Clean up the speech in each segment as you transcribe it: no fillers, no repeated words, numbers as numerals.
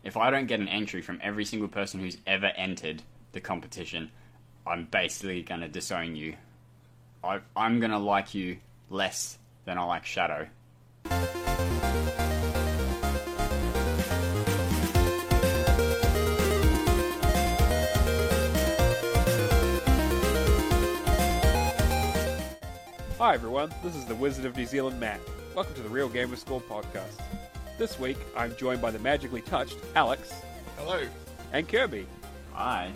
if I don't get an entry from every single person who's ever entered the competition, I'm basically going to disown you. I'm going to like you less than I like Shadow. Hi everyone, this is the Wizard of New Zealand, Matt. Welcome to the Real Gamer Score podcast. This week, I'm joined by the magically touched Alex. Hello. And Kirby. Hi.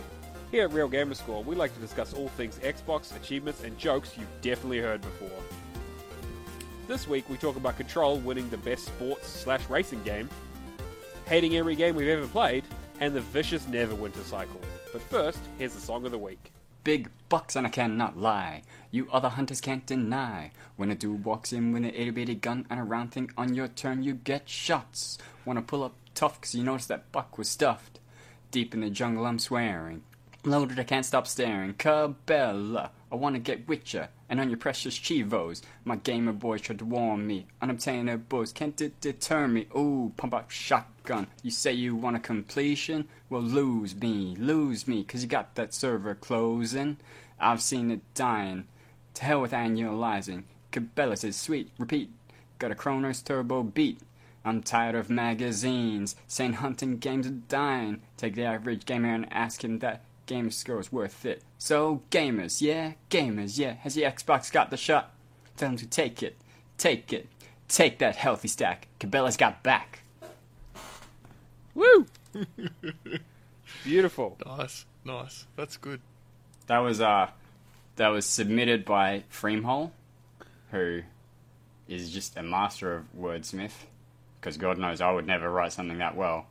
Here at Real Gamer Score, we like to discuss all things Xbox, achievements, and jokes you've definitely heard before. This week, we talk about Control winning the best sports/racing game, hating every game we've ever played, and the vicious Neverwinter cycle. But first, here's the song of the week. Big bucks and I cannot lie. You other hunters can't deny. When a dude walks in with an itty-bitty gun and a round thing on your turn, you get shots. Wanna pull up tough cause you notice that buck was stuffed. Deep in the jungle I'm swearing. Loaded I can't stop staring. Cabela, I wanna get with ya. And on your precious chivos. My gamer boys tried to warn me. Unobtainables can't deter me. Ooh, pump up shotgun. You say you want a completion? Well, lose me, cause you got that server closing. I've seen it dying. To hell with annualizing. Cabela says sweet, repeat. Got a Kronos turbo beat. I'm tired of magazines saying hunting games are dying. Take the average gamer and ask him that game score is worth it. So gamers, yeah, has your Xbox got the shot? Tell them to take it, take that healthy stack. Cabela's got back. Woo! Beautiful. Nice. That's good. That was submitted by Freemhole, who is just a master of wordsmith. Because God knows I would never write something that well.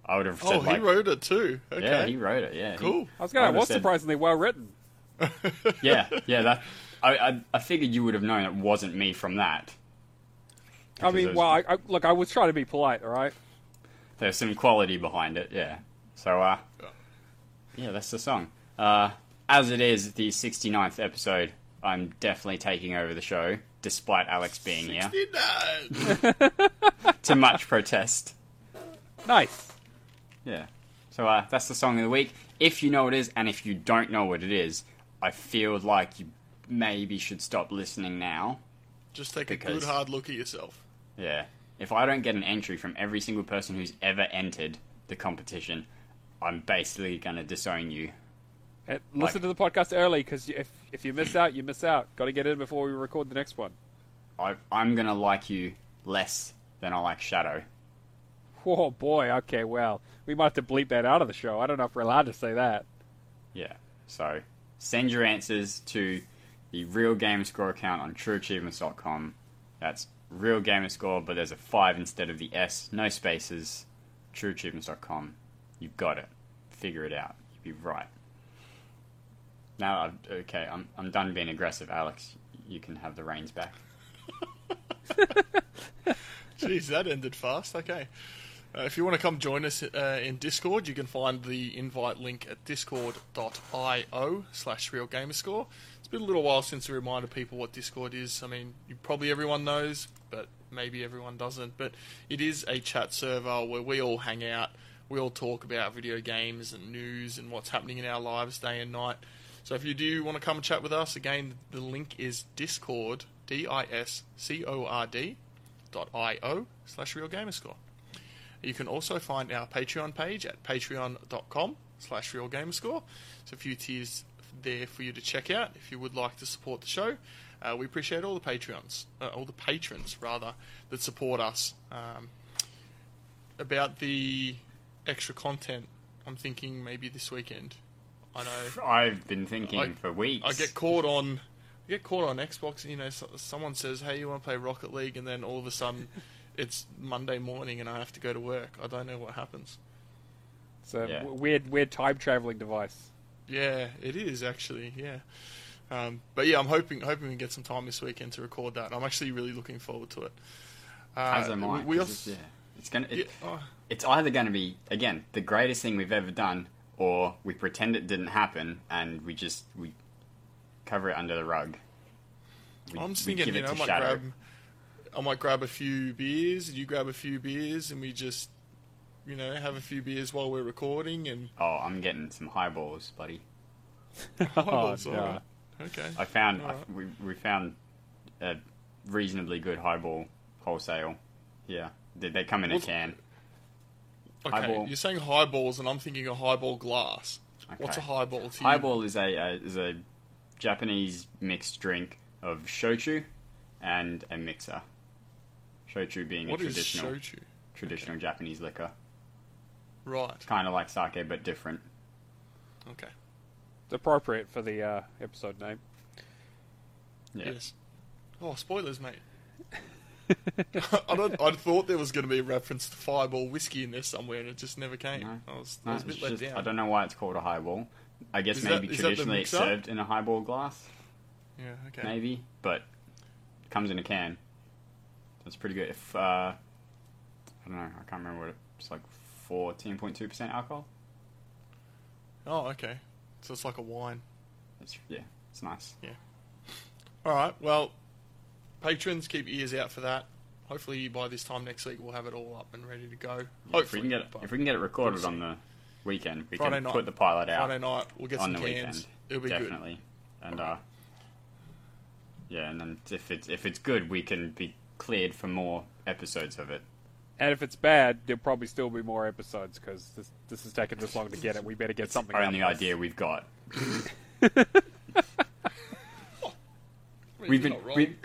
I would have said he wrote it too. Okay. Yeah, he wrote it. Yeah, cool. It was surprisingly well written. Yeah. That I figured you would have known it wasn't me from that. I mean, I was trying to be polite, all right? There's some quality behind it, yeah. So, yeah, that's the song. As it is the 69th episode, I'm definitely taking over the show, despite Alex being 69. here. To much protest. Nice. Yeah. So, that's the song of the week. If you know what it is, and if you don't know what it is, I feel like you maybe should stop listening now. Just take a good hard look at yourself. Yeah. If I don't get an entry from every single person who's ever entered the competition, I'm basically going to disown you. And listen to the podcast early, because if you miss out, you miss out. Got to get in before we record the next one. I'm going to like you less than I like Shadow. Oh boy, okay, well, we might have to bleep that out of the show. I don't know if we're allowed to say that. Yeah, so send your answers to the Real Gamerscore account on trueachievements.com. That's Real Gamerscore, but there's a 5 instead of the S, no spaces, trueachievements.com. You've got it. Figure it out. You'll be right. Now, I'm done being aggressive, Alex. You can have the reins back. Jeez, that ended fast. Okay. If you want to come join us in Discord, you can find the invite link at discord.io/realgamerscore. It's been a little while since we reminded people what Discord is. I mean, probably everyone knows, but maybe everyone doesn't. But it is a chat server where we all hang out. We all talk about video games and news and what's happening in our lives day and night. So if you do want to come and chat with us, again, the link is Discord, discord.io/realgamerscore. You can also find our Patreon page at patreon.com/realgamerscore. There's a few tiers there for you to check out if you would like to support the show. We appreciate all the patrons that support us. About the extra content, I'm thinking maybe this weekend. I know I've been thinking for weeks. I get caught on Xbox. You know, someone says, "Hey, you want to play Rocket League?" and then all of a sudden, it's Monday morning and I have to go to work. I don't know what happens. It's a weird time traveling device. Yeah, it is actually. Yeah, but yeah, I'm hoping we get some time this weekend to record that. I'm actually really looking forward to it. As am I. It's either going to be, again, the greatest thing we've ever done, or we pretend it didn't happen and we cover it under the rug. I'm just thinking, I might grab a few beers, and you grab a few beers, and we just have a few beers while we're recording and Oh, I'm getting some highballs, buddy. highballs. no. All right. Okay. I found All right. we found a reasonably good highball wholesale. Yeah, they come in a What's- can. Okay, Highball. you're saying highballs, and I'm thinking a highball glass. What's a Okay. highball to you? Highball is a Japanese mixed drink of shochu and a mixer. Shochu being What a is traditional shochu? Japanese liquor, Right. kind of like sake but different. Okay. It's appropriate for the episode name. Yeah. Yes. Oh, spoilers, mate. I thought there was going to be a reference to Fireball whiskey in there somewhere, and it just never came. No. I was No, a bit it's let just- down. I don't know why it's called a highball. I guess Is maybe that the traditionally it's mixer? served in a highball glass, Yeah. Okay. maybe, but it comes in a can. That's pretty good. If I don't know, I can't remember what it's like. 14.2% alcohol. Oh, okay. So it's like a wine. It's nice. All right. Well, patrons, keep your ears out for that. Hopefully, by this time next week, we'll have it all up and ready to go. If we Hopefully, can get but it recorded we'll on the weekend, we Friday can night. put the pilot out Friday night we'll get on some the cans. weekend. It'll be Definitely. And yeah, and then if it's good, we can be cleared for more episodes of it. And if it's bad, there'll probably still be more episodes because this is taking this long to get it. We better get something. Only out of idea we've got. good. We've You're been not wrong.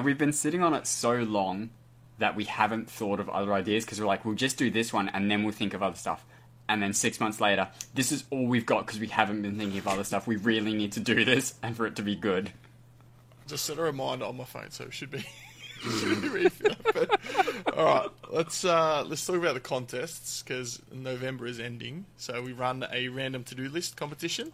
we've been sitting on it so long that we haven't thought of other ideas because we're like, we'll just do this one and then we'll think of other stuff. And then 6 months later, this is all we've got because we haven't been thinking of other stuff. We really need to do this and for it to be good. Just set a reminder on my phone, so it should be. Should be ready for that. But, all right, let's talk about the contests because November is ending. So we run a random to-do list competition.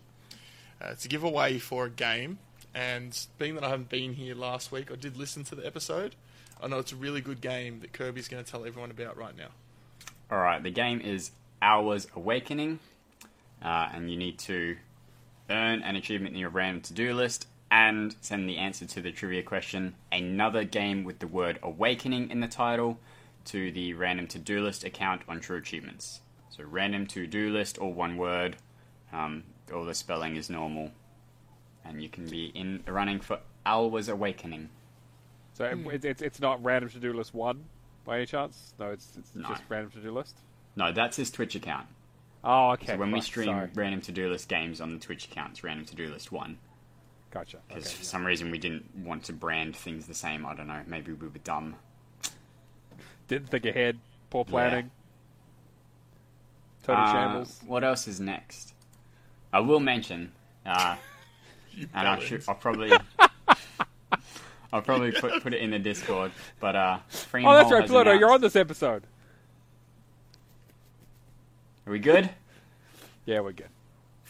It's a giveaway for a game, and being that I haven't been here last week, I did listen to the episode. I know it's a really good game that Kirby's going to tell everyone about right now. Alright, the game is Hours Awakening, and you need to earn an achievement in your random to-do list and send the answer to the trivia question, another game with the word Awakening in the title, to the random to-do list account on True Achievements. So random to-do list, all one word, all the spelling is normal, and you can be in the running for Hours Awakening. So it's not random to do list 1 by any chance? No, it's No. just random to do list. No, that's his Twitch account. Oh, okay. So when we fine, stream sorry. random to-do list games on the Twitch account, it's random to-do list 1. Gotcha. Because Okay, for yeah. some reason we didn't want to brand things the same. I don't know. Maybe we were dumb. Didn't think ahead. Poor planning. Total shambles. What else is next? I will mention, and You I'll bellends. probably put it in the Discord. But Freemhole Oh, that's right, has Pluto. You're on announced- this episode. Are we good? Yeah, we're good.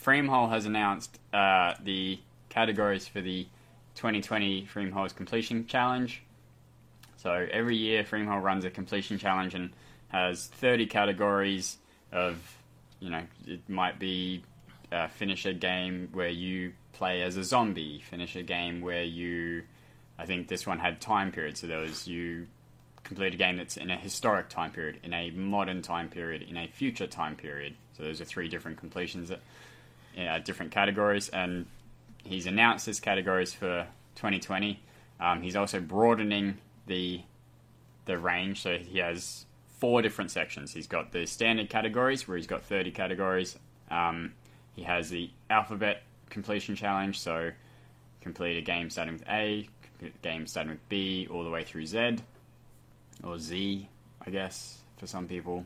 Freemhole has announced the categories for the 2020 Freemhole's Completion Challenge. So every year Freemhole runs a completion challenge and has 30 categories of, it might be finish a game where you play as a zombie, finish a game where I think this one had time periods, so there was you complete a game that's in a historic time period, in a modern time period, in a future time period. So those are 3 different completions different categories, and he's announced his categories for 2020. He's also broadening the range, so he has 4 different sections. He's got the standard categories, where he's got 30 categories. He has the alphabet completion challenge, so complete a game starting with A, complete a game starting with B, all the way through Z, or Z, I guess, for some people.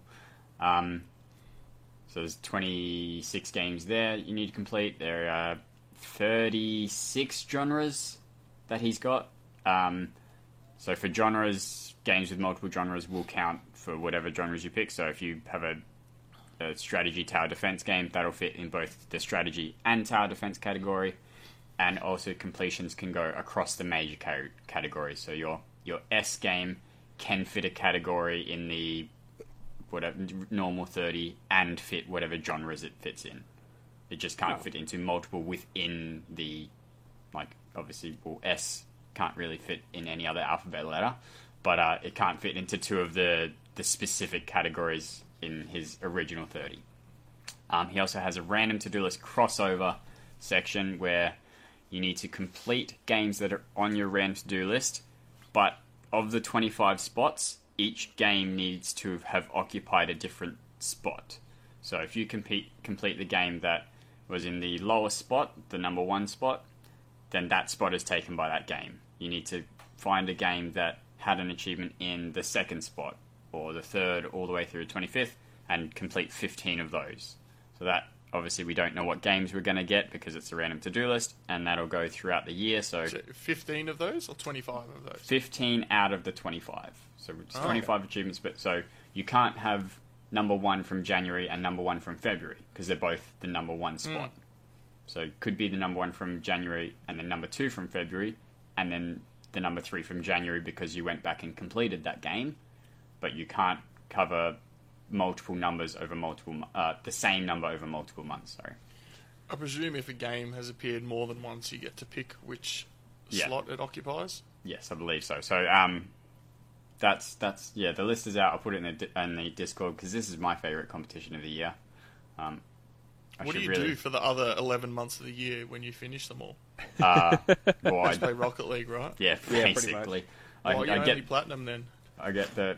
So there's 26 games there you need to complete. There are 36 genres that he's got. So for genres, games with multiple genres will count for whatever genres you pick. So if you have a strategy tower defense game, that'll fit in both the strategy and tower defense category. And also completions can go across the major categories. So your S game can fit a category in the whatever normal 30 and fit whatever genres it fits in. It just can't fit into multiple within the, obviously, S can't really fit in any other alphabet letter, but it can't fit into 2 of the specific categories in his original 30. He also has a random to-do list crossover section where you need to complete games that are on your random to-do list, but of the 25 spots, each game needs to have occupied a different spot. So if you complete the game that was in the lowest spot, the number 1 spot, then that spot is taken by that game. You need to find a game that had an achievement in the 2nd spot, or the 3rd, all the way through the 25th, and complete 15 of those. So that, obviously, we don't know what games we're going to get because it's a random to-do list, and that'll go throughout the year. So 15 of those, or 25 of those? 15 out of the 25. So it's 25 achievements, but so you can't have number 1 from January and number 1 from February, because they're both the number 1 spot. So it could be the number 1 from January and then number 2 from February, and then the number 3 from January because you went back and completed that game, but you can't cover multiple numbers over the same number over multiple months. Sorry. I presume if a game has appeared more than once, you get to pick which slot it occupies. Yes, I believe so. So that's the list is out. I'll put it in the Discord because this is my favorite competition of the year. What do you do for the other 11 months of the year when you finish them all? Well, Just play Rocket League, right? Yeah, basically. Well, you're only platinum then. I get the.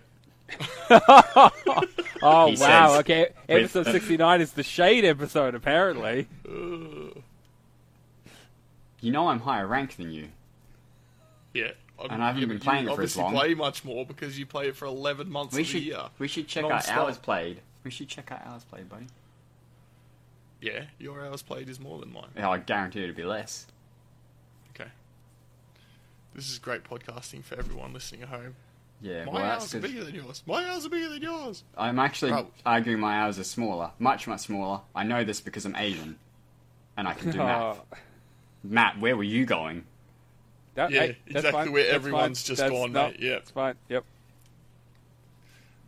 Oh, He wow. says Okay, episode 69 is the Shade episode, apparently. You know I'm higher ranked than you. Yeah. And I haven't been playing it for as long. You obviously play much more because you play it for 11 months of the year. We should check Non-stop. our hours played. We should check our hours played, buddy. Yeah, your hours played is more than mine. Yeah, I guarantee it'll be less. Okay. This is great podcasting for everyone listening at home. Yeah, My well, hours that's are good. bigger than yours. My hours are bigger than yours. I'm actually Right. arguing my hours are smaller. Much, much smaller. I know this because I'm Asian. And I can do math. Matt, where were you going? That, Yeah, hey, that's exactly fine. where That's everyone's fine. just gone, no, mate. Yeah. It's fine. Yep.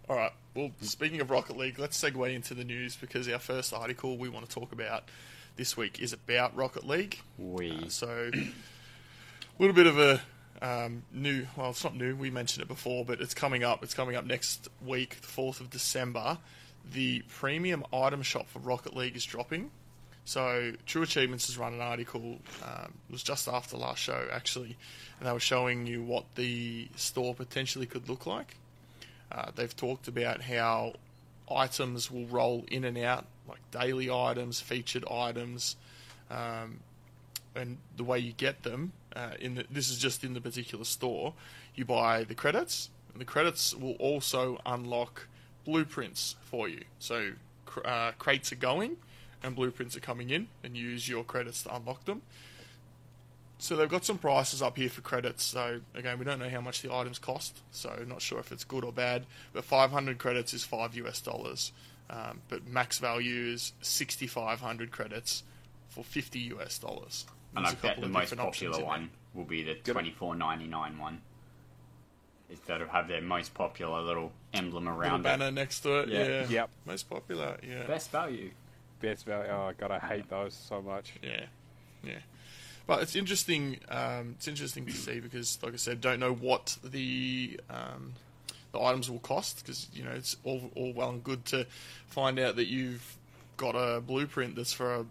All right. Well, speaking of Rocket League, let's segue into the news because our first article we want to talk about this week is about Rocket League. So, a little bit of a new. Well, it's not new. We mentioned it before, but it's coming up. It's coming up next week, the 4th of December. The premium item shop for Rocket League is dropping. So, True Achievements has run an article. It was just after the last show, actually, and they were showing you what the store potentially could look like. They've talked about how items will roll in and out, like daily items, featured items, and the way you get them. This is just in the particular store. You buy the credits, and the credits will also unlock blueprints for you. So crates are going, and blueprints are coming in, and you use your credits to unlock them. So they've got some prices up here for credits. So again, we don't know how much the items cost, so not sure if it's good or bad. But 500 credits is $5 US. But max value is 6,500 credits for $50 US. And I bet the most popular one will be the $24.99 one. Instead of have their most popular little emblem around banner next to it. Yeah. Yep. Most popular. Yeah. Best value. Best value. Oh, God, I hate those so much. Yeah. But it's interesting. It's interesting to see because, like I said, don't know what the items will cost because it's all well and good to find out that you've got a blueprint that's for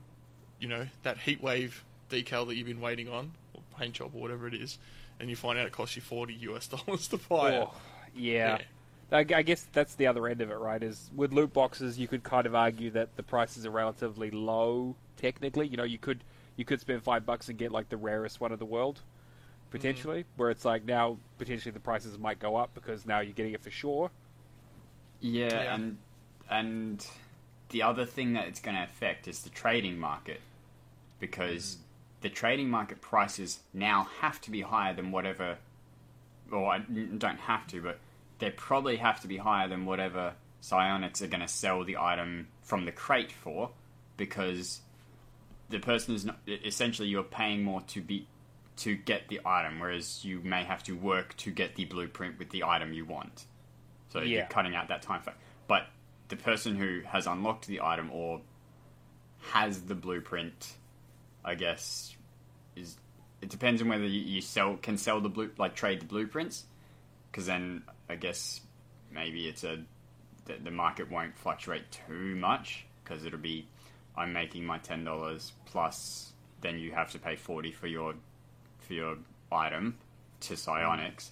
that Heatwave decal that you've been waiting on, or paint job or whatever it is, and you find out it costs you $40 US to buy it. Yeah. I guess that's the other end of it, right? Is with loot boxes, you could kind of argue that the prices are relatively low. Technically, you could spend $5 and get like the rarest one in the world, potentially. Where it's like now potentially the prices might go up because now you're getting it for sure. Yeah. And the other thing that it's going to affect is the trading market, because the trading market prices now have to be higher than whatever, or don't have to, but they probably have to be higher than whatever Psyonix are going to sell the item from the crate for, because the person is not, essentially you're paying more to get the item, whereas you may have to work to get the blueprint with the item you want. So you're cutting out that time factor. But the person who has unlocked the item or has the blueprint, I guess, it depends on whether you can sell the trade the blueprints, because then I guess maybe it's the market won't fluctuate too much because it'll be I'm making my $10 plus then you have to pay 40 for your item to Psyonix,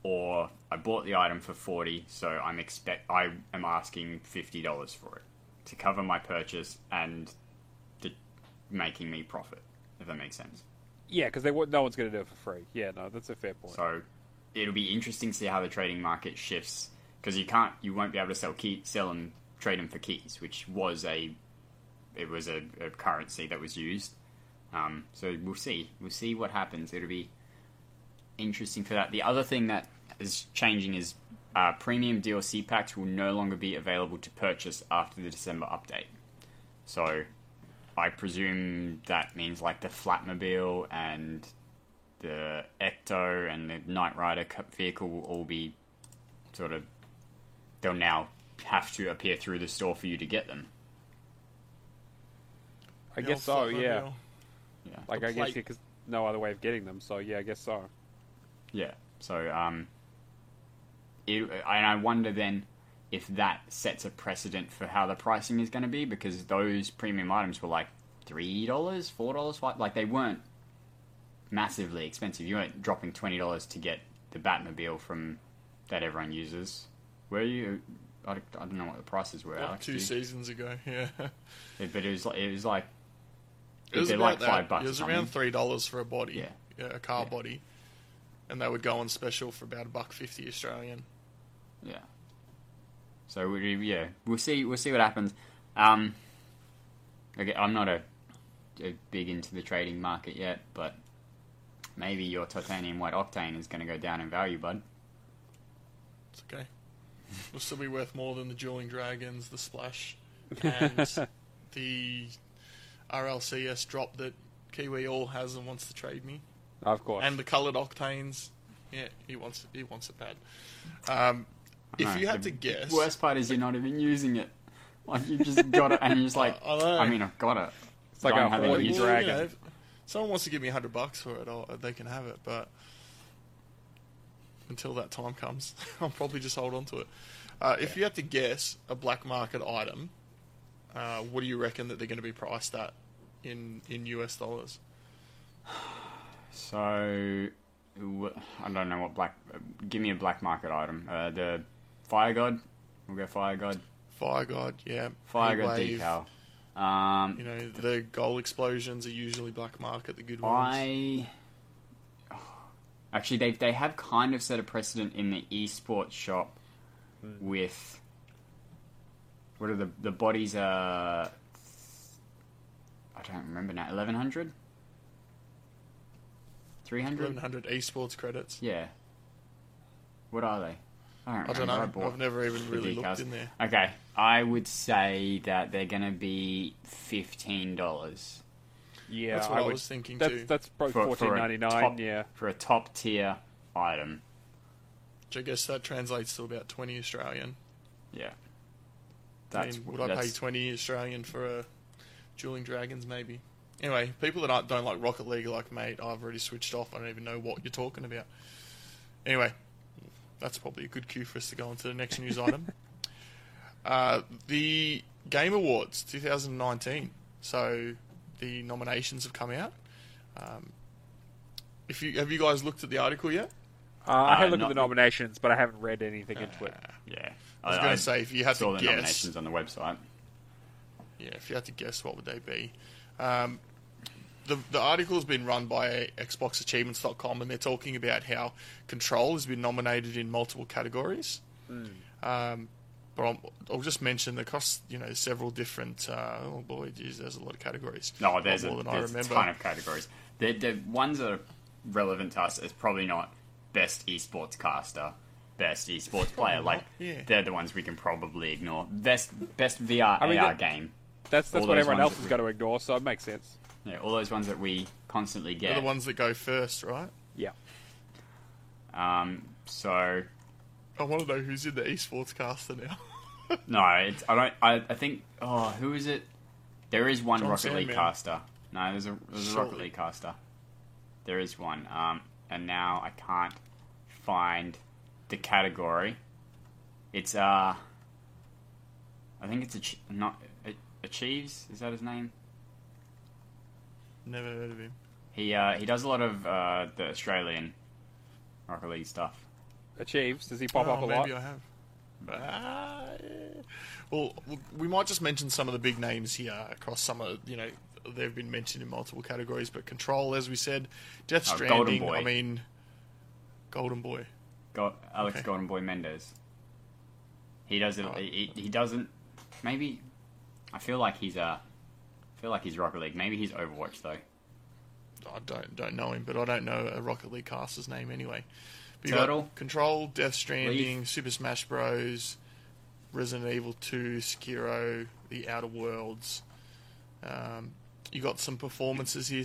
or I bought the item for 40, so I am asking $50 for it to cover my purchase and making me profit, if that makes sense. Yeah, because no one's going to do it for free. Yeah, no, that's a fair point. So it'll be interesting to see how the trading market shifts, because you won't be able to sell and trade them for keys, which was a currency that was used. So we'll see what happens. It'll be interesting for that. The other thing that is changing is premium DLC packs will no longer be available to purchase after the December update. So I presume that means like the Flatmobile and the Ecto and the Knight Rider vehicle will all be they'll now have to appear through the store for you to get them. I guess so, yeah. Yeah. Like, I guess because no other way of getting them, so yeah, I guess so. Yeah, so, and I wonder then if that sets a precedent for how the pricing is going to be, because those premium items were like $3, $4, $5, like they weren't massively expensive. You weren't dropping $20 to get the Batmobile from that everyone uses. Were you? I don't know what the prices were. Like 2 seasons ago, yeah. But it was like it was like about $5. It was around $3 for a body, a car Yeah. body, and they would go on special for about $1.50 Australian. Yeah. So we'll see what happens. Okay, I'm not a big into the trading market yet, but maybe your titanium white octane is going to go down in value, bud. It's okay. It'll still be worth more than the Dueling Dragons, the Splash, and the RLCS drop that Kiwi All has and wants to trade me, Of course. and the coloured octanes. Yeah, he wants it bad. If you had to guess, The worst part is you're not even using it. Like, you just got it, and you're just like, I know. I mean, I've got it. It's like Don't a have any Holy use. Dragon. if someone wants to give me $100 for it, they can have it. But until that time comes, I'll probably just hold on to it. If you had to guess a black market item, what do you reckon that they're going to be priced at in US dollars? So, I don't know what give me a black market item. The Fire God. We'll go Fire God. Fire God, yeah. Fire God Heatwave. decal. You know, the goal explosions are usually black market, the good ones. Actually, they have kind of set a precedent in the esports shop with, what are the bodies are, I don't remember now, 1100? 300? 1100 esports credits. Yeah. What are they? I I don't know. bought I've never even the really looked decals. in there. Okay, I would say that they're going to be $15 Yeah, That's what I was thinking too. That's probably for a $14.99. top- Yeah, for a top tier item. Which I guess that translates to about 20 Australian. Yeah. Would I pay 20 Australian for a Dueling Dragons, maybe? Anyway, people that don't like Rocket League are like, mate, I've already switched off. I don't even know what you're talking about. Anyway, that's probably a good cue for us to go on to the next news item. The Game Awards 2019. So the nominations have come out. Have you guys looked at the article yet? I had a look not- at the nominations, but I haven't read anything into it. Yeah. I was going to say, if you had saw to the guess, nominations on the website. yeah, if you had to guess, what would they be? The article has been run by XboxAchievements.com, and they're talking about how Control has been nominated in multiple categories. But I'll just mention across several different. Oh boy, geez, there's a lot of categories. No, there's more a than I remember. ton of categories. The ones that are relevant to us is probably not best esports caster, best esports player. Like, yeah. they're the ones we can probably ignore. Best VR I mean, AR game. That's All what those everyone ones else that has we- got to ignore, so it makes sense. Yeah, all those ones that we constantly They're get. the ones that go first, right? Yeah. So I want to know who's in the esports caster now. no, I don't. I think. Oh, who is it? There is one John Rocket League Sandman. caster. No, there's a Rocket Surely. League caster. There is one. And now I can't find the category. It's I think it's Achieves. Is that his name? Never heard of him. He does a lot of the Australian Rocket League stuff. Achieves. Does he pop up a lot? Maybe I have. Well, we might just mention some of the big names here across some of, they've been mentioned in multiple categories, but Control, as we said, Death Stranding, Golden Boy. Alex Golden Boy Mendez. He does it. He doesn't. Maybe I feel like he's Rocket League. Maybe he's Overwatch though. I don't know him, but I don't know a Rocket League caster's name anyway. But Turtle, Control, Death Stranding, Leaf. Super Smash Bros, Resident Evil 2, Sekiro, The Outer Worlds. You got some performances here.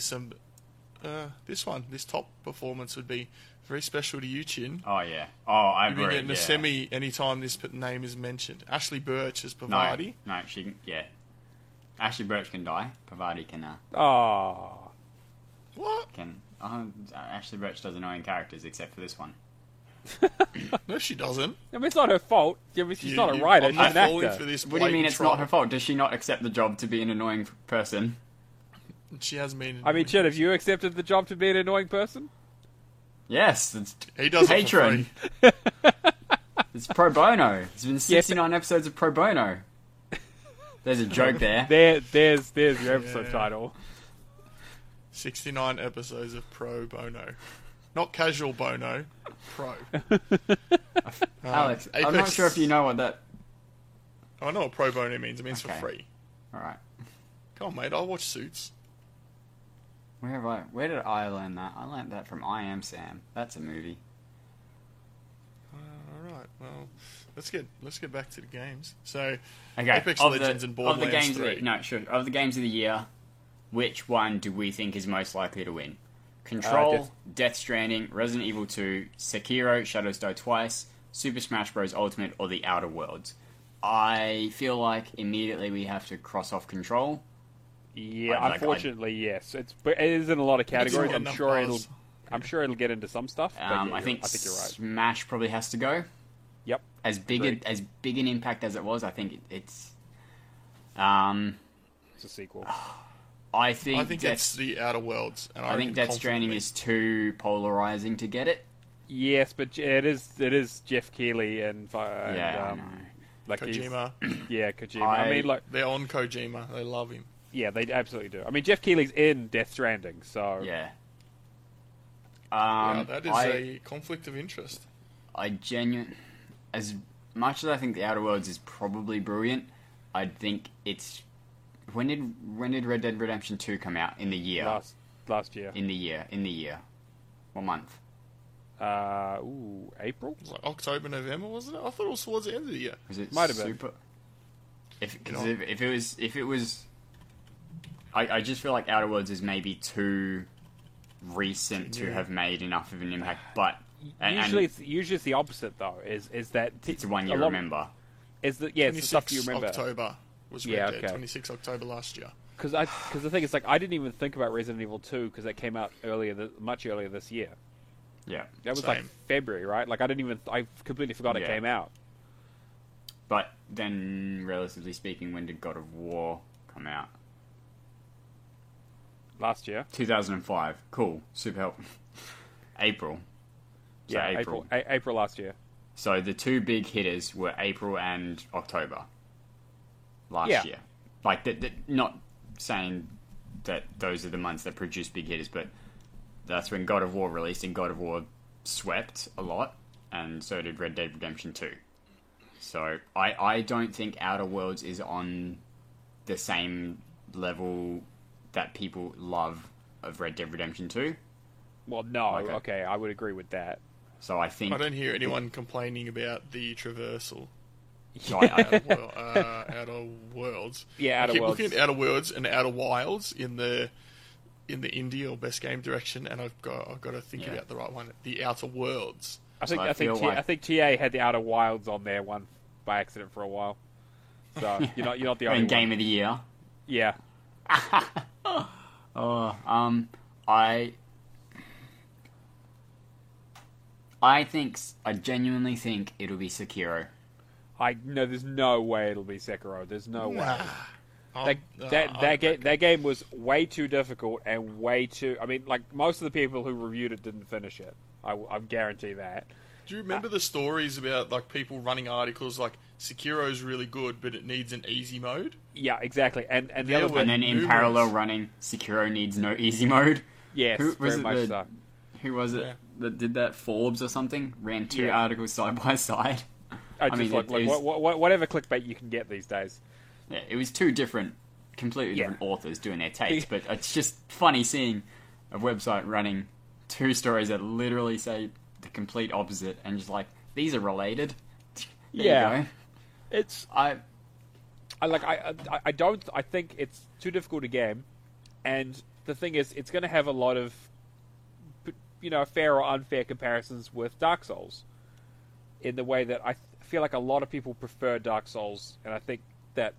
This top performance would be very special to you, Chin. Oh yeah. Oh, I You've agree. been getting a semi anytime this name is mentioned. Ashley Birch as Pavati. No, she can. Yeah. Ashley Birch can die. Pavati can. Oh. What? Ashley Birch does annoying characters except for this one. No, she doesn't. I mean, it's not her fault. She's not a writer. I'm She's not an falling actor. for this. What do you mean it's not her blatant fault? Does she not accept the job to be an annoying person? troll. She hasn't been. I mean, Chet, have you accepted the job to be an annoying person? Yes, it's He does it for patron. free. It's pro bono. There's been 69 episodes of pro bono. There's a joke there. There's your episode title. 69 episodes of pro bono, not casual bono, pro. Alex, I'm Apex- not sure if you know what that... I know what pro bono means. It means Okay. for free. Alright. Come on, mate. I'll watch Suits. Where did I learn that? I learned that from I Am Sam. That's a movie. All right. Well, let's get back to the games. So, Okay, Apex Legends and of the Borderlands games 3. of the games of the year, which one do we think is most likely to win? Control, Death Stranding, Resident Evil 2, Sekiro, Shadows Die Twice, Super Smash Bros. Ultimate, or The Outer Worlds? I feel like immediately we have to cross off Control. Yeah, unfortunately, yes. It is in a lot of categories. not I'm enough sure buzz. it'll get into some stuff. But I think you're right. Smash probably has to go. Yep. As big Agreed. as big an impact as it was, I think it's. It's a sequel. I think it's The Outer Worlds. And I think Death Stranding is too polarizing to get it. Yes, but it is Jeff Keighley and Yeah, I know. like Kojima. Kojima. I mean, like, They're on Kojima. They love him. yeah, they absolutely do. I mean, Jeff Keighley's in Death Stranding, so Yeah. That is a conflict of interest. As much as I think The Outer Worlds is probably brilliant, I think it's when did Red Dead Redemption 2 come out in the year? last year. In the year. What month? April? It was like October, November, wasn't it? I thought it was towards the end of the year. Was it Might have been. super? If it was, I just feel like Outer Worlds is maybe too recent to have made enough of an impact. But Usually it's the opposite though. Is that it's the one you remember. Is that it's the stuff you remember? October was Red Dead. 26 October last year. Because the thing is, like, I didn't even think about Resident Evil 2 because that came out much earlier this year. Yeah, That was like Same. February, right? Like, I completely forgot it Yeah. came out. but then relatively speaking, when did God of War come out? Last year. 2005. Cool. Super helpful. April. So Yeah, April last year. So the two big hitters were April and October last Yeah. year. Like, not saying that those are the months that produce big hitters, but that's when God of War released, and God of War swept a lot, and so did Red Dead Redemption 2. So I don't think Outer Worlds is on the same level that people love of Red Dead Redemption 2. Oh, Well, no. Okay. Okay, I would agree with that. So I think... I don't hear anyone complaining about the traversal. So I- Outer Worlds. Yeah, I Outer keep Worlds. looking at Outer Worlds and Outer Wilds in the indie or best game direction, and I've got to think Yeah. about the right one. The Outer Worlds. I think I feel like- I think TA had the Outer Wilds on there one by accident for a while. So you're not the only in one. Game of the Year. Yeah. I genuinely think it'll be Sekiro. I know there's no way it'll be Sekiro. There's no way. That That game was way too difficult and way too. I mean, like most of the people who reviewed it didn't finish it. I guarantee that. Do you remember the stories about like people running articles like Sekiro's really good, but it needs an easy mode? Yeah, exactly. And the Yeah, other well, one, And then in numerous. parallel running, Sekiro needs no easy mode. yes, Who was very it much so. Who was it Yeah. that did that? Forbes or something? Ran two Yeah. articles side by side. I just mean, like it is- whatever clickbait you can get these days. Yeah, it was two completely Yeah. different authors doing their takes, but it's just funny seeing a website running two stories that literally say the complete opposite, and just like, these are related. There Yeah. you go. It's I I think it's too difficult a game, and the thing is, it's going to have a lot of, fair or unfair comparisons with Dark Souls, in the way that I feel like a lot of people prefer Dark Souls, and I think that,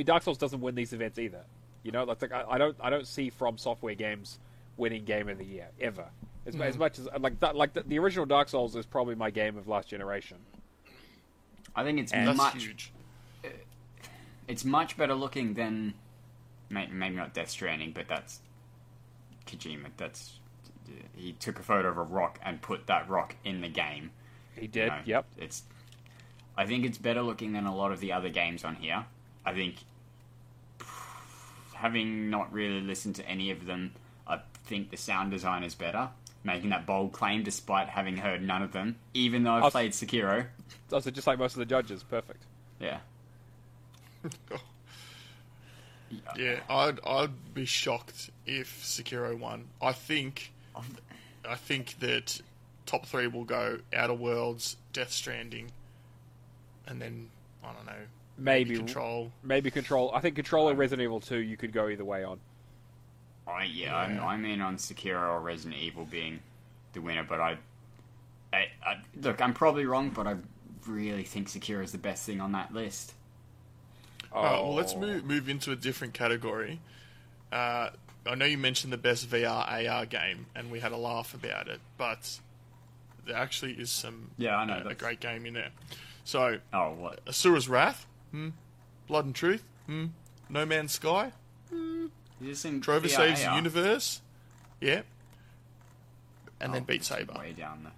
Dark Souls doesn't win these events either. I don't see From Software games winning Game of the Year ever. As much as the original Dark Souls is probably my game of last generation. I think it's That's much huge. it's much better looking than maybe not Death Stranding, but that's Kojima. He took a photo of a rock and put that rock in the game. He did. You know, Yep. I think it's better looking than a lot of the other games on here. I think, having not really listened to any of them, I think the sound design is better. Making that bold claim despite having heard none of them, even though I've played Sekiro. Also, just like most of the judges, perfect. Yeah. Yeah, I'd be shocked if Sekiro won. I think that top three will go Outer Worlds, Death Stranding, and then I don't know, Maybe Control. Maybe Control. I think Control and Resident Evil 2, you could go either way on. I'm in on Sekiro or Resident Evil being the winner, but I look, I'm probably wrong, but I really think Sekiro is the best thing on that list. Well, let's move into a different category. I know you mentioned the best VR AR game, and we had a laugh about it, but there actually is some Yeah, I know, a that's- great game in there. So, Oh, what? Asura's Wrath, Blood and Truth, No Man's Sky, Is this in Trover VR Saves AR? the Universe, yeah, and then Oh, Beat Saber. Way down there.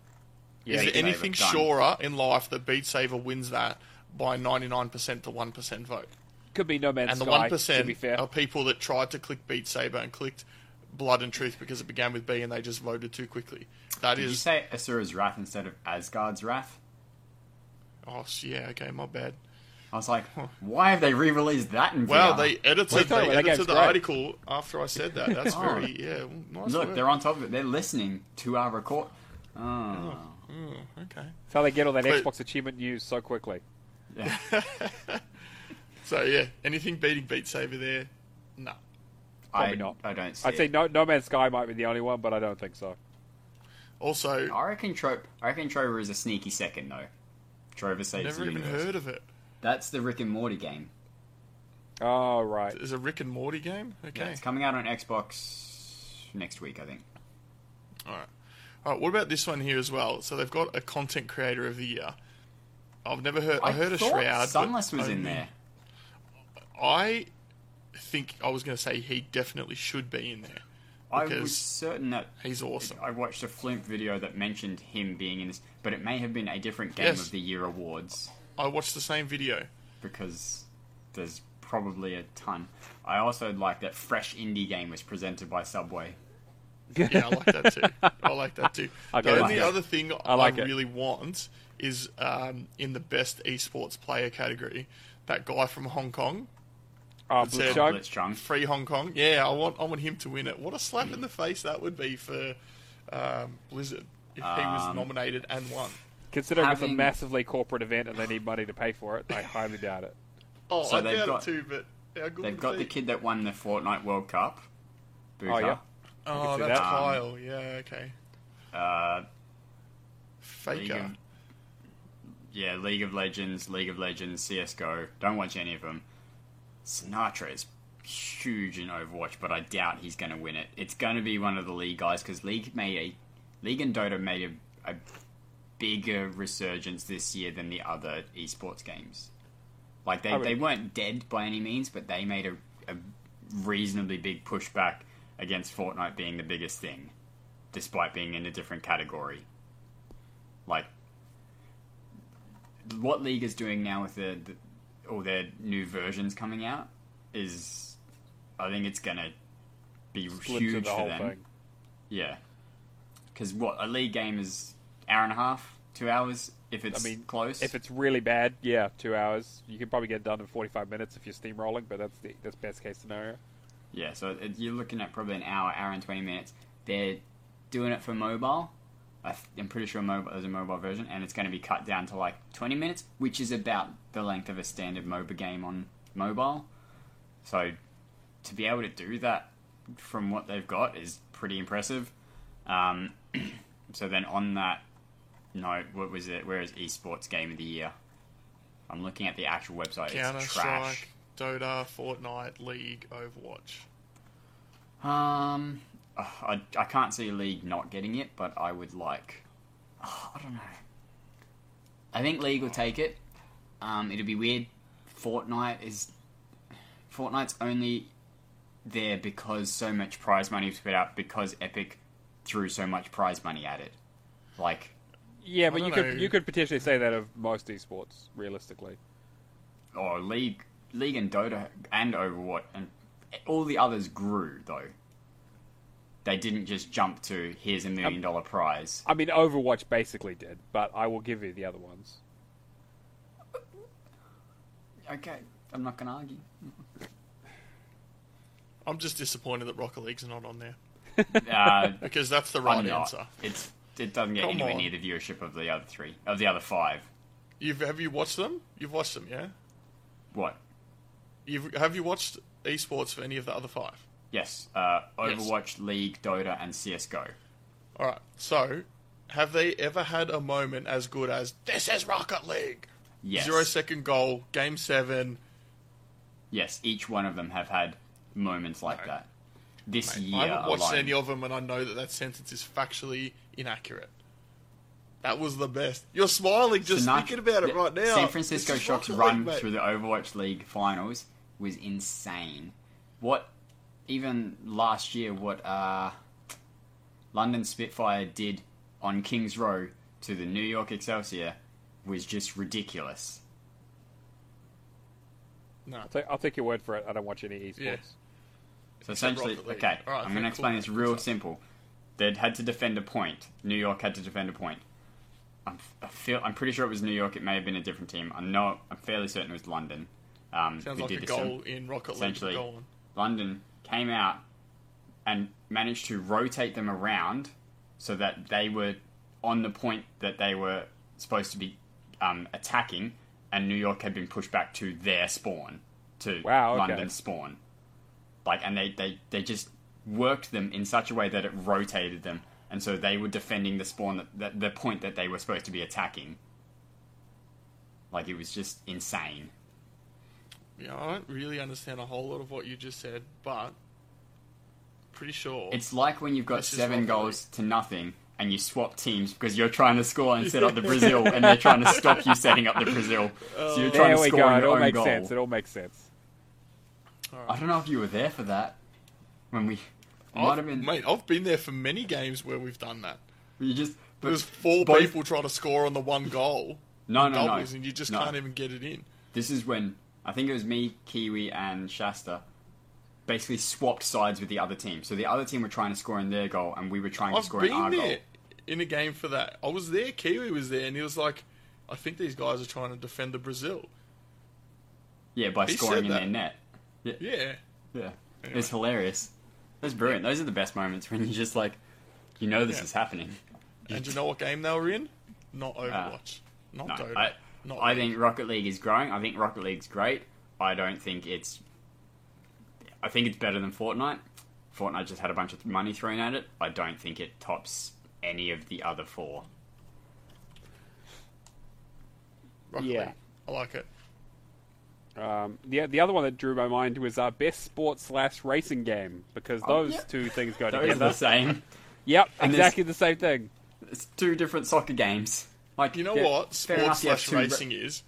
Yeah, Is Beat there Saber, anything done. surer in life that Beat Saber wins that by 99% to 1% vote? Could be No Man's And the Sky. 1% to be fair. are people that tried to click Beat Saber and clicked Blood and Truth because it began with B and they just voted too quickly. That Did you is... say Asura's Wrath instead of Asgard's Wrath? Oh, yeah, okay, my bad. I was like, why have they re-released that in Well, VR? they edited, What are you talking about? That game's the great. article after I said that. That's Oh. very, yeah, nice Look, work. they're on top of it. They're listening to our record. Oh. Oh, okay. That's how they get all that But- Xbox achievement news so quickly. Yeah. So, yeah, anything beating Beat Saber there? No. Probably not. I don't see I'd say it. No Man's Sky might be the only one, but I don't think so. Also, I reckon Trover is a sneaky second, though. Trover Saves never the even Universe. heard of it. That's the Rick and Morty game. Oh, right. There's a Rick and Morty game? Yeah, Okay. it's coming out on Xbox next week, I think. Alright. Alright, what about this one here as well? So they've got a content creator of the year. I've never heard... I heard a thought Shroud. but Sunless was in only- there. I think I was going to say he definitely should be in there. I Because was certain that he's awesome. I watched a Flimp video that mentioned him being in this, but it may have been a different Game Yes. of the Year awards I watched the same video. because there's probably a ton. I also like that Fresh Indie Game was presented by Subway. Yeah, I like that too. I like that too. Okay, The like only it. other thing I like it. really want is in the best esports player category, that guy from Hong Kong, Oh, said- Blitzchung? Blitzchung. Free Hong Kong. Yeah, I want him to win it. What a slap in the face that would be for Blizzard if he was nominated and won. Considering it's a having- massively corporate event and they need money to pay for it, I highly doubt it. Oh, So I they've doubt got- it too, but how good They've would got it the be? kid that won the Fortnite World Cup. Oh, yeah. Oh, see that's that. Kyle. Yeah, okay. League Faker. of, yeah, League of Legends, CSGO. Don't watch any of them. Sinatra is huge in Overwatch, but I doubt he's going to win it. It's going to be one of the League guys, because League and Dota made a bigger resurgence this year than the other esports games. Like, I mean- they weren't dead by any means, but they made a reasonably big pushback against Fortnite being the biggest thing, despite being in a different category. Like, what League is doing now with all their new versions coming out is, I think it's going to be Split to huge the for whole them. thing. Yeah. Because a League game is hour and a half, 2 hours, if it's close. If it's really bad, 2 hours. You can probably get it done in 45 minutes if you're steamrolling, but that's best case scenario. Yeah, so you're looking at probably an hour and 20 minutes. They're doing it for mobile. I'm pretty sure there's a mobile version, and it's going to be cut down to like 20 minutes, which is about the length of a standard MOBA game on mobile. So to be able to do that from what they've got is pretty impressive. So then on that note, what was it? Where is esports game of the year? I'm looking at the actual website. It's trash. Counter-Strike, Dota, Fortnite, League, Overwatch. I can't see League not getting it, but I would like... I don't know. I think League will take it. It'll be weird. Fortnite's only there because so much prize money was put out, because Epic threw so much prize money at it. Like... Yeah, but I you don't know. could potentially say that of most esports, realistically. Oh, League and Dota and Overwatch, and all the others grew, though. They didn't just jump to, here's $1 million prize. I mean, Overwatch basically did, but I will give you the other ones. Okay, I'm not going to argue. I'm just disappointed that Rocket League's not on there. Because that's the I'm right not. answer. It doesn't get Come anywhere on. near the viewership of the other five. Have you watched them? You've watched them, yeah? What? Have you watched esports for any of the other five? Yes. Overwatch, League, Dota, and CSGO. Alright, so, have they ever had a moment as good as, this is Rocket League? Yes. 0-second goal, Game 7. Yes, each one of them have had moments like that. This year I haven't watched alone. any of them, and I know that sentence is factually inaccurate. That was the best. You're smiling just thinking about it right now. San Francisco This is Shock's Rocket run League, mate. through the Overwatch League finals was insane. Even last year, what London Spitfire did on Kings Row to the New York Excelsior was just ridiculous. No. I'll take your word for it. I don't watch any esports. Yeah. So essentially, Rocket League. okay, Alright, I'm going to explain cool. this real simple. They'd had to defend a point. New York had to defend a point. I'm pretty sure it was New York. It may have been a different team. I'm fairly certain it was London. Sounds who like a did goal in Rocket League. essentially, Go on. London came out and managed to rotate them around so that they were on the point that they were supposed to be attacking, and New York had been pushed back to their spawn, to London's spawn. And they just worked them in such a way that it rotated them, and so they were defending the spawn, the point that they were supposed to be attacking. Like, it was just insane. Yeah, I don't really understand a whole lot of what you just said, but pretty sure. It's like when you've got This is 7 Rocket goals to nothing and you swap teams because you're trying to score and set up the Brazil, and they're trying to stop you setting up the Brazil. So you're trying There to we score go. on It your all own makes goal. sense. It all makes sense. I don't know if you were there for that. When we might have been. Mate, I've been there for many games where we've done that. You just. But There's 4 both- people trying to score on the one goal. No, doubles, and you just No. can't even get it in. This is when I think it was me, Kiwi, and Shasta basically swapped sides with the other team. So the other team were trying to score in their goal, and we were trying to I've score in our been goal. there in a game for that. I was there, Kiwi was there, and he was like, I think these guys are trying to defend the Brazil. Yeah, by He scoring said in that. their net. Yeah. Yeah. Anyway. It's hilarious. That's brilliant. Those are the best moments when you just like, you know this Yeah. is happening. And you know what game they were in? Not Overwatch. Not No, Dota. Not I League. think Rocket League is growing. I think Rocket League's great. I think it's better than Fortnite. Fortnite just had a bunch of money thrown at it. I don't think it tops any of the other 4. Rocket Yeah. League. I like it. The other one that drew my mind was best sports / racing game, because those yeah. two things go Those are together. the same. Yep, And exactly the same thing. It's 2 different soccer games. Like, You know yeah, what fair enough, sports you have slash two racing is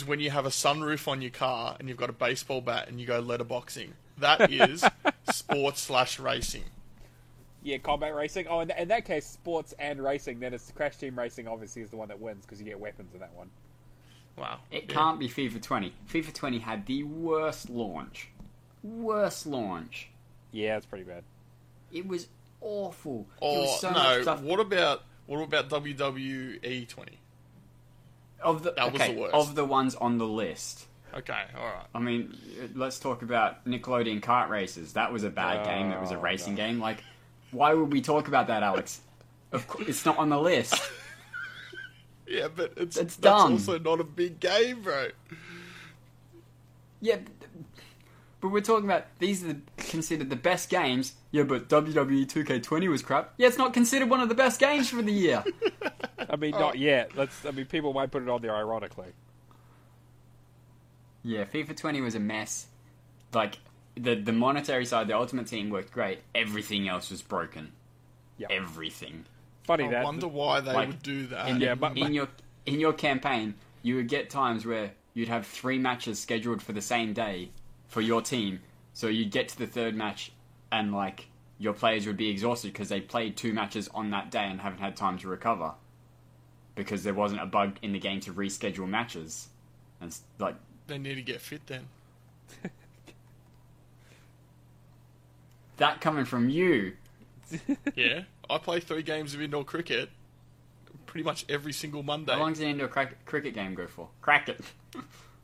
when you have a sunroof on your car and you've got a baseball bat and you go letterboxing. That is sports slash racing. Yeah, combat racing. Oh, in that case, sports and racing. Then it's Crash Team Racing. Obviously, is the one that wins because you get weapons in that one. Wow. It Yeah. can't be FIFA 20. FIFA 20 had the worst launch. Worst launch. Yeah, it's pretty bad. It was awful. There Or was so no, much stuff. what about WWE 20? That was the worst. Of the ones on the list. Okay, all right. I mean, let's talk about Nickelodeon Kart Races. That was a bad game. That was a racing game. Like, why would we talk about that, Alex? Of course, it's not on the list. Yeah, but that's dumb. also not a big game, bro. Yeah, but we're talking about these are considered the best games. Yeah, but WWE 2K20 was crap. Yeah, it's not considered one of the best games for the year. I mean, not yet. People might put it on there ironically. Yeah, FIFA 20 was a mess. Like, the monetary side, the Ultimate Team worked great. Everything else was broken. Yeah. Everything. Funny I that. wonder why they like, would do that. In your campaign, you would get times where you'd have 3 matches scheduled for the same day for your team. So you'd get to the third match and, like, your players would be exhausted because they played 2 matches on that day and haven't had time to recover. Because there wasn't a bug in the game to reschedule matches. And, like... They need to get fit then. That coming from you... Yeah, I play 3 games of indoor cricket pretty much every single Monday. How long does an indoor cricket game go for? Crack it.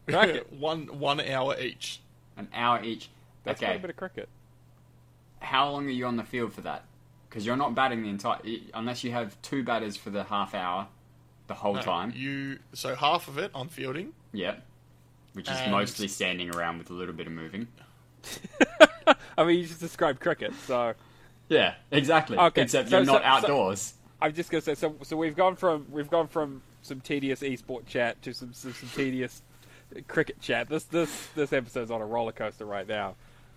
Crack it. one hour each. An hour each. That's Okay. quite a bit of cricket. How long are you on the field for that? Because you're not batting the entire... Unless you have 2 batters for the half hour, the whole No, time. So half of it I'm fielding. Yep. Which is And- mostly standing around with a little bit of moving. I mean, you just described cricket, so Yeah, exactly. Okay, Except so- you're not so- outdoors. I'm just gonna say. So we've gone from some tedious esport chat to some tedious cricket chat. This episode's on a roller coaster right now.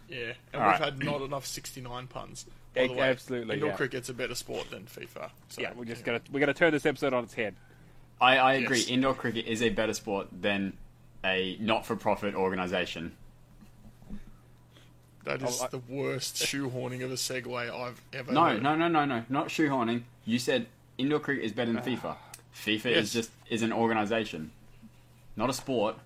Yeah, and All we've right. had not enough 69 puns. By the way, Absolutely, indoor yeah. cricket's a better sport than FIFA. So, Yeah, we're gonna turn this episode on its head. I agree. Yes. Indoor cricket is a better sport than a not-for-profit organisation. That is the worst shoehorning of a segue I've ever No, heard. no, not shoehorning. You said indoor cricket is better than FIFA. FIFA Yes. is an organisation, not a sport.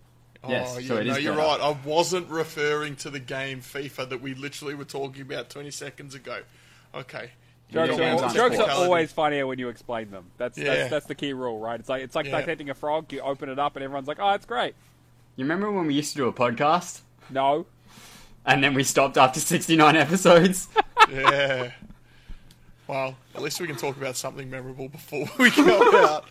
Yes, Oh, yeah, so it is you're better. right. I wasn't referring to the game FIFA that we literally were talking about 20 seconds ago. Okay. Video games aren't Jokes sport. are always funnier when you explain them. That's Yeah. the key rule, right? It's like Yeah. dissecting a frog. You open it up and everyone's like, "Oh, it's great." You remember when we used to do a podcast? No, And then we stopped after 69 episodes? Yeah. Well, at least we can talk about something memorable before we go out.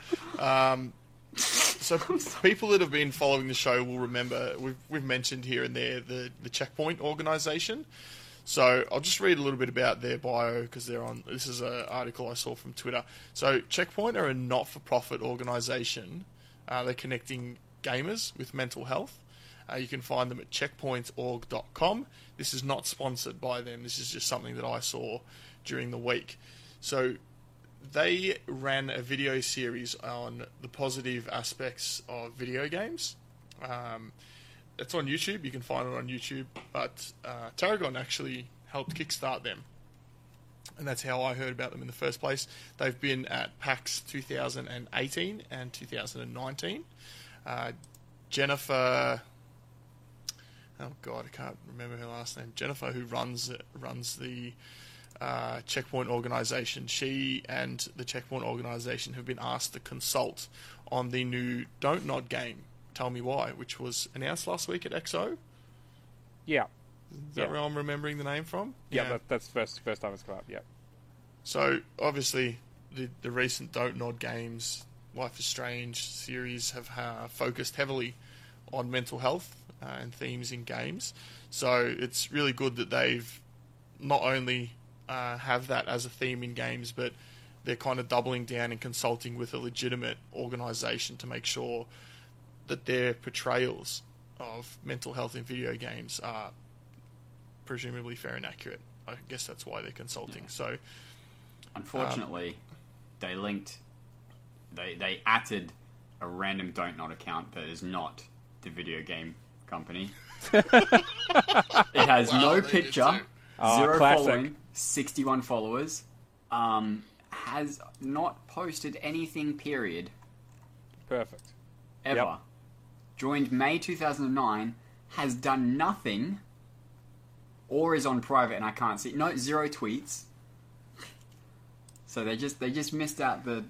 So people that have been following the show will remember we've mentioned here and there the Checkpoint organisation. So I'll just read a little bit about their bio because they're on. This is an article I saw from Twitter. So Checkpoint are a not-for-profit organisation. They're connecting gamers with mental health. You can find them at checkpointorg.com. This is not sponsored by them. This is just something that I saw during the week. So they ran a video series on the positive aspects of video games. It's on YouTube. You can find it on YouTube. But Tarragon actually helped kickstart them. And that's how I heard about them in the first place. They've been at PAX 2018 and 2019. Jennifer... Oh God, I can't remember her last name. Jennifer, who runs the Checkpoint organisation. She and the Checkpoint organisation have been asked to consult on the new Don't Nod game, Tell Me Why, which was announced last week at XO. yeah, Is that where I'm remembering the name from? yeah. That's first time it's come up. Yeah, So, obviously, the recent Don't Nod games, Life is Strange series have focused heavily on mental health and themes in games. So, it's really good that they've not only have that as a theme in games, but they're kind of doubling down and consulting with a legitimate organisation to make sure that their portrayals of mental health in video games are presumably fair and accurate. I guess that's why they're consulting. So, Unfortunately, they linked they added a random Don't Not account that is not the video game company. It has no they did picture, too. 0 classic. following, 61 followers. Has not posted anything, period, Perfect. ever. Yep. Joined May 2009, has done nothing, or is on private and I can't see. No, 0 tweets. So they just missed out the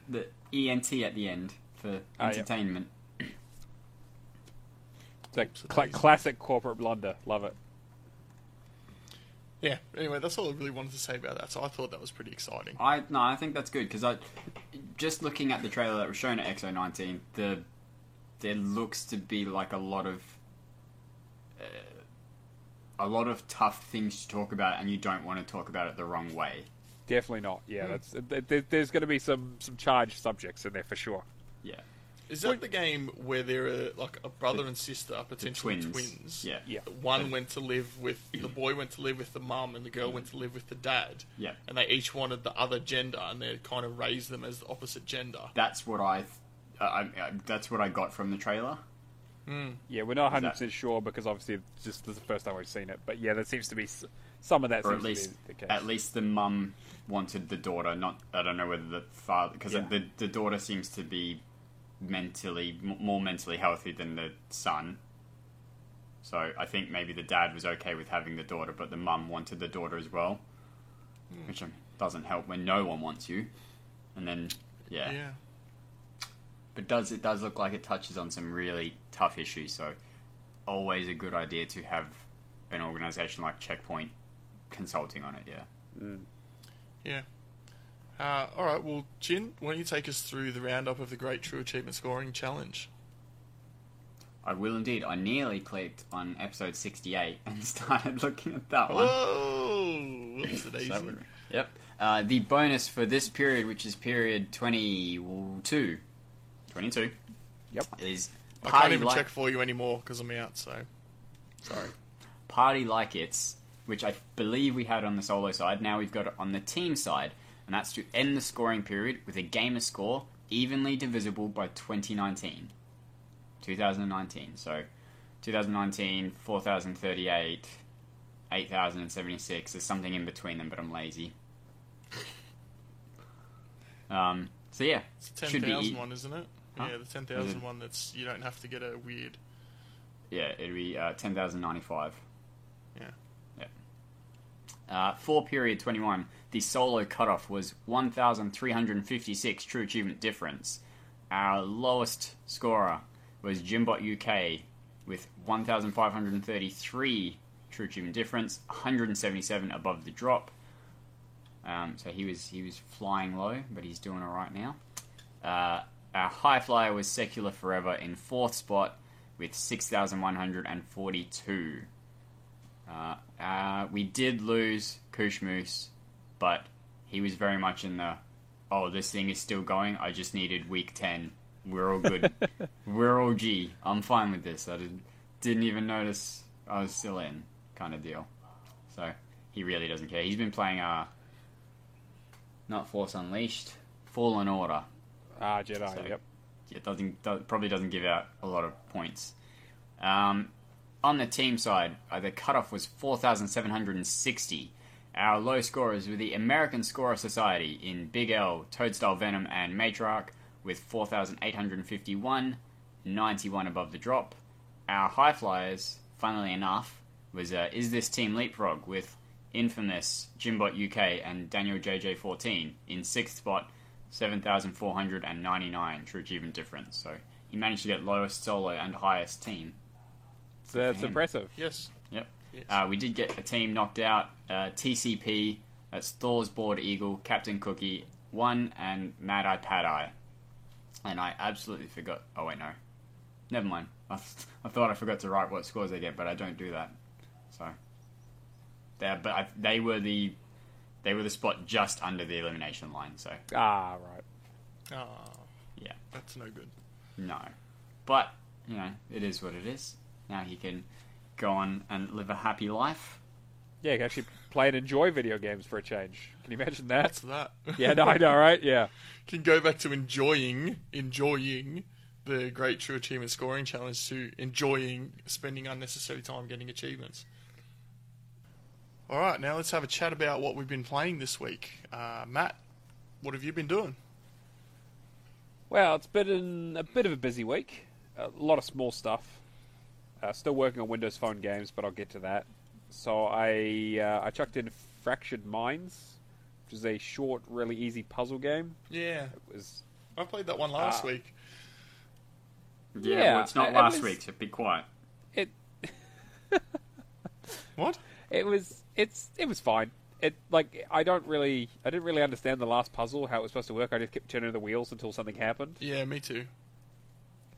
ENT at the end for entertainment. It's a classic corporate blunder. Love it. Yeah. Anyway, that's all I really wanted to say about that. So I thought that was pretty exciting. I think that's good because just looking at the trailer that was shown at XO19, there looks to be like a lot of tough things to talk about, and you don't want to talk about it the wrong way. Definitely not. Yeah, there's going to be some charged subjects in there for sure. Yeah, Is that the game where there are like a brother and sister, potentially twins? Yeah. One went to live with the boy, went to live with the mum, and the girl went to live with the dad. Yeah. And they each wanted the other gender, and they kind of raised them as the opposite gender. That's what that's what I got from the trailer. Yeah, we're not 100% sure because obviously this is the first time we've seen it. But yeah, there seems to be some of that. Or seems to be the case. at least the mum wanted the daughter. Not, I don't know whether the father, because the daughter seems to be more mentally healthy than the son. So I think maybe the dad was okay with having the daughter, but the mum wanted the daughter as well, which doesn't help when no one wants you. And then Yeah. but it does look like it touches on some really tough issues. So always a good idea to have an organisation like Checkpoint consulting on it. Yeah. All right. Well, Jin, why don't you take us through the roundup of the Great True Achievement Scoring Challenge? I will indeed. I nearly clicked on episode 68 and started looking at that one. Whoa! That's it easy. Yep. The bonus for this period, which is period 22, Yep. is I can't Party even Like... check for you anymore because I'm out. So Sorry. Party Like It's, which I believe we had on the solo side. Now we've got it on the team side. And that's to end the scoring period with a gamer score evenly divisible by 2019. So, 2019, 4,038, 8,076. There's something in between them, but I'm lazy. So yeah, it's the should 10,000 be... one, isn't it? Huh? Yeah, the 10,000 one. That's you don't have to get a weird. Yeah, it'd be 10,095. Yeah. For period 21, the solo cutoff was 1,356 true achievement difference. Our lowest scorer was Jimbot UK with 1,533 true achievement difference, 177 above the drop. So he was flying low, but he's doing all right now. Our high flyer was Secular Forever in 4th spot with 6,142. We did lose Kushmoose, but he was very much in the, this thing is still going, I just needed week 10. We're all good. We're all G. I'm fine with this. I didn't even notice I was still in, kind of deal. So, he really doesn't care. He's been playing, not Force Unleashed, Fallen Order. Jedi, So, yep. It probably doesn't give out a lot of points. On the team side, the cutoff was 4,760. Our low scorers were the American Scorer Society in Big L, Toadstool Venom, and Matriarch with 4,851, 91 above the drop. Our high flyers, funnily enough, was Is This Team Leapfrog with Infamous, Jimbot UK, and Daniel JJ14 in 6th spot, 7,499 true achievement difference. So he managed to get lowest solo and highest team. That's impressive. Yes. Yep. Yes. We did get a team knocked out. TCP, that's Thor's Board Eagle, Captain Cookie, 1, and Mad Eye Pad Eye. And I absolutely forgot. Oh, wait, no. Never mind. I thought I forgot to write what scores they get, but I don't do that. So. They were the spot just under the elimination line, so. Right. Yeah. That's no good. No. But, it is what it is. Now he can go on and live a happy life. Yeah, you can actually play and enjoy video games for a change. Can you imagine that? What's that? Yeah, no, I know, right? Yeah. Can go back to enjoying the Great True Achievement Scoring Challenge to enjoying spending unnecessary time getting achievements. All right, now let's have a chat about what we've been playing this week. Matt, what have you been doing? Well, it's been a bit of a busy week. A lot of small stuff. Still working on Windows Phone games, but I'll get to that. So I chucked in Fractured Minds, which is a short, really easy puzzle game. Yeah, It was I played that one last week. Yeah, well, it's not last week, so be quiet. it. What? It was fine. I didn't really understand the last puzzle, how it was supposed to work. I just kept turning the wheels until something happened. Yeah, me too.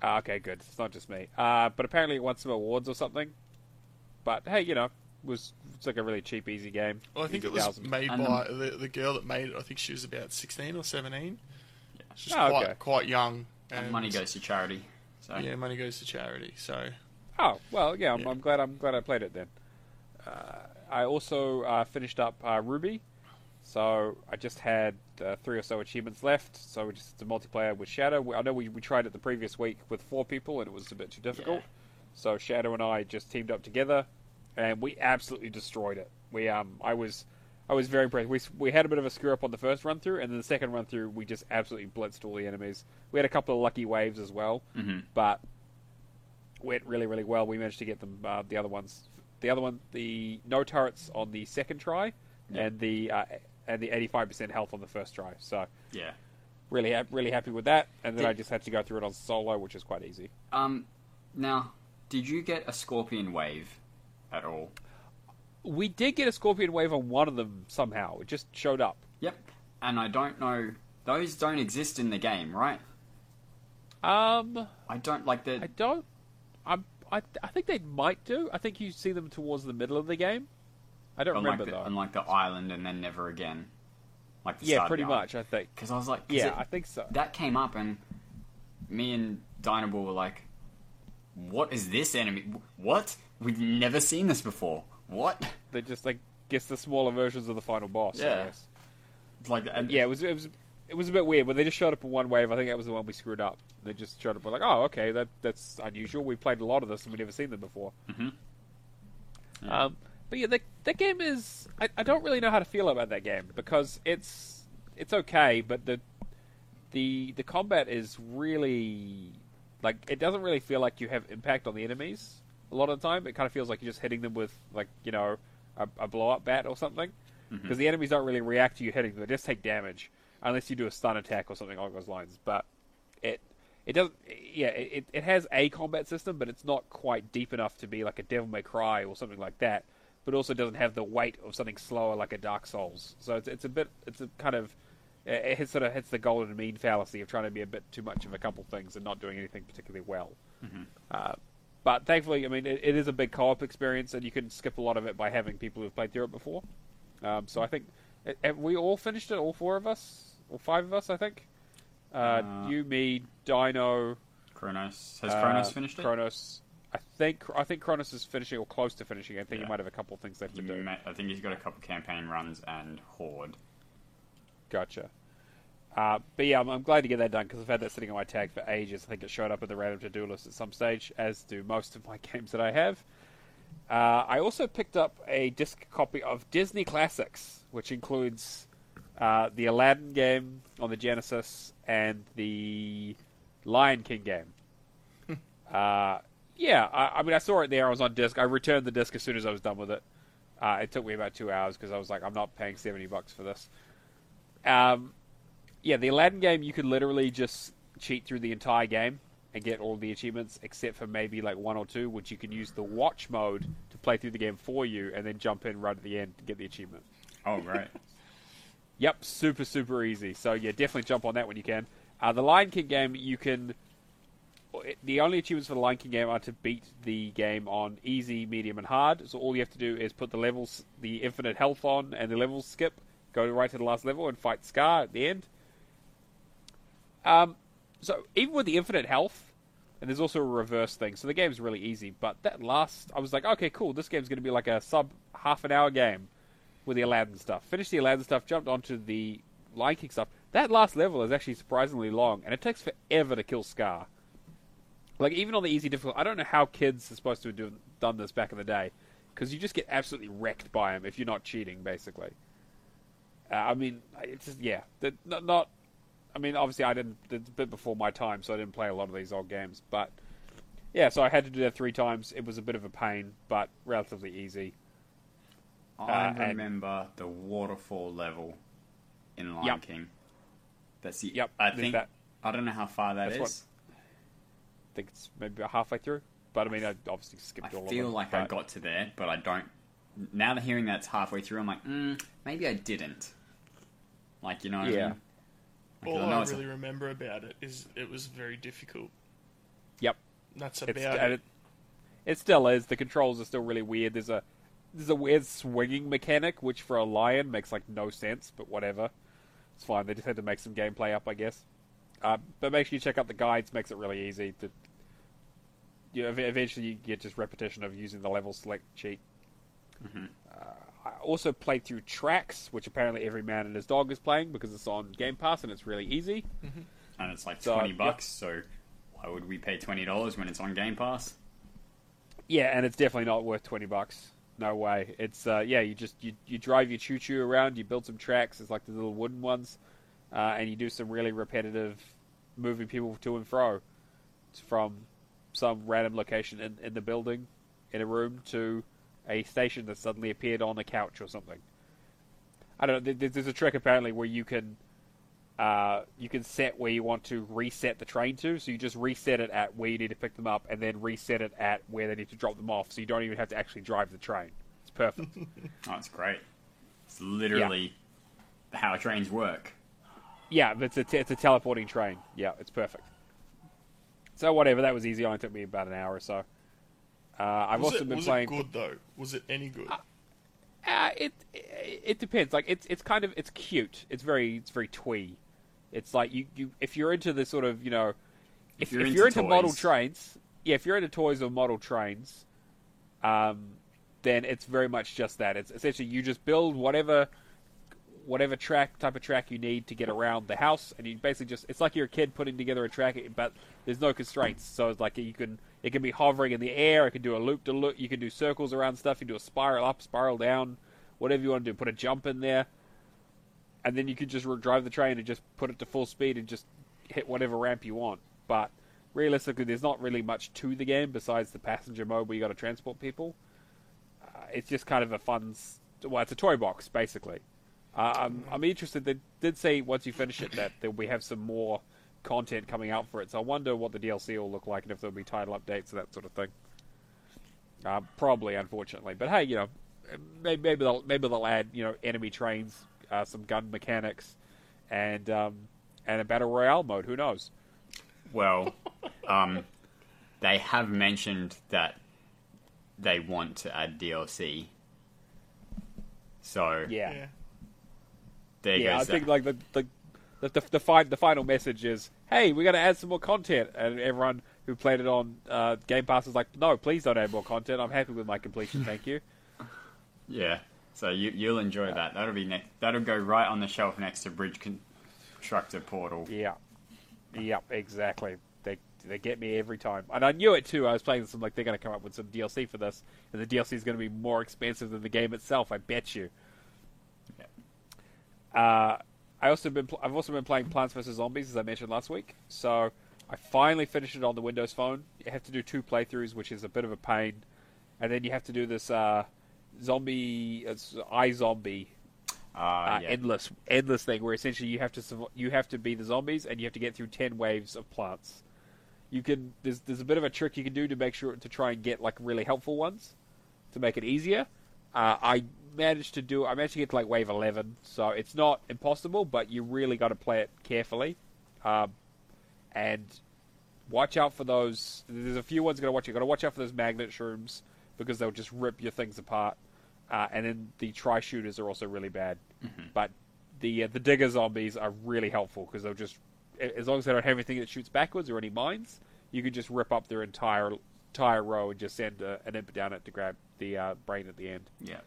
Okay, good. It's not just me. But apparently it won some awards or something. But hey, it's like a really cheap, easy game. Well, I think it was made by the girl that made it. I think she was about 16 or 17. Yeah. She's quite young. And money goes to charity. So. Yeah, money goes to charity. So. Oh well, yeah. I'm glad I played it then. I also finished up Ruby, so I just had 3 or so achievements left. So we just did multiplayer with Shadow. I know we tried it the previous week with 4 people, and it was a bit too difficult. Yeah. So Shadow and I just teamed up together, and we absolutely destroyed it. I was very impressed. We had a bit of a screw up on the first run through, and then the second run through, we just absolutely blitzed all the enemies. We had a couple of lucky waves as well, but went really, really well. We managed to get them. The other one, the no turrets on the second try, and the 85% health on the first try. So yeah, really happy with that. And then I just had to go through it on solo, which is quite easy. Now, did you get a Scorpion Wave at all? We did get a Scorpion Wave on one of them somehow. It just showed up. Yep, and I don't know. Those don't exist in the game, right? I don't like the. I don't. I think they might do. I think you see them towards the middle of the game. I don't remember though. On like the island, and then never again. Like the yeah, pretty much. I think. Because I was like, I think so. That came up, and me and Dynable were like, "What is this enemy? What? We've never seen this before. What?" They're just guess the smaller versions of the final boss. Yeah. I guess. Like it was a bit weird, but they just showed up in one wave. I think that was the one we screwed up. They just showed up. We're like, oh, okay, that's unusual. We've played a lot of this and we've never seen them before. Mm-hmm. Yeah. But yeah, that game is. I don't really know how to feel about that game because it's okay, but the combat is really it doesn't really feel like you have impact on the enemies a lot of the time. It kind of feels like you're just hitting them with a blow up bat or something. Because the enemies don't really react to you hitting them; they just take damage, unless you do a stun attack or something along those lines. But it doesn't. Yeah, it has a combat system, but it's not quite deep enough to be like a Devil May Cry or something like that. But also doesn't have the weight of something slower like a Dark Souls. So it sort of hits the golden mean fallacy of trying to be a bit too much of a couple things and not doing anything particularly well. But thankfully, I mean, it is a big co-op experience, and you can skip a lot of it by having people who've played through it before. So I think have we all finished it, all 4 of us, or 5 of us, I think. You, me, Dino, Kronos. Has Kronos finished it? Kronos. I think Kronos is finishing or close to finishing. I think he might have a couple of things left to do. I think he's got a couple campaign runs and Horde. Gotcha. But yeah, I'm glad to get that done because I've had that sitting on my tag for ages. I think it showed up in the random to-do list at some stage, as do most of my games that I have. I also picked up a disc copy of Disney Classics, which includes the Aladdin game on the Genesis and the Lion King game. I mean, I saw it there. I was on disc. I returned the disc as soon as I was done with it. It took me about 2 hours because I was like, I'm not paying $70 for this. The Aladdin game, you could literally just cheat through the entire game and get all the achievements, except for maybe like 1 or 2, which you can use the watch mode to play through the game for you and then jump in right at the end to get the achievement. Oh, right. Yep, super, super easy. So yeah, definitely jump on that when you can. The Lion King game, you can... The only achievements for the Lion King game are to beat the game on easy, medium, and hard. So all you have to do is put the levels, the infinite health on, and the levels skip. Go right to the last level and fight Scar at the end. So even with the infinite health, and there's also a reverse thing, so the game's really easy. But that last, I was like, okay, cool. This game's going to be like a sub half an hour game with the Aladdin stuff. Finished the Aladdin stuff, jumped onto the Lion King stuff. That last level is actually surprisingly long, and it takes forever to kill Scar. Like, even on the easy difficult, I don't know how kids are supposed to have done this back in the day, because you just get absolutely wrecked by him if you're not cheating, basically. I mean, it's just, yeah. I mean, obviously, it's a bit before my time, so I didn't play a lot of these old games, but yeah, so I had to do that 3 times. It was a bit of a pain, but relatively easy. I remember the waterfall level in Lion King. That's the. Yep. I think I don't know how far that is. I think it's maybe about halfway through, but I mean, I obviously skipped all of it. I feel like I got to there, but I don't. Now that hearing that's halfway through, I'm like, maybe I didn't. Like, you know what I mean? Like, All I really remember about it is it was very difficult. Yep. That's about it. It still is. The controls are still really weird. There's a weird swinging mechanic, which for a lion makes like no sense, but whatever. It's fine. They just had to make some gameplay up, I guess. But make sure you check out the guides. Makes it really easy. Eventually you get just repetition of using the level select cheat. Mm-hmm. I also played through Tracks, which apparently every man and his dog is playing because it's on Game Pass and it's really easy. Mm-hmm. And it's like $20, so why would we pay $20 when it's on Game Pass? Yeah, and it's definitely not worth $20. No way. It's you drive your choo-choo around, you build some tracks, it's like the little wooden ones, and you do some really repetitive moving people to and fro. It's from some random location in the building, in a room, to a station that suddenly appeared on a couch or something. I don't know, there's a trick apparently where you can set where you want to reset the train to, so you just reset it at where you need to pick them up and then reset it at where they need to drop them off, so you don't even have to actually drive the train. It's perfect. Oh, it's great. It's literally how trains work. Yeah, but it's a teleporting train. Yeah, it's perfect. So whatever, that was easy. Only took me about an hour or so. Was it good though? Was it any good? It depends. Like it's cute. It's very twee. It's like you if you're into the sort of, you know, if you're into model trains, if you're into toys or model trains, then it's very much just that. It's essentially you just build whatever type of track you need to get around the house, and you basically it's like you're a kid putting together a track, but there's no constraints. So it's like it can be hovering in the air, it can do a loop to loop, you can do circles around stuff, you can do a spiral up, spiral down, whatever you want to do. Put a jump in there, and then you can just drive the train and just put it to full speed and just hit whatever ramp you want. But realistically, there's not really much to the game besides the passenger mode where you got to transport people. It's just kind of a fun. Well, it's a toy box basically. I'm interested. They did say once you finish it that we have some more content coming out for it. So I wonder what the DLC will look like and if there'll be title updates and that sort of thing. Probably, unfortunately. But hey, you know, maybe they'll add, you know, enemy trains, some gun mechanics, and a battle royale mode. Who knows? Well, they have mentioned that they want to add DLC. So yeah. There goes I think like the final message is, hey, we're going to add some more content, and everyone who played it on Game Pass is like, no, please don't add more content. I'm happy with my completion, thank you. Yeah, so you'll enjoy that. That'll be next. That'll go right on the shelf next to Bridge Constructor Portal. Yeah, exactly. They get me every time, and I knew it too. I was playing some, like, they're going to come up with some DLC for this, and the DLC is going to be more expensive than the game itself. I bet you. Yeah. I've also been playing Plants vs Zombies, as I mentioned last week. So I finally finished it on the Windows Phone. You have to do 2 playthroughs, which is a bit of a pain, and then you have to do this iZombie endless thing where essentially you have to be the zombies and you have to get through 10 waves of plants. There's a bit of a trick you can do to make sure to try and get like really helpful ones to make it easier. I managed to get to like wave 11, so it's not impossible, but you really got to play it carefully, and watch out for those. There's a few ones you got to watch out for those magnet shrooms because they'll just rip your things apart, and then the tri-shooters are also really bad. Mm-hmm. But the digger zombies are really helpful because they'll just, as long as they don't have anything that shoots backwards or any mines, you can just rip up their entire row and just send an imp down it to grab the brain at the end. Yeah.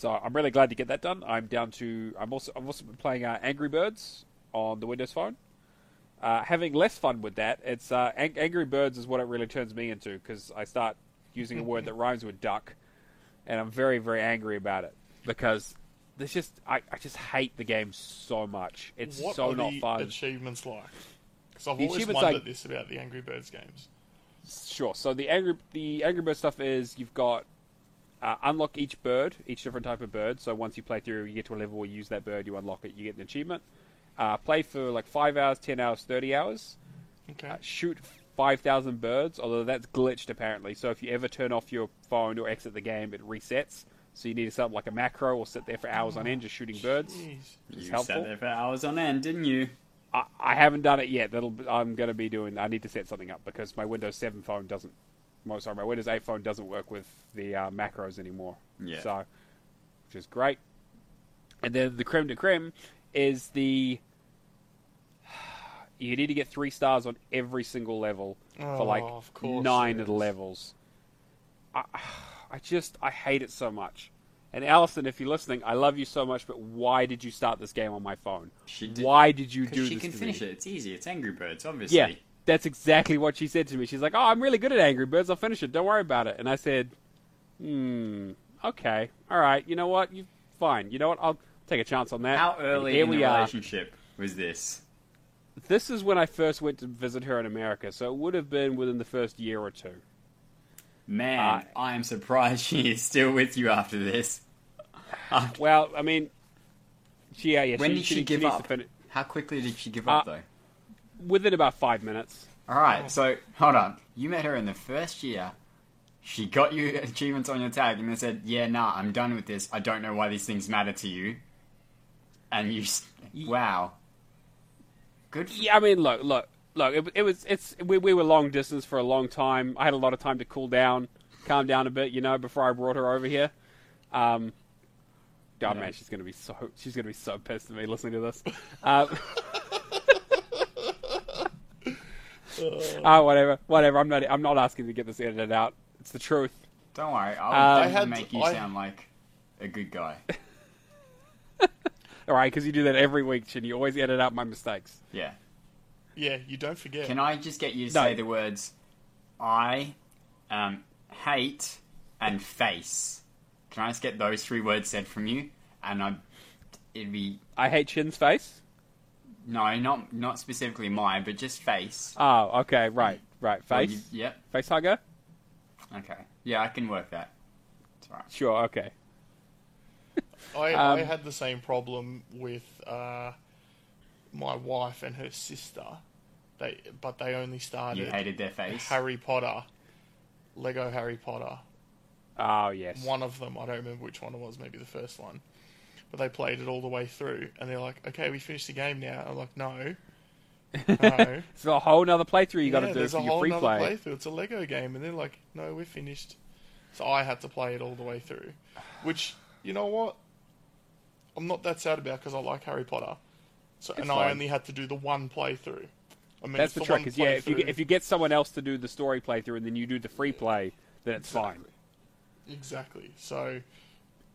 So I'm really glad to get that done. I've also been playing Angry Birds on the Windows Phone. Having less fun with that, it's Angry Birds is what it really turns me into, because I start using a word that rhymes with duck, and I'm very, very angry about it, because there's I just hate the game so much. It's what so are not the fun. achievements like? Because I've The always achievements wondered like- this about the Angry Birds games. Sure. So the Angry Bird stuff is you've got unlock each different type of bird. So once you play through, you get to a level where you use that bird, you unlock it, you get an achievement. Play for like 5 hours, 10 hours, 30 hours. Okay. Shoot 5,000 birds, although that's glitched apparently. So if you ever turn off your phone or exit the game, it resets. So you need to set up like a macro or sit there for hours on end just shooting birds. Jeez. It's You helpful. sat there for hours on end, didn't you? I haven't done it yet. I'm going to be doing. I need to set something up because my Windows 7 phone doesn't. My Windows 8 phone doesn't work with the macros anymore. Yeah. So, which is great. And then the creme de creme is the. You need to get 3 stars on every single level for like of course 9 there of the is. levels. I hate it so much. And Alison, if you're listening, I love you so much, but why did you start this game on my phone? Why did you do Because this she can to finish me? it. It's easy. It's Angry Birds, obviously. Yeah, that's exactly what she said to me. She's like, "Oh, I'm really good at Angry Birds. I'll finish it. Don't worry about it." And I said, okay, all right. You know what? Fine. You know what? I'll take a chance on that. How And early here in the we are. relationship was this? This is when I first went to visit her in America, so it would have been within the first year or two. Man, I am surprised she is still with you after this. Well, I mean, When did she give needs up? to finish How quickly did she give up, though? within about 5 minutes. Alright, so, hold on. You met her in the first year. She got you achievements on your tag and then said, yeah, nah, I'm done with this. I don't know why these things matter to you. And you... Wow. Good for... Yeah, I mean, look. We were long distance for a long time. I had a lot of time to cool down, calm down a bit, before I brought her over here. God, man, she's gonna be so pissed at me listening to this. Whatever. I'm not asking to get this edited out. It's the truth. Don't worry, I'll definitely make you I- sound like a good guy. All right, because you do that every week, and you always edit out my mistakes. Yeah. Yeah, you don't forget. Can I just get you to No. say the words I hate and face? Can I just get those 3 words said from you? And it'd be... I hate Shin's face. No, not specifically mine, but just face. Oh, okay, right. Well, Face, yep. face hugger. Okay. Yeah, I can work that. It's alright. Sure, okay. I had the same problem with my wife and her sister. But they only started You hated their face? Harry Potter, Lego Harry Potter. Oh, yes. One of them, I don't remember which one it was, maybe the first one. But they played it all the way through, and they're like, "Okay, we finished the game now." I'm like, "No, no." It's a whole nother playthrough you got to do there's for a your whole free nother play. playthrough. It's a Lego game, and they're like, "No, we're finished." So I had to play it all the way through, which, you know what, I'm not that sad about because I like Harry Potter. So It's and fine. I only had to do the one playthrough. I mean, That's it's the trick. one Is if playthrough. you get someone else to do the story playthrough and then you do the free play, then it's fine. Exactly. So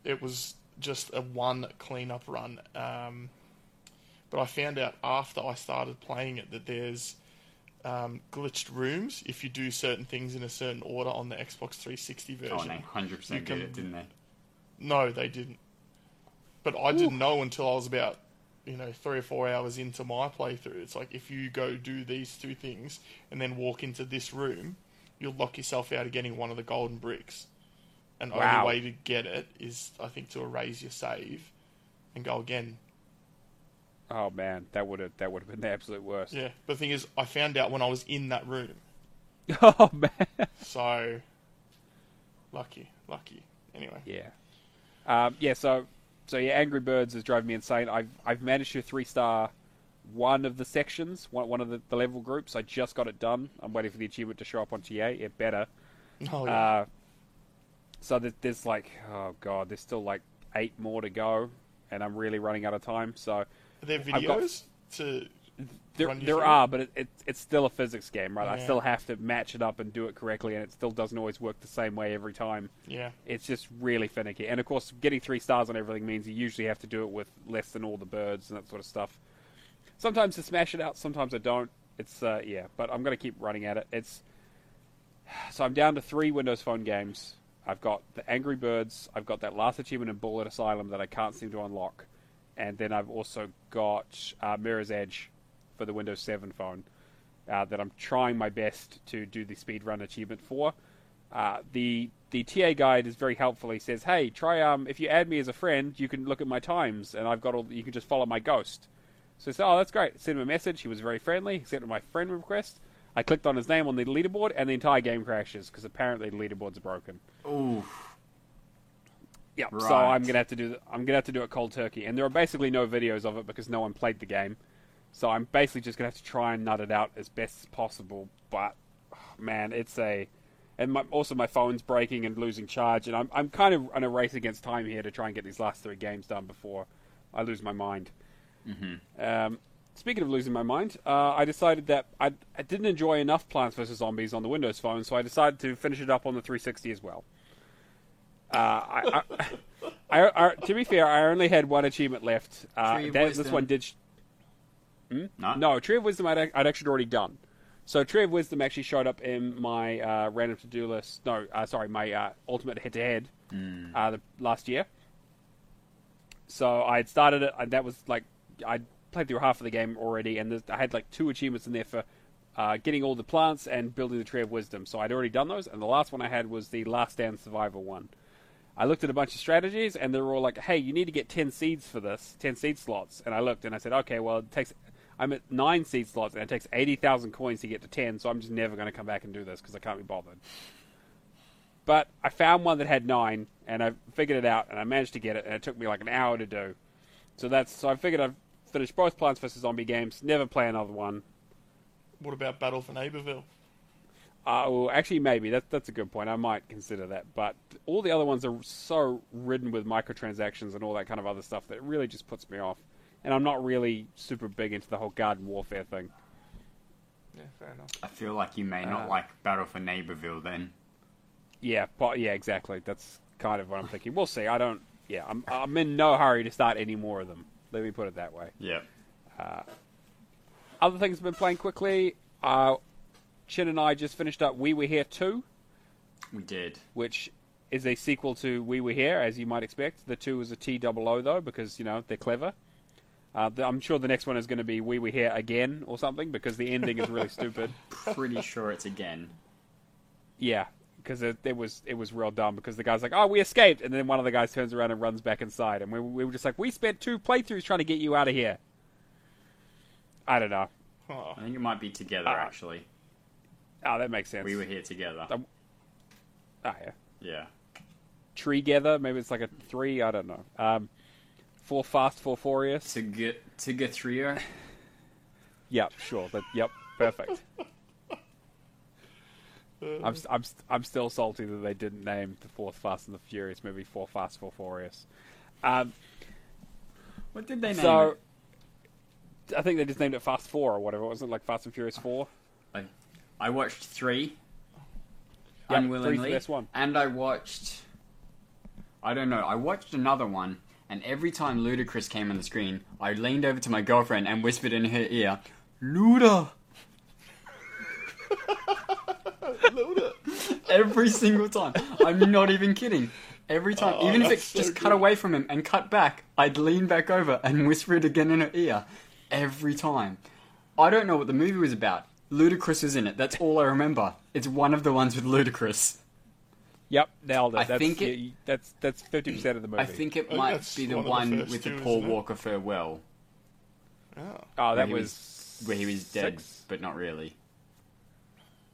it was just a one cleanup run. But I found out after I started playing it that there's glitched rooms if you do certain things in a certain order on the Xbox 360 version. Oh, and they 100% did it, didn't they? No, they didn't. But I didn't know until I was about 3 or 4 hours into my playthrough. It's like, if you go do these 2 things and then walk into this room, you'll lock yourself out of getting one of the golden bricks. And the Wow. only way to get it is, I think, to erase your save and go again. Oh man, that would have been the absolute worst. Yeah, but the thing is, I found out when I was in that room. Oh man. So, lucky. Anyway. Yeah. So Angry Birds has drove me insane. I've managed to 3-star one of the sections, one of the level groups. I just got it done. I'm waiting for the achievement to show up on TA. It better. Oh, yeah. So there's like, oh god, there's still like 8 more to go, and I'm really running out of time. So Are there I've got- videos to run you There through? are, but it's still a physics game, right? I Yeah. still have to match it up and do it correctly, and it still doesn't always work the same way every time. Yeah. It's just really finicky. And of course, getting 3 stars on everything means you usually have to do it with less than all the birds and that sort of stuff. Sometimes I smash it out, sometimes I don't. It's, yeah, but I'm going to keep running at it. So I'm down to 3 Windows Phone games. I've got the Angry Birds, I've got that last achievement in Bullet Asylum that I can't seem to unlock, and then I've also got Mirror's Edge for the Windows 7 phone that I'm trying my best to do the speedrun achievement for. The TA guide is very helpful. He says, hey, try, if you add me as a friend, you can look at my times, and you can just follow my ghost. So I said, oh, that's great. Sent him a message. He was very friendly. Accepted my friend request. I clicked on his name on the leaderboard, and the entire game crashes, because apparently the leaderboards are broken. Ooh. Yeah, Right. so I'm gonna have to do it cold turkey, and there are basically no videos of it because no one played the game. So I'm basically just gonna have to try and nut it out as best as possible. But man, also my phone's breaking and losing charge, and I'm kind of on a race against time here to try and get these last 3 games done before I lose my mind. Mm-hmm. Speaking of losing my mind, I decided that I didn't enjoy enough Plants vs Zombies on the Windows Phone, so I decided to finish it up on the 360 as well. To be fair, I only had 1 achievement left. This one did. No, Tree of Wisdom I'd actually already done. So Tree of Wisdom actually showed up in my random to-do list. No, sorry, my ultimate head-to-head last year. So I had started it, and that was like I'd played through half of the game already, and I had like 2 achievements in there for getting all the plants and building the Tree of Wisdom. So I'd already done those, and the last one I had was the Last Stand Survivor one. I looked at a bunch of strategies, and they were all like, hey, you need to get 10 seeds for this, 10 seed slots. And I looked, and I said, okay, well, I'm at 9 seed slots, and it takes 80,000 coins to get to 10, so I'm just never going to come back and do this, because I can't be bothered. But I found one that had 9, and I figured it out, and I managed to get it, and it took me like an hour to do. So I figured I've finished both Plants vs. Zombie games, never play another one. What about Battle for Neighborville? Well, actually, maybe. That's a good point. I might consider that. But all the other ones are so ridden with microtransactions and all that kind of other stuff that it really just puts me off. And I'm not really super big into the whole garden warfare thing. Yeah, fair enough. I feel like you may not like Battle for Neighborville then. Yeah, exactly. That's kind of what I'm thinking. We'll see. I'm in no hurry to start any more of them. Let me put it that way. Yeah. Other things I've been playing quickly. Chin and I just finished up We Were Here 2. We did. Which is a sequel to We Were Here, as you might expect. The 2 is a T-double-O, though, because, they're clever. I'm sure the next one is going to be We Were Here Again or something, because the ending is really stupid. Pretty sure it's again. Yeah, because it was real dumb, because the guy's like, oh, we escaped, and then one of the guys turns around and runs back inside, and we were just like, we spent 2 playthroughs trying to get you out of here. I don't know. Oh. I think it might be together, actually. Oh, that makes sense. We were here together. Yeah. Yeah. Treegether, maybe it's like a 3, I don't know. 4 Fast, 4 Furious. Tigatria. Yep, sure. Yep, perfect. I'm still salty that they didn't name the 4th Fast and the Furious movie 4 Fast, 4 Furious. What did they name So, it? I think they just named it Fast 4 or whatever. Wasn't it like Fast and Furious 4? I watched 3. Yep, unwillingly. 3's the best one. And I watched another one, and every time Ludacris came on the screen, I leaned over to my girlfriend and whispered in her ear, Luda! Luda! Every single time. I'm not even kidding. Every time. Even if it so just good. cut away from him and cut back, I'd lean back over and whisper it again in her ear. Every time. I don't know what the movie was about. Ludacris is in it. That's all I remember. It's one of the ones with Ludacris. Yep, nailed it. That's 50% of the movie. I think it think might that's be the one of the one first with the two, Paul isn't it? Walker farewell. Oh. Oh, that he was where he was dead, 6? but not really.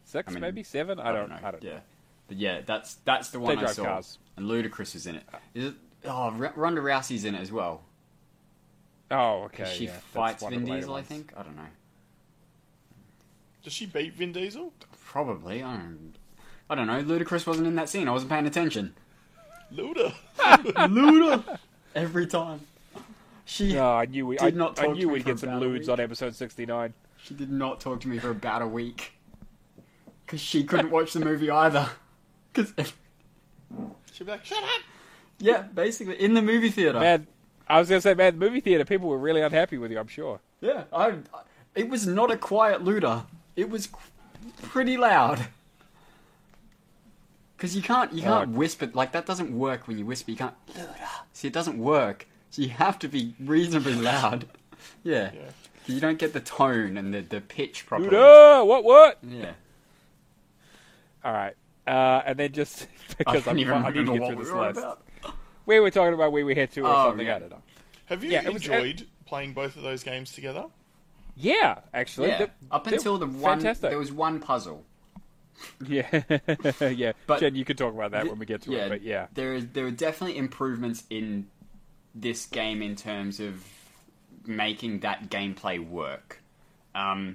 6, I mean, maybe 7. I don't know. Yeah, but yeah, that's the one They I drive saw. cars. And Ludacris is in it. Is it? Oh, Ronda Rousey's in it as well. Oh, okay. She yeah, that's fights one of Vin the later Diesel, I ones. think. I don't know. Does she beat Vin Diesel? Probably. I don't know. Ludacris wasn't in that scene. I wasn't paying attention. Luda! Luda! Every time. She No, I knew did not I talk to knew me we'd for get some about a lewds week. on episode 69. She did not talk to me for about a week. Because she couldn't watch the movie either. Because She'll be like, shut up! yeah, basically in the movie theater. Man, I was going to say, man, the movie theater people were really unhappy with you, I'm sure. Yeah, it was not a quiet looter. It was pretty loud. Because you can't whisper, like that doesn't work when you whisper. You can't looter. See, it doesn't work. So you have to be reasonably loud. Yeah. You don't get the tone and the pitch properly. Luda! What? Yeah. All right. And then just because I can't need even to remember get what through we this were list. about. We were talking about where we had to or Oh, something, yeah. I don't know. Have you Yeah, it was- enjoyed playing both of those games together? Yeah, actually. Yeah. Up until they're the one, fantastic. there was one puzzle. Yeah, yeah. But- Jen, you can talk about that when we get to it, but yeah. There are definitely improvements in this game in terms of making that gameplay work.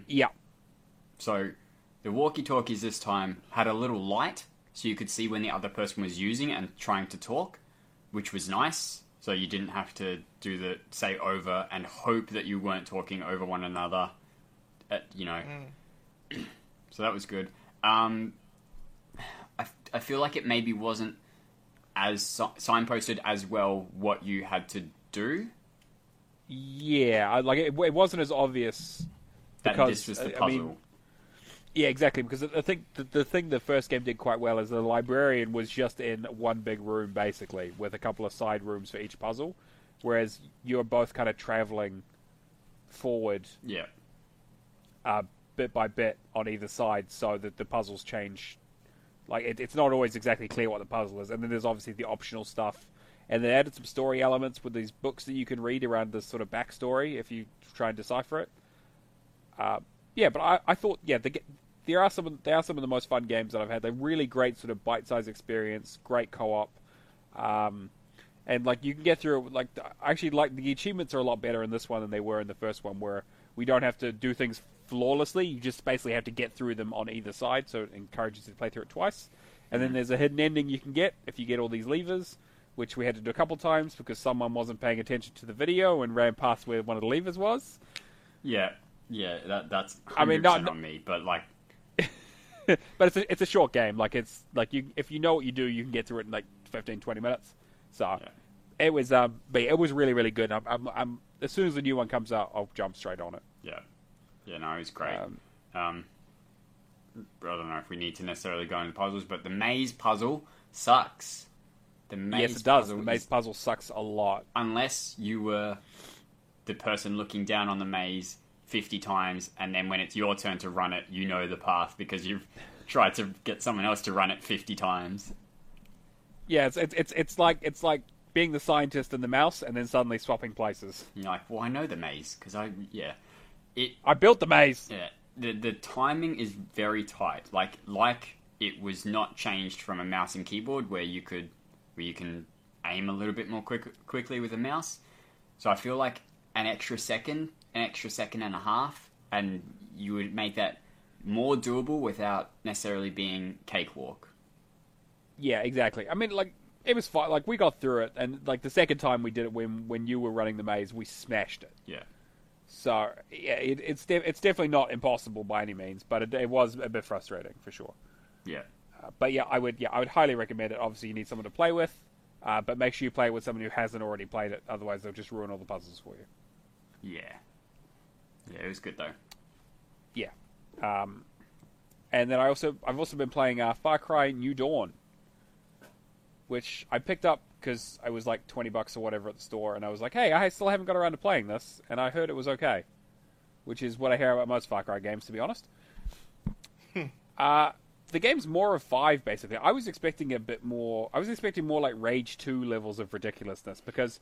Yeah. So the walkie-talkies this time had a little light, so you could see when the other person was using it and trying to talk, which was nice. So you didn't have to do the say over and hope that you weren't talking over one another. So that was good. I feel like it maybe wasn't as signposted as well what you had to do. Yeah, it wasn't as obvious That because this was the I puzzle. mean, yeah, exactly. Because I think the thing the first game did quite well is the librarian was just in one big room basically with a couple of side rooms for each puzzle, whereas you're both kind of traveling forward Yeah. bit by bit on either side, so that the puzzles change. Like it's not always exactly clear what the puzzle is, and then there's obviously the optional stuff, and they added some story elements with these books that you can read around this sort of backstory if you try and decipher it. Yeah, but I thought they are some of the most fun games that I've had. They're really great sort of bite-sized experience, great co-op, and like you can get through. Like actually, like the achievements are a lot better in this one than they were in the first one, where we don't have to do things flawlessly. You just basically have to get through them on either side, so it encourages you to play through it twice. And then there's a hidden ending you can get if you get all these levers, which we had to do a couple times because someone wasn't paying attention to the video and ran past where one of the levers was. Yeah. That's 100% I mean, not- on me, but like, But it's a short game. Like it's like if you know what you do, you can get through it in like 15, 20 minutes. So it was but it was really, really good. I'm as soon as the new one comes out, I'll jump straight on it. yeah, no, it was great. I don't know if we need to necessarily go into puzzles, but the maze puzzle sucks. The maze Yes, it does. puzzle The maze is- puzzle sucks a lot. unless you were the person looking down on the maze 50 times, and then when it's your turn to run it, you know the path because you've tried to get someone else to run it 50 times. Yeah, it's like being the scientist and the mouse, and then suddenly swapping places. And you're like, well, I know the maze because I built the maze. Yeah, the timing is very tight. Like it was not changed from a mouse and keyboard where you can aim a little bit more quickly with a mouse. So I feel like an extra second and a half, and you would make that more doable without necessarily being cakewalk. Yeah, exactly. I mean, like it was fine. Like we got through it, and like the second time we did it when you were running the maze, we smashed it. Yeah. So yeah, it's definitely not impossible by any means, but it was a bit frustrating for sure. Yeah. But yeah, I would highly recommend it. Obviously, you need someone to play with, but make sure you play with someone who hasn't already played it. Otherwise, they'll just ruin all the puzzles for you. Yeah. Yeah, it was good though. Yeah. And then I've also been playing Far Cry New Dawn, which I picked up because I was like $20 or whatever at the store, and I was like, hey, I still haven't got around to playing this, and I heard it was okay, which is what I hear about most Far Cry games, to be honest. The game's more of 5, basically. I was expecting a bit more. I was expecting more like Rage 2 levels of ridiculousness, because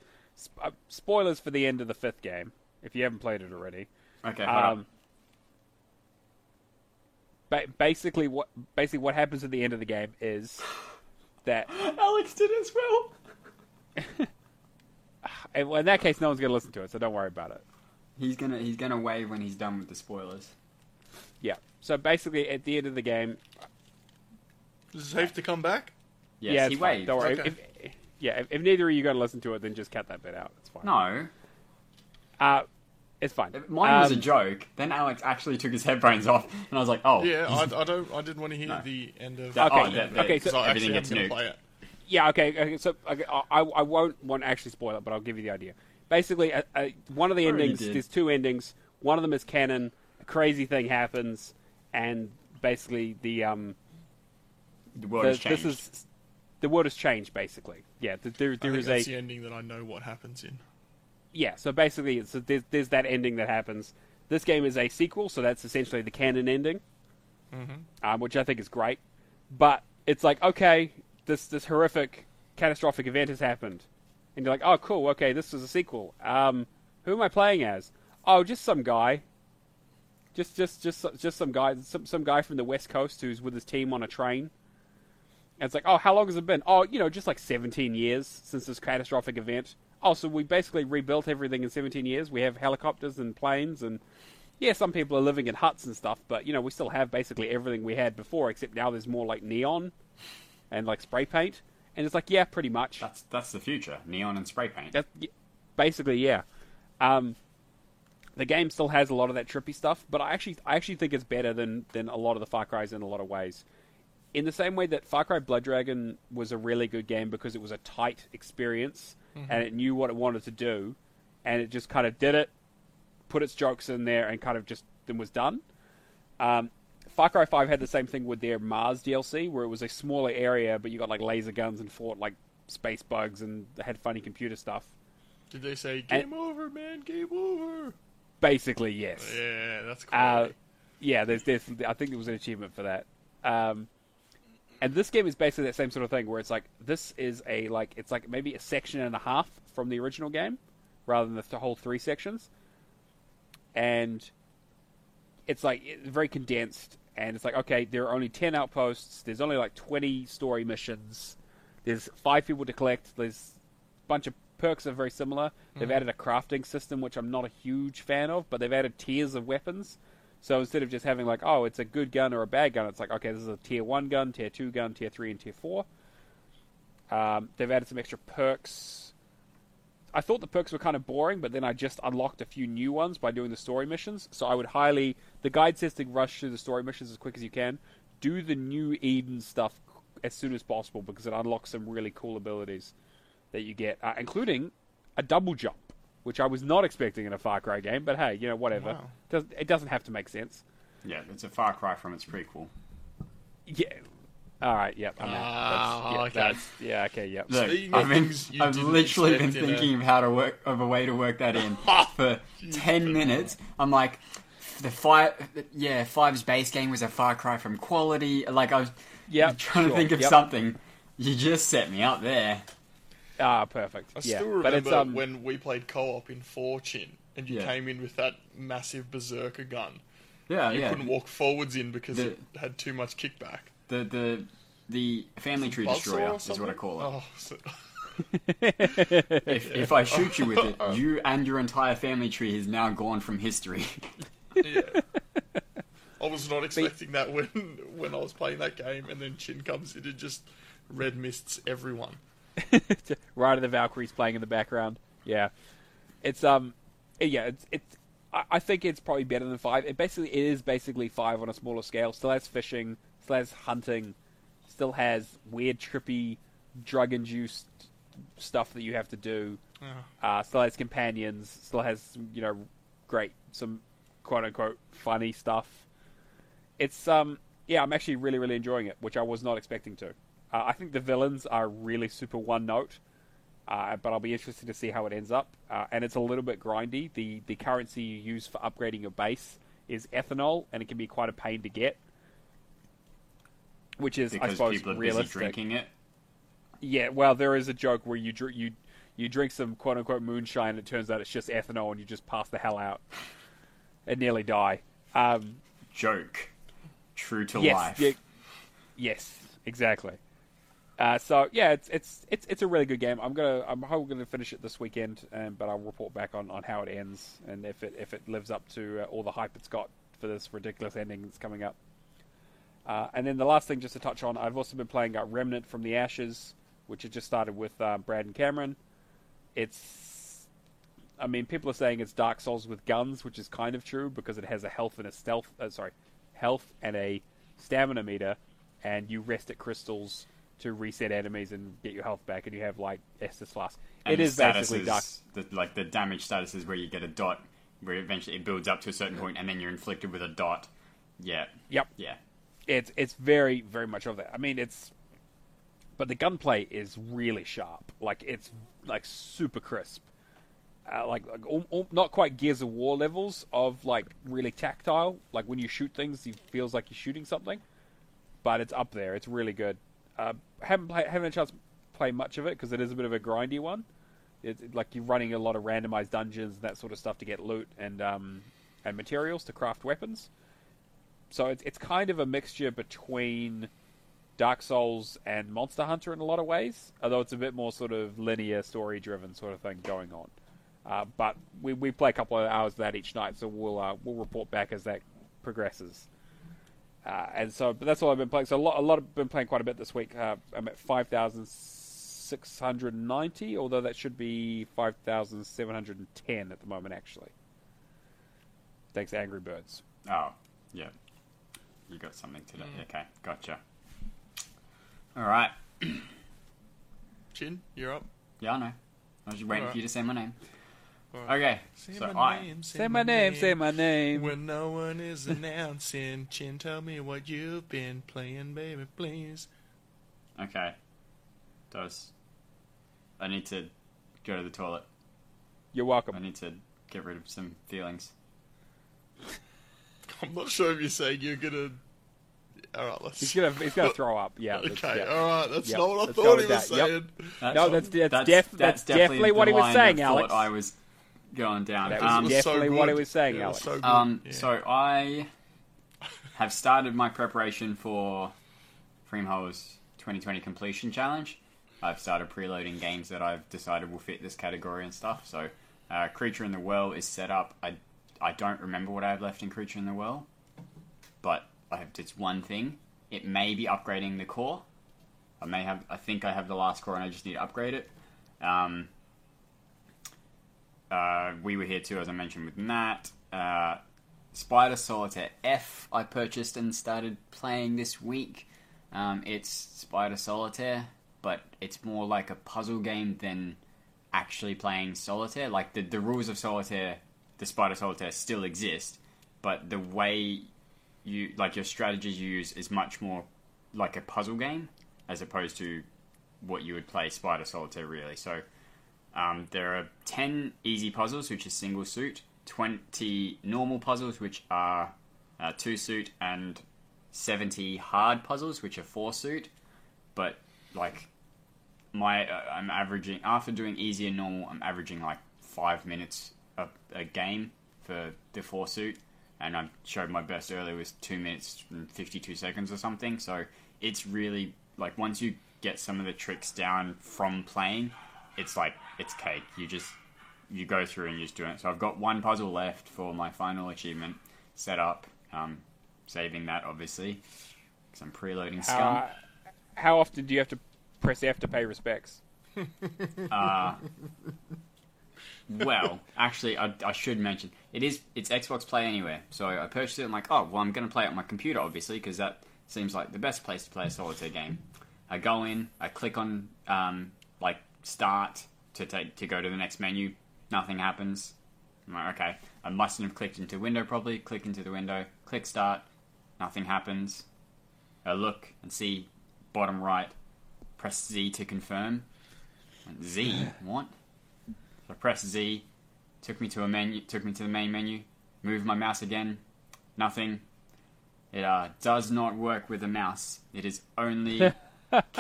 spoilers for the end of the 5th game, if you haven't played it already. Okay, hold up. Basically, what happens at the end of the game is that Alex did as well. in that case, no one's going to listen to it, so don't worry about it. He's gonna wave when he's done with the spoilers. Yeah. So basically, at the end of the game, Is it safe to come back? Yes, yeah, he it's fine. waved. Don't worry. Okay. If neither of you got to listen to it, then just cut that bit out. It's fine. No. It's fine. Mine was a joke. Then Alex actually took his headphones off, and I was like, "Oh, Yeah, I didn't want to hear the end of. Okay, so I everything actually am gets going to nuked. play it. Yeah, okay. So I won't want to actually spoil it, but I'll give you the idea. Basically, one of the Already endings, did. there's two endings. One of them is canon. A crazy thing happens, and basically the world has changed." The world has changed. Basically, yeah. There I think is that's a the ending that I know what happens in. yeah. So basically, there's that ending that happens. This game is a sequel, so that's essentially the canon ending, which I think is great. But it's like, okay, this horrific, catastrophic event has happened, and you're like, oh, cool, okay, this is a sequel. Who am I playing as? Oh, just some guy. Just some guy, some guy from the West Coast who's with his team on a train. And it's like, oh, how long has it been? Oh, just like 17 years since this catastrophic event. Oh, so we basically rebuilt everything in 17 years. We have helicopters and planes, and yeah, some people are living in huts and stuff, but we still have basically everything we had before, except now there's more like neon and like spray paint. And it's like, yeah, pretty much. That's the future: neon and spray paint. Basically, yeah. The game still has a lot of that trippy stuff, but I actually think it's better than a lot of the Far Cry's in a lot of ways. In the same way that Far Cry Blood Dragon was a really good game because it was a tight experience and it knew what it wanted to do, and it just kind of did it, put its jokes in there, and kind of just then was done. Far Cry 5 had the same thing with their Mars DLC, where it was a smaller area, but you got like laser guns and fought like space bugs and had funny computer stuff. Did they say game over, man? Game over. Basically, yes. Yeah, that's cool. Yeah, there's I think there was an achievement for that. And this game is basically that same sort of thing, where it's like this is it's like maybe a section and a half from the original game, rather than the whole 3 sections. And it's like it's very condensed, and it's like, okay, there are only 10 outposts. There's only like 20 story missions. There's 5 people to collect. There's a bunch of perks that are very similar. They've added a crafting system, which I'm not a huge fan of, but they've added tiers of weapons. So instead of just having like, oh, it's a good gun or a bad gun, it's like, okay, this is a tier 1 gun, tier 2 gun, tier 3, and tier 4. They've added some extra perks. I thought the perks were kind of boring, but then I just unlocked a few new ones by doing the story missions. So I would highly... The guide says to rush through the story missions as quick as you can. Do the new Eden stuff as soon as possible, because it unlocks some really cool abilities that you get, including a double jump, which I was not expecting in a Far Cry game, but hey, whatever. Wow. It doesn't have to make sense. Yeah, it's a Far Cry from its prequel. Yeah. All right. Yep. I'm out. Okay. Okay. Yep. Look, Speaking of things you I've didn't literally been expect in thinking of a way to work that in for 10 minutes. I'm like, Five's base game was a Far Cry from quality. Like I was trying to think of something. You just set me up there. Ah, perfect. I yeah. still remember when we played co-op in Fortune, and you came in with that massive berserker gun. Yeah, you couldn't walk forwards in because it had too much kickback. The family tree destroyer is what I call it. Oh, so... if I shoot you with it, you and your entire family tree is now gone from history. Yeah. I was not expecting that when I was playing that game, and then Chin comes in and just red mists everyone. Right of the Valkyries playing in the background. Yeah. It's I think it's probably better than 5. It is basically 5 on a smaller scale. Still has fishing, still has hunting, still has weird, trippy, drug-induced stuff that you have to do. Still has companions. Still has some quote-unquote funny stuff. It's I'm actually really, really enjoying it, which I was not expecting to. I think the villains are really super one-note. But I'll be interested to see how it ends up. And it's a little bit grindy. The currency you use for upgrading your base is ethanol, and it can be quite a pain to get. Which is, because I suppose, people are realistic. busy drinking it. Yeah, well, there is a joke where you drink some quote-unquote moonshine, and it turns out it's just ethanol, and you just pass the hell out and nearly die. Joke. True to life. Yes, exactly. So yeah, it's a really good game. I'm hoping gonna finish it this weekend, but I'll report back on how it ends and if it lives up to all the hype it's got for this ridiculous ending that's coming up. And then the last thing just to touch on, I've also been playing Remnant from the Ashes, which has just started with Brad and Cameron. It's I mean, people are saying it's Dark Souls with guns, which is kind of true because it has a health and a stamina meter, and you rest at crystals to reset enemies and get your health back, and you have like Estus Flask. And it is basically Dark. The damage status is where you get a dot, where eventually it builds up to a certain point, and then you're inflicted with a dot. Yeah. Yep. Yeah. It's very, very much of that. I mean, but the gunplay is really sharp. Like, it's like super crisp. Not quite Gears of War levels of like really tactile. Like when you shoot things, it feels like you're shooting something. But it's up there. It's really good. Haven't had a chance to play much of it because it is a bit of a grindy one. It's like you're running a lot of randomized dungeons and that sort of stuff to get loot and materials to craft weapons. So it's kind of a mixture between Dark Souls and Monster Hunter in a lot of ways, although it's a bit more sort of linear, story-driven sort of thing going on. But we play a couple of hours of that each night, so we'll report back as that progresses. But that's all I've been playing. So a lot have been playing quite a bit this week. I'm at 5,690, although that should be 5,710 at the moment, actually. Thanks, Angry Birds. Oh, yeah. You got something today. Okay, gotcha. All right. Chin, you're up. Yeah, I know. I was just waiting for you to say my name. Right. Okay, Say so my name, Say my name. When no one is announcing, Chin, tell me what you've been playing, baby, please. Okay. I need to go to the toilet. You're welcome. I need to get rid of some feelings. I'm not sure if you're saying you're gonna. All right, let's. He's gonna throw up. Yeah. Okay. Yeah. All right. That's Yep, not what I let's go thought with he was that. Yep. saying. That's definitely what he was saying, I Alex. thought I was going down. That was definitely what he was saying, Alex. So, good. So I have started my preparation for Freemho's 2020 completion challenge. I've started preloading games that I've decided will fit this category and stuff. So Creature in the Well is set up. I don't remember what I have left in Creature in the Well, but I have just one thing. It may be upgrading the core. I think I have the last core and I just need to upgrade it. We Were Here Too, as I mentioned with Matt. Spider Solitaire F I purchased and started playing this week. It's Spider Solitaire, but it's more like a puzzle game than actually playing Solitaire. Like the rules of Solitaire, the Spider Solitaire still exist, but the way your strategies you use is much more like a puzzle game as opposed to what you would play Spider Solitaire really. So there are 10 easy puzzles, which is single suit, 20 normal puzzles, which are 2 suit, and 70 hard puzzles, which are 4 suit. But like I'm averaging, after doing easy and normal, I'm averaging like 5 minutes a game for the 4 suit. And I showed my best earlier was 2 minutes and 52 seconds or something. So it's really, like, once you get some of the tricks down from playing, it's like, it's cake. You go through and you just do it. So I've got one puzzle left for my final achievement set up. Saving that, obviously, because I'm preloading Scum. How often do you have to press F to pay respects? Well, actually, I should mention, it's Xbox Play Anywhere. So I purchased it, I'm like, oh, well, I'm going to play it on my computer, obviously, because that seems like the best place to play a solitaire game. I go in, I click on, start to go to the next menu. Nothing happens. I'm like, okay, I mustn't have clicked into window properly. Click into the window, click start, nothing happens. I look and see bottom right, press Z to confirm. Z? What? So I press Z, took me to the main menu, moved my mouse again, nothing. It does not work with a mouse. It is only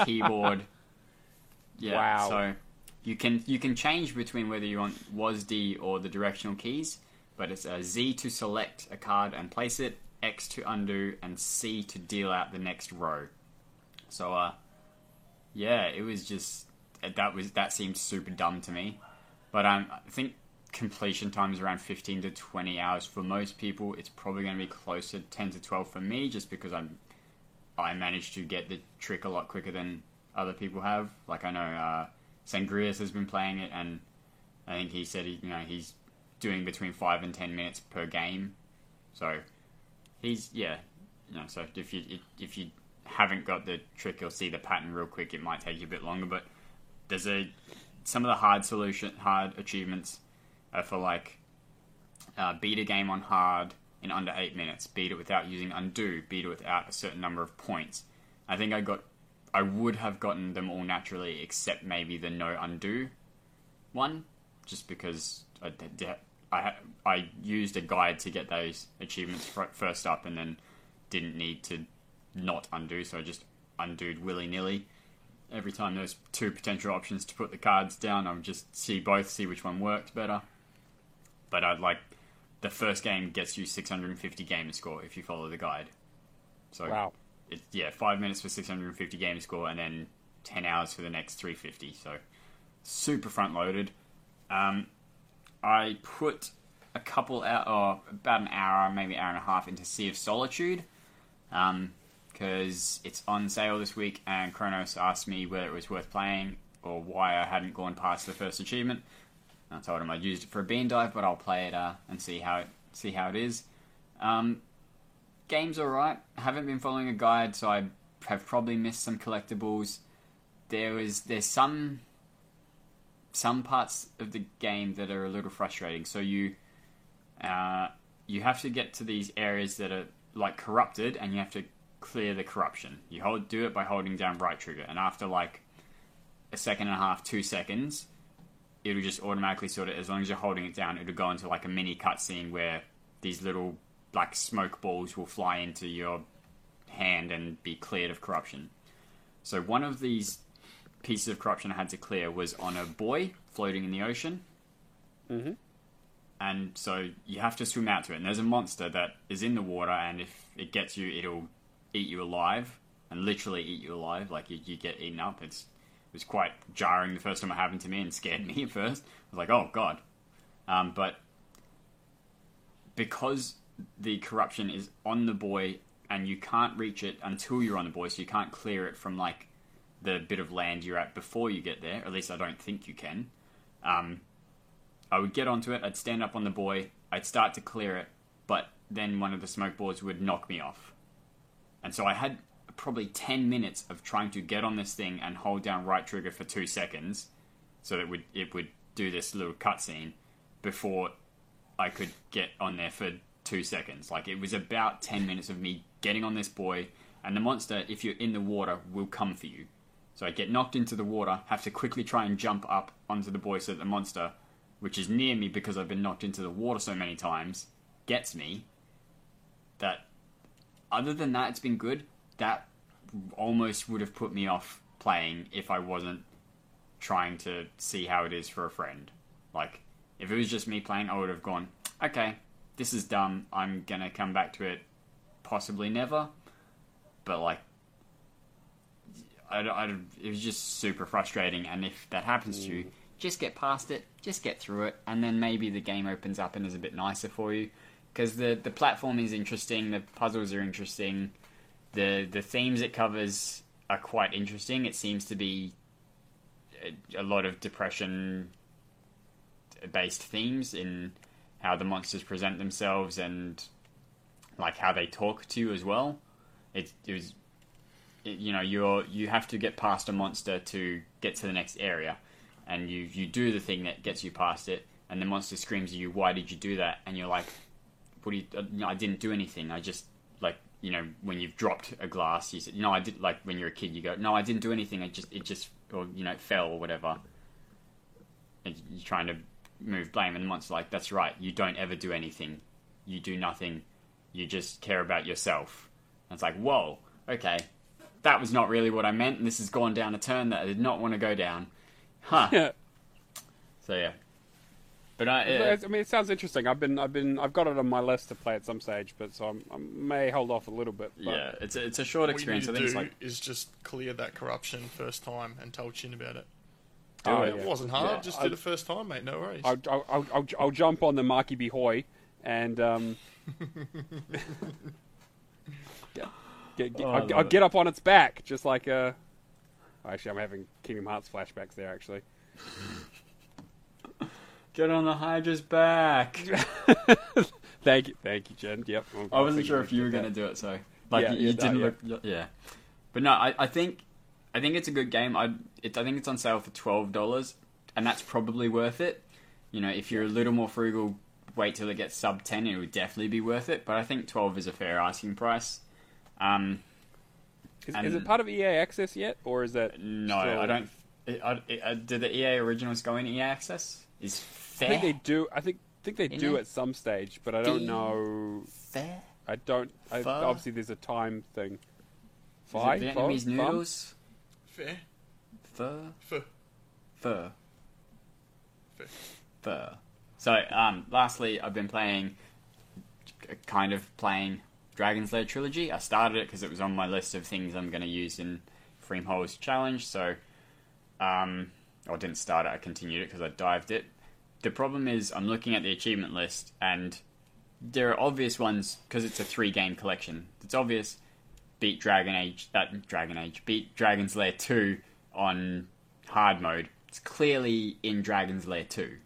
keyboard. Yeah, wow. So you can change between whether you want WASD or the directional keys, but it's a Z to select a card and place it, X to undo, and C to deal out the next row. So yeah, it was just that seemed super dumb to me. But I think completion time is around 15 to 20 hours for most people. It's probably going to be closer to 10 to 12 for me, just because I managed to get the trick a lot quicker than other people have. Like I know Sangrias has been playing it, and I think he said he's doing between 5 and 10 minutes per game. So he's so if you haven't got the trick or see the pattern real quick, it might take you a bit longer. But there's some of the hard achievements are for like beat a game on hard in under 8 minutes, beat it without using undo, beat it without a certain number of points. I think I would have gotten them all naturally except maybe the no undo one, just because I used a guide to get those achievements first up and then didn't need to not undo, so I just undoed willy-nilly. Every time there's two potential options to put the cards down, I would just see which one worked better. But I'd like... The first game gets you 650 gamer score if you follow the guide. So wow. 5 minutes for 650 gamer score and then 10 hours for the next 350. So super front loaded. I put about an hour, maybe hour and a half into Sea of Solitude, because it's on sale this week, and Kronos asked me whether it was worth playing or why I hadn't gone past the first achievement. I told him I'd used it for a bean dive, but I'll play it and see how it is. Game's alright. I haven't been following a guide, so I have probably missed some collectibles. There's some parts of the game that are a little frustrating. So you have to get to these areas that are like corrupted, and you have to clear the corruption. You do it by holding down right trigger, and after like a second and a half, 2 seconds, it'll just automatically sort of, as long as you're holding it down, it'll go into like a mini cutscene where these little black smoke balls will fly into your hand and be cleared of corruption. So one of these pieces of corruption I had to clear was on a buoy floating in the ocean. Mm-hmm. And so you have to swim out to it. And there's a monster that is in the water, and if it gets you, it'll eat you alive. And literally eat you alive. Like, you get eaten up. It was quite jarring the first time it happened to me and scared me at first. I was like, oh, God. But because the corruption is on the buoy, and you can't reach it until you're on the buoy, so you can't clear it from, like, the bit of land you're at before you get there. At least I don't think you can. I would get onto it, I'd stand up on the buoy, I'd start to clear it, but then one of the smoke boards would knock me off. And so I had probably 10 minutes of trying to get on this thing and hold down right trigger for 2 seconds so that it would do this little cutscene before I could get on there for 2 seconds. Like, it was about 10 minutes of me getting on this buoy, and the monster, if you're in the water, will come for you. So I get knocked into the water, have to quickly try and jump up onto the buoy so that the monster, which is near me because I've been knocked into the water so many times, gets me. That, other than that, it's been good. That almost would have put me off playing if I wasn't trying to see how it is for a friend. Like, if it was just me playing, I would have gone, okay, this is dumb, I'm gonna come back to it possibly never. But, like, it was just super frustrating, and if that happens to you, just get past it, just get through it, and then maybe the game opens up and is a bit nicer for you. Because the platform is interesting, the puzzles are interesting, the themes it covers are quite interesting. It seems to be a lot of depression-based themes in how the monsters present themselves and like how they talk to you as well. You have to get past a monster to get to the next area, and you do the thing that gets you past it, and the monster screams at you, "Why did you do that?" And you're like, I didn't do anything. I just, like, when you've dropped a glass, you said, "No, I did." Like, when you're a kid, you go, "No, I didn't do anything. It fell or whatever." And you're trying to move blame, and the monster's like, "That's right. You don't ever do anything. You do nothing. You just care about yourself." And it's like, whoa, okay. That was not really what I meant, and this has gone down a turn that I did not want to go down. Huh. Yeah. So, yeah. But I mean, it sounds interesting. I've got it on my list to play at some stage, but so I may hold off a little bit. But yeah, it's a short experience. What I you think need it's to do is just clear that corruption first time and tell Chin about it. Yeah. It wasn't hard. Just did it first time, mate. No worries. I'll jump on the Marky B. Hoy and I'll get up on its back, just like Actually, I'm having Kingdom Hearts flashbacks there, actually. Get on the Hydra's back. Thank you, Jen. Yep. I wasn't sure if you were going to do it, so like you didn't look. Yeah, but no, I think it's a good game. I think it's on sale for $12, and that's probably worth it. You know, if you're a little more frugal, wait till it gets sub 10. It would definitely be worth it. But I think 12 is a fair asking price. Is it part of EA Access yet, or is that no? still... I don't. Did the EA originals go in EA Access? Is fair? I think they do. I think they do at some stage, but I don't know. Fair. I don't. Obviously, there's a time thing. Is it Vietnamese noodles? Fair. Pho. Pho. Pho. Fair. Pho. So, lastly, I've been playing Dragon's Lair Trilogy. I started it because it was on my list of things I'm going to use in Freemhole's challenge, so, I didn't start it, I continued it because I dived it. The problem is, I'm looking at the achievement list, and there are obvious ones, because it's a 3-game collection. It's obvious, beat Dragon's Lair 2 on hard mode. It's clearly in Dragon's Lair 2.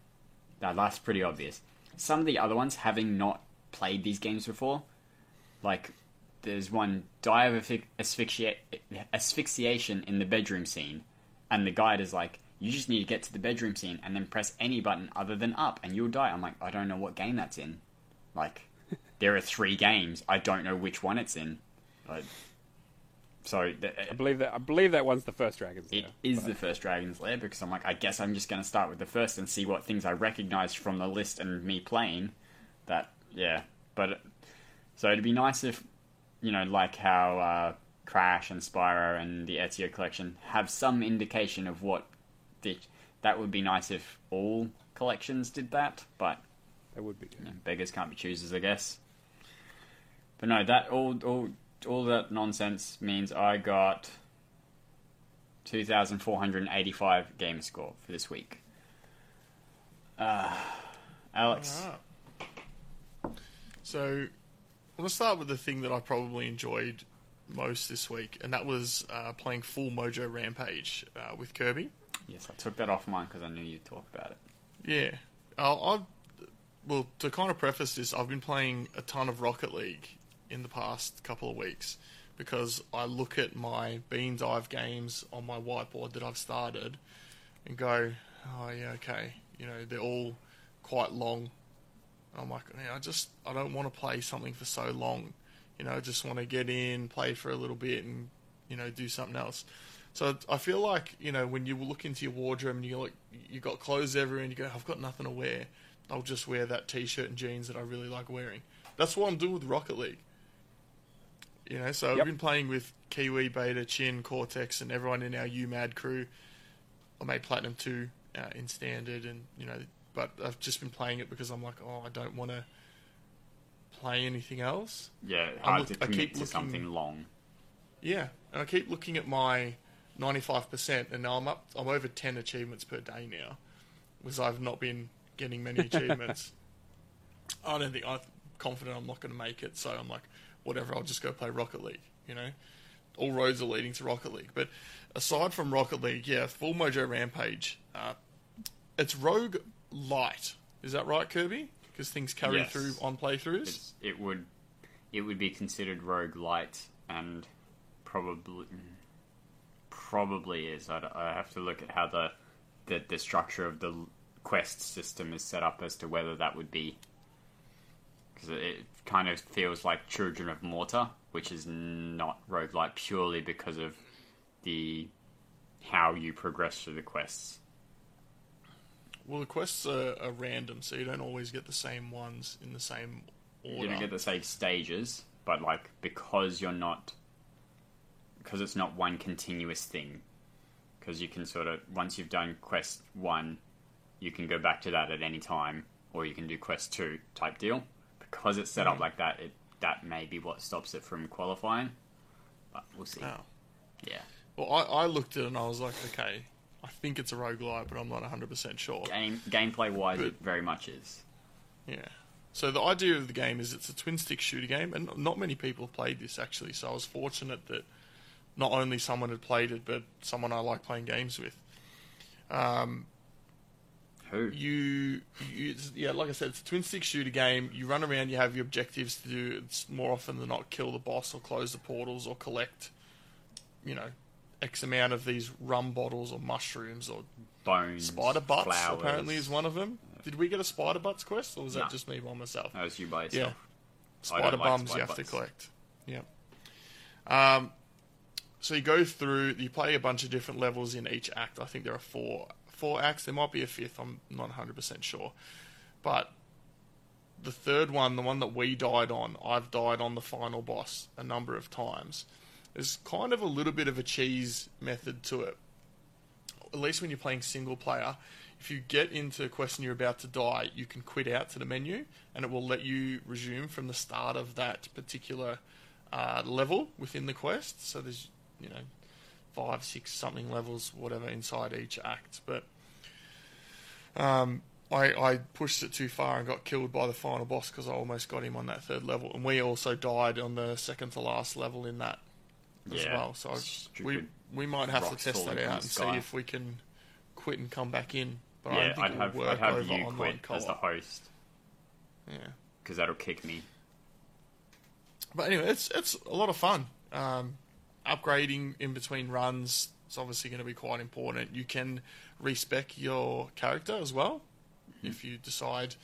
That's pretty obvious. Some of the other ones, having not played these games before, like, there's one, die of asphyxiation in the bedroom scene, and the guide is like, you just need to get to the bedroom scene and then press any button other than up and you'll die. I'm like, I don't know what game that's in. Like, there are 3 games. I don't know which one it's in. I believe that one's the first Dragon's Lair. It is the first Dragon's Lair because I'm like, I guess I'm just going to start with the first and see what things I recognize from the list and me playing. So it'd be nice if, you know, like how Crash and Spyro and the Ezio collection have some indication of what that would be nice if all collections did that, but that would be good. You know, beggars can't be choosers, I guess. But no, that all that nonsense means I got 2,485 game score for this week. Alex. So, I'm going to start with the thing that I probably enjoyed most this week, and that was playing Full Mojo Rampage with Kirby. Yes, I took that off mine because I knew you'd talk about it. Yeah. Well, to kind of preface this, I've been playing a ton of Rocket League in the past couple of weeks because I look at my Bean Dive games on my whiteboard that I've started and go, oh yeah, okay, you know, they're all quite long. I'm like, yeah, I don't want to play something for so long. You know, I just want to get in, play for a little bit and, you know, do something else. So I feel like, you know, when you look into your wardrobe and you got clothes everywhere and you go, I've got nothing to wear, I'll just wear that t-shirt and jeans that I really like wearing. That's what I'm doing with Rocket League. You know, so I've been playing with Kiwi, Beta, Chin, Cortex, and everyone in our UMAD crew. I made Platinum 2 in Standard, and, you know, but I've just been playing it because I'm like, oh, I don't want to play anything else. Yeah, hard to commit to something long. Yeah, and I keep looking at my 95%, and now I'm over 10 achievements per day now, because I've not been getting many achievements. I'm confident I'm not going to make it, so I'm like, whatever, I'll just go play Rocket League, you know? All roads are leading to Rocket League. But aside from Rocket League, yeah, Full Mojo Rampage, it's Rogue Light. Is that right, Kirby? Because things carry through on playthroughs? It would be considered Rogue Light, and probably is. I have to look at how the structure of the quest system is set up as to whether that would be, because it kind of feels like Children of Morta, which is not roguelite purely because of how you progress through the quests. Well, the quests are random, so you don't always get the same ones in the same order. You don't get the same stages, but like because it's not one continuous thing, because you can sort of, once you've done quest 1, you can go back to that at any time, or you can do quest 2 type deal. Because it's set up like that, that may be what stops it from qualifying, but we'll see. Oh. Yeah. Well, I looked at it and I was like, okay, I think it's a roguelite, but I'm not 100% sure. Gameplay-wise, it very much is. Yeah. So the idea of the game is it's a twin-stick shooter game, and not many people have played this, actually, so I was fortunate that not only someone had played it, but someone I like playing games with. How Who? Yeah, like I said, it's a twin stick shooter game. You run around, you have your objectives to do. It's more often than not kill the boss or close the portals or collect, X amount of these rum bottles or mushrooms or Bones. spider butts. Flowers. Apparently, is one of them. Did we get a spider butts quest, or was that just me by myself? That was you by yourself. Yeah, spider bums you have to collect. Yeah. So you go through. You play a bunch of different levels in each act. I think there are four acts. There might be a fifth. I'm not 100% sure. But the third one, the one that we died on, I've died on the final boss a number of times. There's kind of a little bit of a cheese method to it. At least when you're playing single player, if you get into a quest and you're about to die, you can quit out to the menu and it will let you resume from the start of that particular level within the quest. So there's, 5, 6 something levels, whatever, inside each act. But I pushed it too far and got killed by the final boss because I almost got him on that third level. And we also died on the second to last level in that as well. So we might have to test that out and see if we can quit and come back in. But I don't think it'll work I'd have over you online quit co-op. as the host. Yeah. Because that'll kick me. But anyway, it's a lot of fun. Upgrading in between runs is obviously going to be quite important. You can respec your character as well if you decide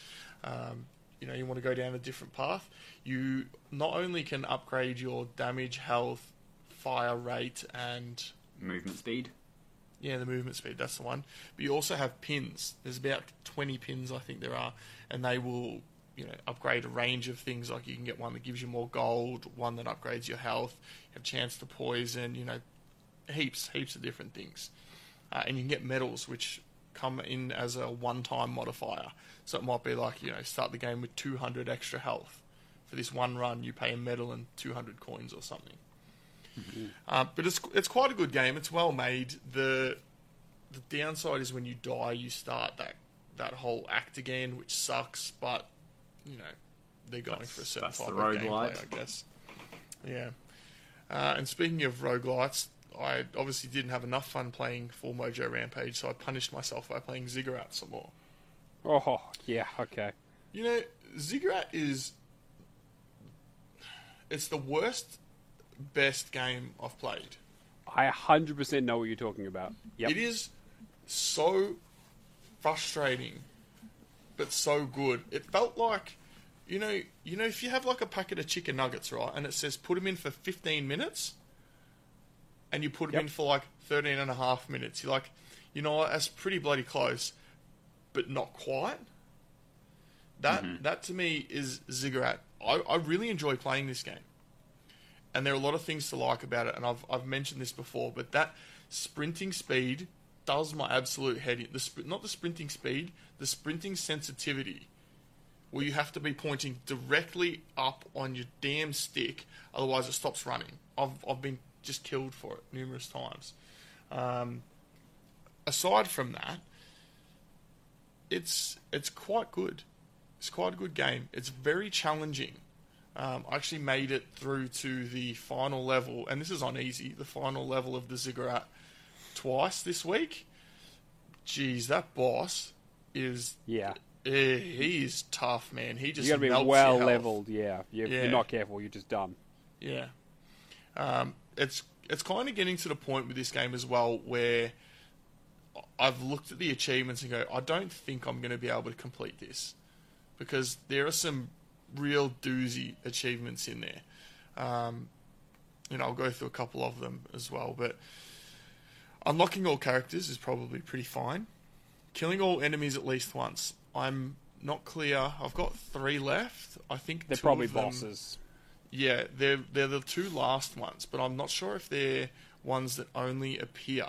you want to go down a different path. You not only can upgrade your damage, health, fire rate, and movement speed. Yeah, the movement speed, that's the one. But you also have pins. There's about 20 pins, I think there are, and they will upgrade a range of things. Like you can get one that gives you more gold, one that upgrades your health, you have a chance to poison, heaps of different things. And you can get medals, which come in as a one-time modifier. So it might be like, start the game with 200 extra health. For this one run, you pay a medal and 200 coins or something. Mm-hmm. But it's quite a good game. It's well made. The downside is when you die, you start that whole act again, which sucks, but they're going for a certain type of gameplay, I guess. Yeah. And speaking of roguelites, I obviously didn't have enough fun playing Full Mojo Rampage, so I punished myself by playing Ziggurat some more. Oh, yeah, okay. Ziggurat it's the best game I've played. I 100% know what you're talking about. Yep. It is so frustrating, but so good. It felt like, if you have like a packet of chicken nuggets, right, and it says put them in for 15 minutes, and you put them in for like 13 and a half minutes, you're like, what, that's pretty bloody close, but not quite. That to me is Ziggurat. I really enjoy playing this game. And there are a lot of things to like about it, and I've mentioned this before, but that sprinting speed does my absolute head in. Not the sprinting speed, the sprinting sensitivity, where you have to be pointing directly up on your damn stick, otherwise it stops running. I've been just killed for it numerous times. Aside from that, it's quite good. It's quite a good game. It's very challenging. I actually made it through to the final level, and this is on easy, the final level of the Ziggurat twice this week. Jeez, that boss is... Yeah. He is tough, man. He just melts your health. You gotta be well leveled, yeah. If you're not careful, you're just done. Yeah. It's kind of getting to the point with this game as well where I've looked at the achievements and go, I don't think I'm going to be able to complete this. Because there are some real doozy achievements in there. I'll go through a couple of them as well, but unlocking all characters is probably pretty fine. Killing all enemies at least once. I'm not clear. I've got 3 left. I think they're 2 probably of them, bosses. Yeah, they're the 2 last ones, but I'm not sure if they're ones that only appear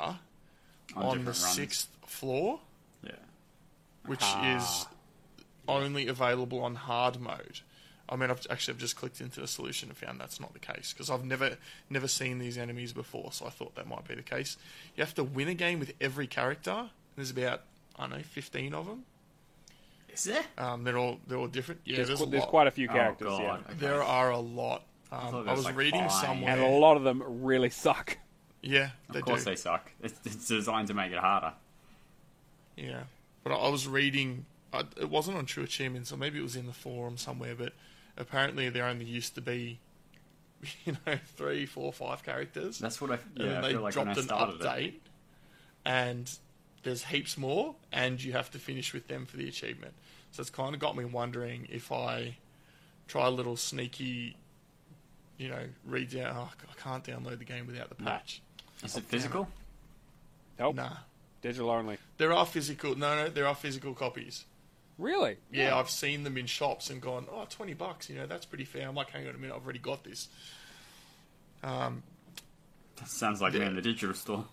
on the 6th floor. Yeah. Which is only available on hard mode. I mean, I've just clicked into the solution and found that's not the case, because I've never seen these enemies before, so I thought that might be the case. You have to win a game with every character. There's about, 15 of them. Is there? They're all different. Yeah, there's quite a few characters, God. yeah. Okay. There are a lot. I was reading somewhere... And a lot of them really suck. Yeah, they do. Of course they suck. It's designed to make it harder. Yeah. But I was reading, it wasn't on True Achievements, or maybe it was in the forum somewhere, but apparently there only used to be, 3, 4, 5 characters. That's what I And then I they feel like when I dropped an started update, it. and there's heaps more, and you have to finish with them for the achievement. So it's kind of got me wondering if I try a little sneaky, read down. Oh, I can't download the game without the patch. Is it physical? Nope. Nah, Digital only. there are physical. No, there are physical copies. Really? Yeah, I've seen them in shops and gone, oh, $20, that's pretty fair. I'm like, hang on a minute, I've already got this. That sounds like me in the digital store.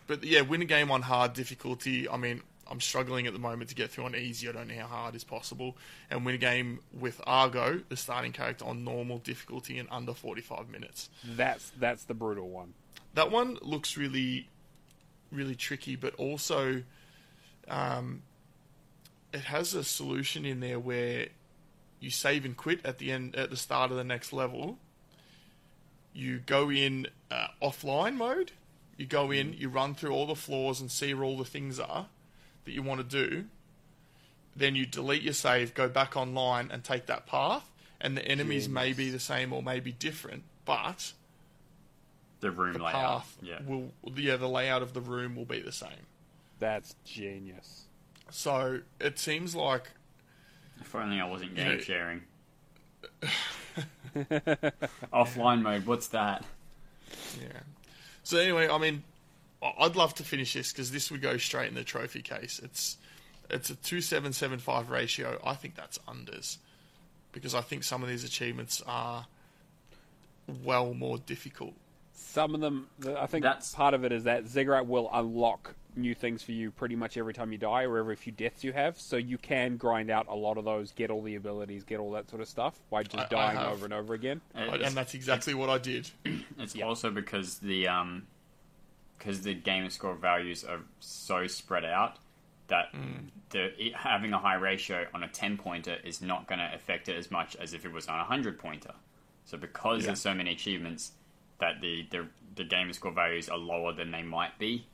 But yeah, win a game on hard difficulty. I mean, I'm struggling at the moment to get through on easy. I don't know how hard is possible. And win a game with Argo, the starting character, on normal difficulty in under 45 minutes. That's the brutal one. That one looks really, really tricky, but also it has a solution in there where you save and quit at the start of the next level. You go in offline mode. You go in, you run through all the floors and see where all the things are that you want to do. Then you delete your save, go back online and take that path. And the enemies may be the same or may be different, but The room the layout. path Yeah. the layout of the room will be the same. That's genius. So it seems like If only I wasn't You game know- sharing. Offline mode, what's that? yeah. So anyway, I mean, I'd love to finish this because this would go straight in the trophy case. It's a 2.775 ratio. I think that's unders because I think some of these achievements are well more difficult. Some of them, I think That's- part of it is that Ziggurat will unlock new things for you pretty much every time you die or every few deaths you have, so you can grind out a lot of those, get all the abilities, get all that sort of stuff by just I dying have. over and over again. And that's exactly what I did. It's Yeah. also because the gamer score values are so spread out that having a high ratio on a 10 pointer is not going to affect it as much as if it was on a 100 pointer. So because there's so many achievements, that the gamer score values are lower than they might be.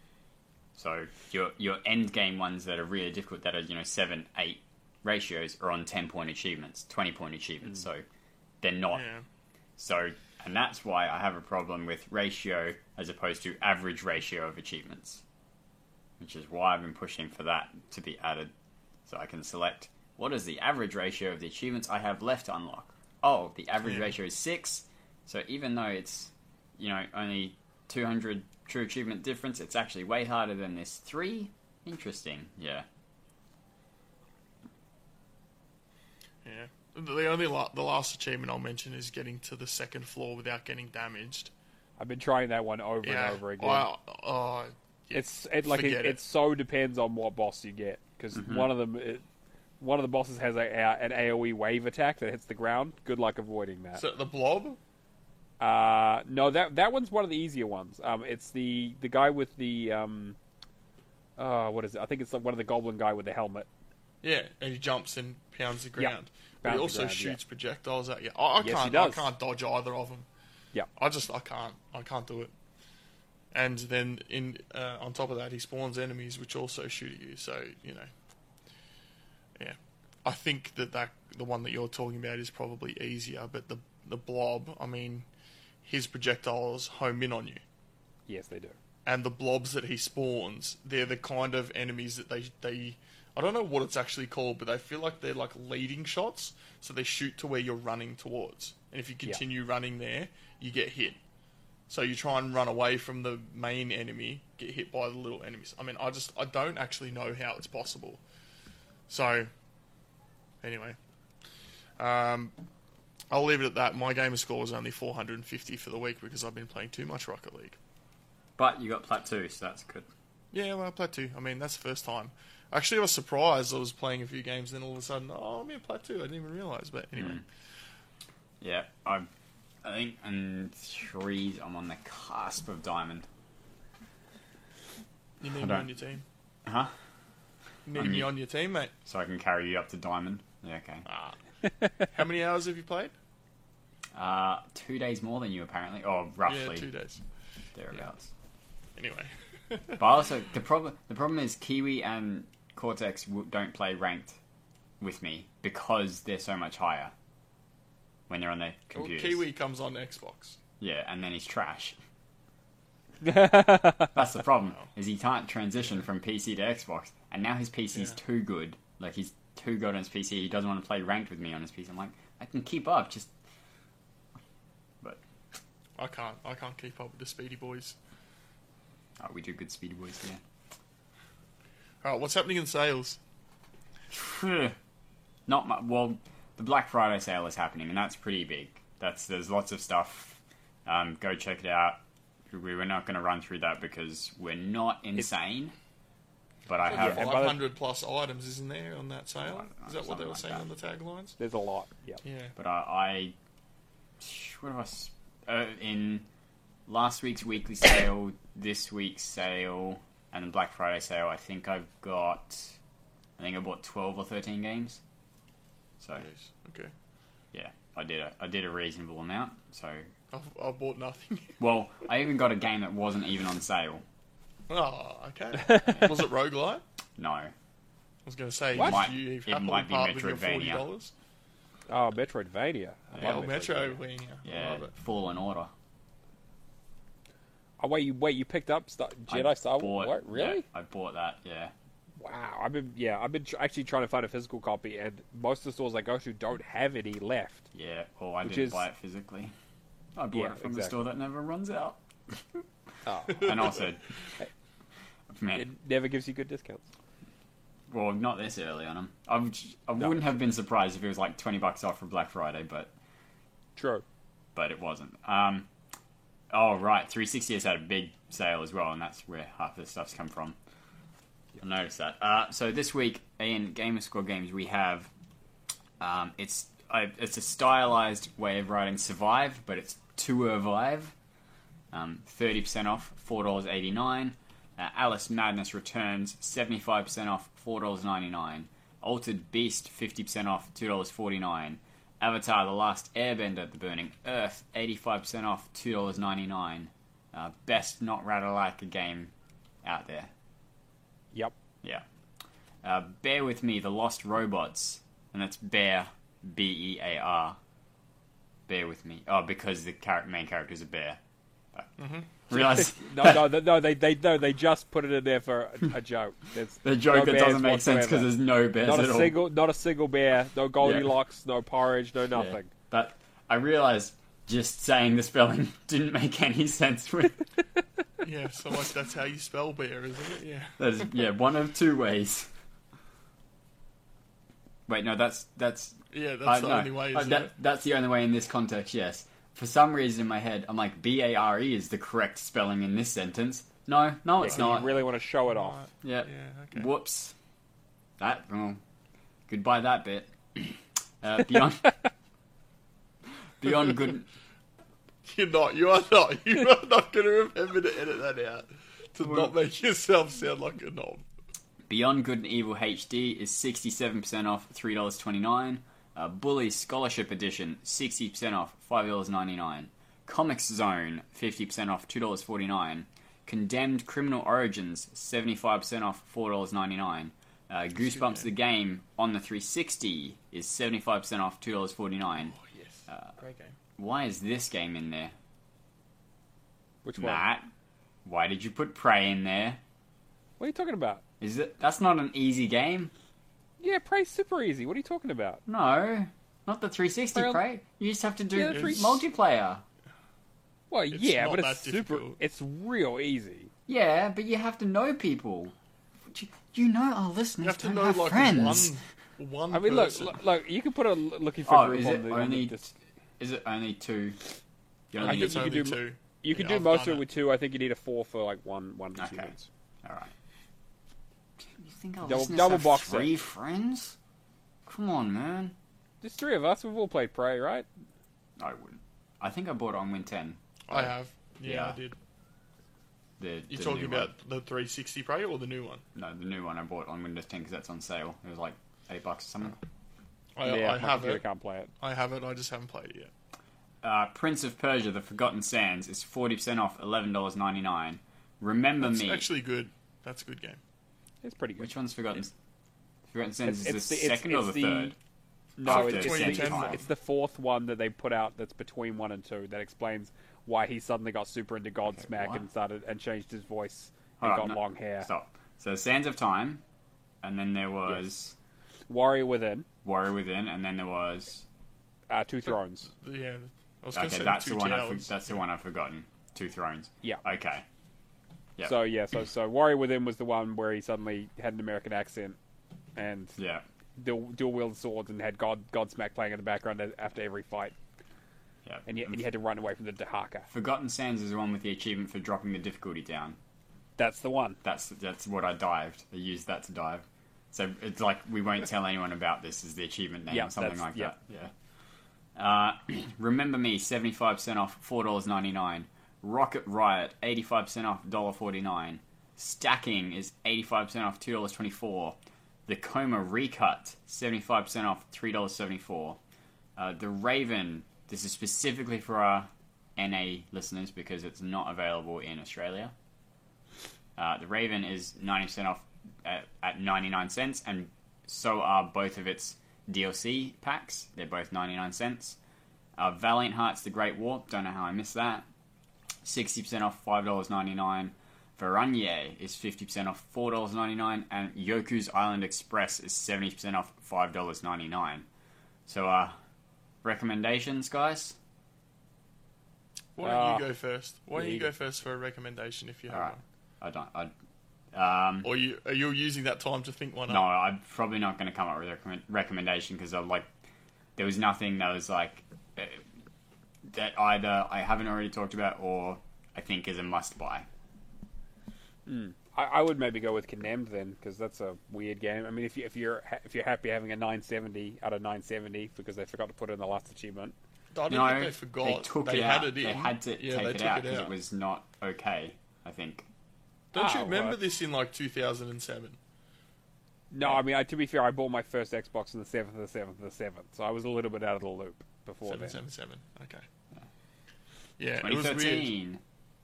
So your end game ones that are really difficult, that are 7, 8 ratios, are on 10-point achievements, 20-point achievements. So they're not. Yeah. So, and that's why I have a problem with ratio as opposed to average ratio of achievements, which is why I've been pushing for that to be added, so I can select what is the average ratio of the achievements I have left to unlock. Oh, the average ratio is 6. So even though it's only 200 true achievement difference, it's actually way harder than this 3. Interesting, yeah. Yeah. The last achievement I'll mention is getting to the second floor without getting damaged. I've been trying that one over and over again. It so depends on what boss you get, because one of the bosses has an AoE wave attack that hits the ground. Good luck avoiding that. So the blob? No, that one's one of the easier ones. It's the guy with the what is it? I think it's one of the goblin guy with the helmet. Yeah, and he jumps and pounds the ground. But he Pounds the also ground, shoots projectiles at you. I Yes, he can't. does. I can't dodge either of them. Yeah. I can't do it. And then on top of that, he spawns enemies which also shoot at you. So yeah. I think that the one that you're talking about is probably easier, but the blob, I mean, his projectiles home in on you. Yes, they do. And the blobs that he spawns, they're the kind of enemies that they I don't know what it's actually called, but they feel like they're like leading shots, so they shoot to where you're running towards. And if you continue running there, you get hit. So you try and run away from the main enemy, get hit by the little enemies. I mean, I don't actually know how it's possible. So, anyway. I'll leave it at that. My gamer score was only 450 for the week because I've been playing too much Rocket League. But you got Plat 2, so that's good. Yeah, well, Plat 2. I mean, that's the first time. Actually, I was surprised. I was playing a few games, then all of a sudden, I'm in Plat 2. I didn't even realise, but anyway. Yeah, I think in 3 I'm on the cusp of Diamond. You need me on your team. Huh? You need me on your team, mate. So I can carry you up to Diamond. Yeah, okay. How many hours have you played? 2 days more than you, apparently. Or roughly. Yeah, 2 days. Thereabouts. Anyway. But also, the problem is Kiwi and Cortex don't play ranked with me because they're so much higher when they're on their Well, computers. Kiwi comes on Xbox. Yeah, and then he's trash. That's the problem, is he can't transition from PC to Xbox, and now his PC's too good. Like, he's too good on his PC, he doesn't want to play ranked with me on his PC. I'm like, I can keep up, just... But... I can't keep up with the Speedy Boys. Oh, we do good Speedy Boys, yeah. Alright, what's happening in sales? Not much. Well, the Black Friday sale is happening, and that's pretty big. There's lots of stuff. Go check it out. We're not going to run through that because we're not insane. But I have 500 plus items, isn't there, on that sale? Is that what they were saying on the taglines? There's a lot. Yeah. But what have in last week's weekly sale, this week's sale, and the Black Friday sale, I think I bought 12 or 13 games. So Yes. Okay. yeah, I did a reasonable amount. So I've bought nothing. well, I even got a game that wasn't even on sale. Oh, okay. Was it roguelite? No, I was going to say, What? did you It happily might be part with your Metroidvania. $40? Oh, Metroidvania. I Yeah. love Oh, Metroidvania. I yeah, love it. Fallen Order. Oh, wait, you picked up Jedi Star Wars? What? Really? Yeah, I bought that. Yeah. Wow. I've been actually trying to find a physical copy, and most of the stores I go to don't have any left. Yeah, well, I Which didn't is- buy it physically. I bought Yeah, it from the exactly. store that never runs out. Oh, And also, man, it never gives you good discounts. well, not this early on them. I wouldn't have been surprised if it was like $20 off for Black Friday, but True. it wasn't. Oh, right, 360 has had a big sale as well, and that's where half the stuff's come from. I noticed that. So this week in Gamerscore Games we have it's a stylized way of writing survive, but it's to revive. 30% off, $4.89. Alice Madness Returns, 75% off, $4.99. Altered Beast, 50% off, $2.49. Avatar: The Last Airbender, The Burning Earth, 85% off, $2.99. Best not Ratalaika game out there. Yep. Yeah. Bear With Me, The Lost Robots, and that's Bear, B-E-A-R. Bear With Me. Oh, because the main character is a bear. Realize No, they just put it in there for a joke. There's the joke no that bears doesn't make sense because whatsoever. there's no bears not at all. not a single bear, no Goldilocks, no porridge, no nothing. Yeah. But I realized just saying the spelling didn't make any sense. Yeah, so like that's how you spell bear, isn't it? Yeah. That is, one of two ways. Wait, no, that's Yeah, that's the no. only way, isn't it? That's the only way in this context, yes. For some reason in my head, I'm like, B-A-R-E is the correct spelling in this sentence. No, it's So not. you really want to show it off. Right. Yeah. Yeah, okay. Whoops. Goodbye that bit. Beyond good. You are not going to remember to edit that out. To not make yourself sound like a knob. Beyond Good and Evil HD is 67% off, $3.29. Bully Scholarship Edition, 60% off, $5.99. Comics Zone, 50% off, $2.49. Condemned Criminal Origins, 75% off, $4.99. Goosebumps the Game on the 360 is 75% off, $2.49. Oh, yes. Great game. Why is this game in there? Which one? Matt, why did you put Prey in there? What are you talking about? That's not an easy game? Yeah, Prey's super easy. What are you talking about? No, not the 360 Well, Prey. You just have to do yeah, the multiplayer. Well, It's yeah, not but that it's super. difficult. It's real easy. Yeah, but you have to know people. You know our listeners You have to don't know have like friends. one I mean, person. look. You can put a looking for Oh, group is on it the only? just- Is it only two? You I only think need it's you only can do- two. You can Yeah, do I've most done of it with two. I think you need a four for like one to two Okay. minutes. All right. You think our Double- listeners double have box three set. friends? Come on, man. There's three of us. We've all played Prey, right? I wouldn't. I think I bought it on Win 10. I have. Yeah, Yeah. I did. The You're the talking new about the 360 Prey or the new one? one. No, the new one I bought on Windows 10 because that's on sale. It was like $8 or something. I my have computer it. can't play it. I have it. I just haven't played it yet. Prince of Persia: The Forgotten Sands is 40% off, $11.99. Remember That's Me. actually good. That's a good game. It's pretty good. Which one's Forgotten? Forgotten Sands is It's the the- second or the third? No, After it's Sands of Time. it's the fourth one that they put out that's between 1 and 2 that explains why he suddenly got super into Godsmack what? and changed his voice and Hold on, got no, long hair. Stop. So Sands of Time, and then there was Warrior Within, Warrior Within, and then there was... Two Thrones. Yeah, I was going to Okay, say that's Two the one. Towers. That's the one I've forgotten. Two Thrones. Yeah. Okay. Yeah. So Warrior Within was the one where he suddenly had an American accent and Yeah. dual wield swords and had Godsmack playing in the background after every fight, Yeah. and you had to run away from the Dahaka. Forgotten Sands is the one with the achievement for dropping the difficulty down. That's the one. That's what I dived. I used that to dive. So it's like we won't tell anyone about this as the achievement name Yeah, or something that's- like that. Yeah. Remember Me, 75% off, $4.99. Rocket Riot, 85% off, $1.49. Stacking is 85% off, $2.24. The Coma Recut, 75% off, $3.74. The Raven, this is specifically for our NA listeners because it's not available in Australia. The Raven is 90% off at 99 cents, and so are both of its DLC packs. They're both 99 cents. Valiant Hearts The Great War, don't know how I missed that. 60% off, $5.99. Veranier is 50% off, $4.99. And Yoku's Island Express is 70% off, $5.99. So, recommendations, guys? Why don't you go first? Why don't you go first for a recommendation if you have Alright. one? I don't. Or are you using that time to think one No, up? I'm probably not going to come up with a recommendation because there was nothing that was that either I haven't already talked about or I think is a must buy. I would maybe go with Condemned then, because that's a weird game. I mean, if you're happy having a 970 out of 970 because they forgot to put it in the last achievement. I don't No, think they forgot. they took they it had out. it in. They had to yeah, take they it took out it because out. it was not okay, I think. Don't you remember right. this in 2007? No, I mean, to be fair, I bought my first Xbox on the 7th of the 7th of the 7th, so I was a little bit out of the loop before then. 777. Okay. Yeah, it was weird. 2013.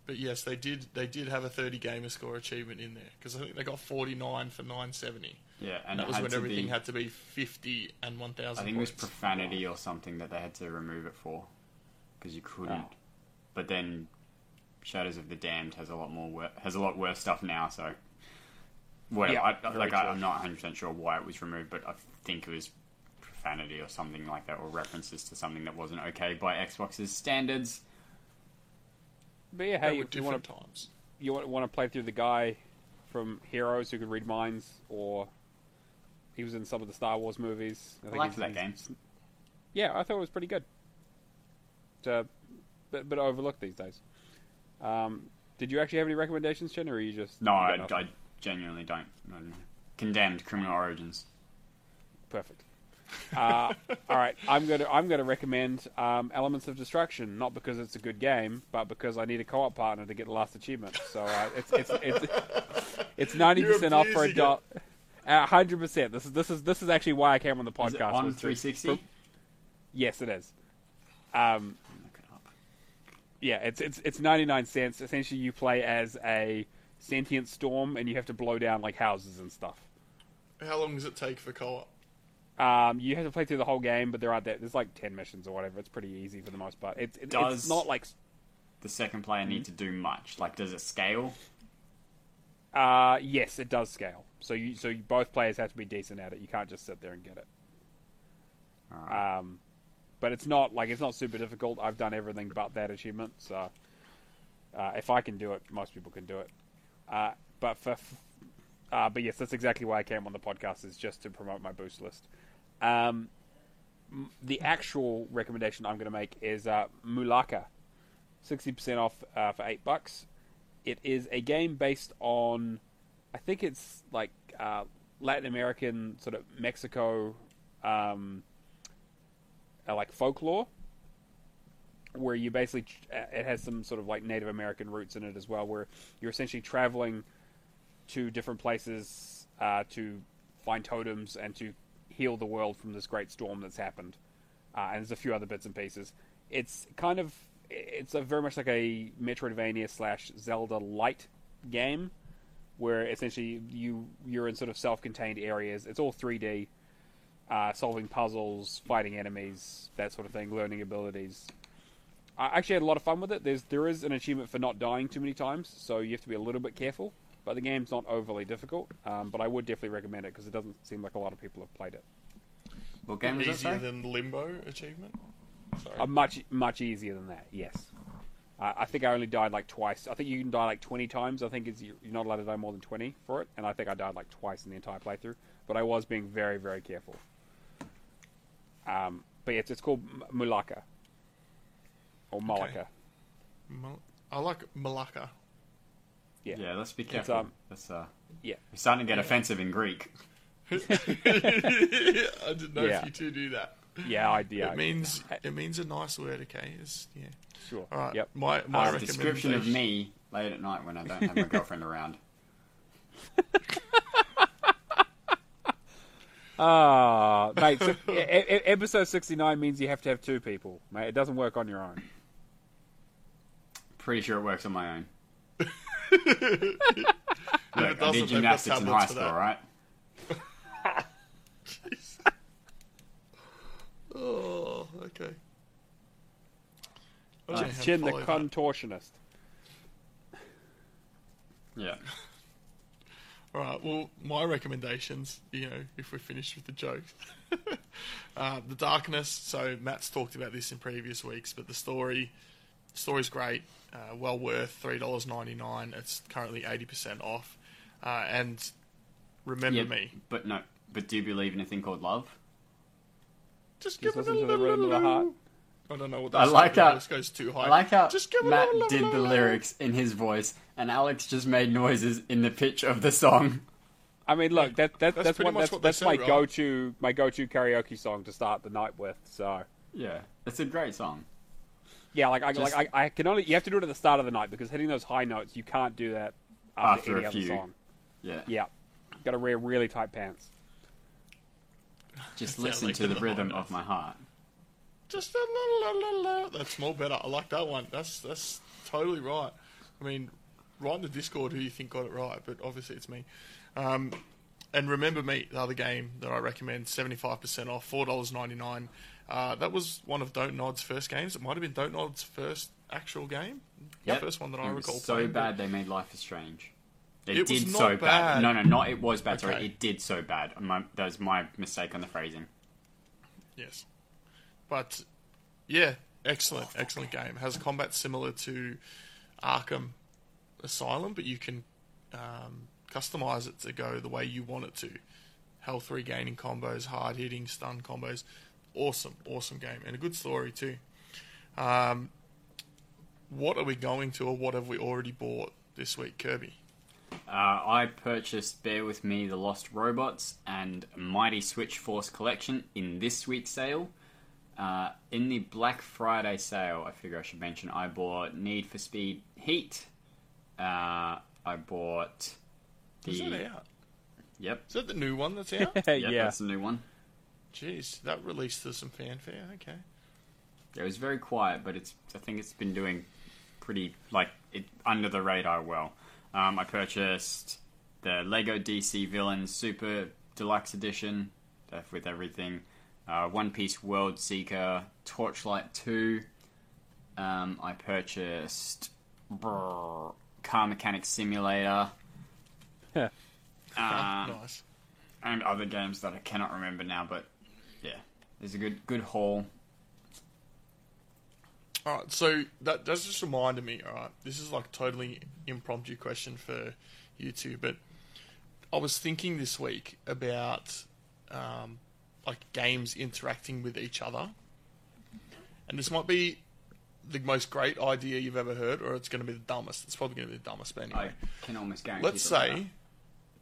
But yes, they did have a 30 gamer score achievement in there because I think they got 49 for 970. Yeah, and That it was had when to everything be, had to be 50 and 1,000. I think it was points. profanity or something that they had to remove it for because you couldn't. Oh. But then Shadows of the Damned has a lot worse stuff now. So whatever. Yeah, very true. I'm not 100% sure why it was removed, but I think it was profanity or something like that, or references to something that wasn't okay by Xbox's standards. But yeah, They hey, were if you want different times. to play through the guy from Heroes who could read minds, or he was in some of the Star Wars movies. I liked that game. Yeah, I thought it was pretty good. But overlooked these days. Did you actually have any recommendations, Chen, or are you just... No, you got I nothing? genuinely don't. I don't know. Condemned Criminal Origins. Perfect. All right, I'm gonna recommend Elements of Destruction, not because it's a good game, but because I need a co-op partner to get the last achievement. So it's 90% off for a dollar. 100%. This is actually why I came on the podcast. Is it on was to- 360? Yes, it is. Look it up. Yeah, it's 99 cents. Essentially, you play as a sentient storm, and you have to blow down like houses and stuff. How long does it take for co-op? You have to play through the whole game, but there's like 10 missions or whatever. It's pretty easy for the most part. It's not like... The second player need to do much? Like, does it scale? Yes, it does scale. So both players have to be decent at it. You can't just sit there and get it. Alright. But it's not super difficult. I've done everything but that achievement. So if I can do it, most people can do it. But yes, that's exactly why I came on the podcast, is just to promote my boost list. The actual recommendation I'm going to make is Mulaka, 60% off for $8. It is a game based on, I think it's like Latin American sort of Mexico, like folklore, where you basically it has some sort of like Native American roots in it as well, where you're essentially traveling to different places to find totems and to heal the world from this great storm that's happened. And there's a few other bits and pieces. It's a very much like a Metroidvania / Zelda light game, where essentially you're in sort of self-contained areas. It's all 3D, solving puzzles, fighting enemies, that sort of thing, learning abilities. I actually had a lot of fun with it. There is an achievement for not dying too many times, so you have to be a little bit careful. But the game's not overly difficult. But I would definitely recommend it because it doesn't seem like a lot of people have played it. What game was that? Easier than the Limbo achievement? Sorry. Much easier than that. Yes. I think I only died like twice. I think you can die like 20 times. I think you're not allowed to die more than 20 for it. And I think I died like twice in the entire playthrough. But I was being very, very careful. But yeah, it's called Mulaka. Or Malaka. Okay. I like Malaka. Yeah. Yeah, let's be careful. Yeah. We're starting to get offensive in Greek. I didn't know if you two do that. Yeah, I do. It means a nice word, okay? Yeah. Sure. All right. Yep. My It's a description of me late at night when I don't have my girlfriend around. Mate, so, episode 69 means you have to have two people, mate. It doesn't work on your own. Pretty sure it works on my own. If Look, it I doesn't, did they've gymnastics got in high tablets for school, that. right? Oh, okay. Chin the contortionist. Yeah. Alright, well, my recommendations, if we're finished with the jokes. The Darkness, so Matt's talked about this in previous weeks, but the story's great, well worth $3.99. It's currently 80% off. And Remember Me. But do you believe in a thing called love? Just Just give it a listen to the rhythm of the heart. I don't know what I that like how goes too high. I like how Just give it Matt a did the lyrics in his voice, and Alex just made noises in the pitch of the song. I mean, look, that's pretty much what they that's said, my right? go-to karaoke song to start the night with. So Yeah, it's a great song. yeah, I can only you have to do it at the start of the night because hitting those high notes you can't do that after any a other few. song. Yeah, Yeah, got to wear really tight pants. just Sounds listen like to the the rhythm high of my heart. Just that's more better. I like that one. That's totally right. I mean, write in the Discord who you think got it right, but obviously it's me. And Remember Me, the other game that I recommend, 75% off, $4.99. That was one of Don't Nod's first games. It might have been Don't Nod's first actual game. Yep. The first one that I It was recall so playing. bad they made Life is Strange. It It was did not so bad. bad. No, not it was bad. Sorry, Okay. it did so bad. That was my mistake on the phrasing. Yes. But, yeah, excellent game. Has combat similar to Arkham Asylum, but you can customize it to go the way you want it to. Health regaining combos, hard hitting, stun combos. Awesome game. And a good story too. What are we going to, or what have we already bought this week, Kirby? I purchased Bear With Me, The Lost Robots, and Mighty Switch Force Collection in this week's sale. In the Black Friday sale, I figure I should mention, I bought Need for Speed Heat. I bought Is that out? Yep. Is that the new one that's out? Yep, Yeah. that's the new one. Jeez, that released to some fanfare. Okay. It was very quiet, but I think it's been doing pretty, under the radar well. I purchased the Lego DC Villains Super Deluxe Edition with everything. One Piece World Seeker, Torchlight 2. I purchased Car Mechanic Simulator. Nice. And other games that I cannot remember now, but yeah, there's a good haul. All right, so that just reminded me. All right, this is like totally impromptu question for you two, but I was thinking this week about games interacting with each other, and this might be the most great idea you've ever heard, or it's going to be the dumbest. It's probably going to be the dumbest, but anyway. I can almost guarantee.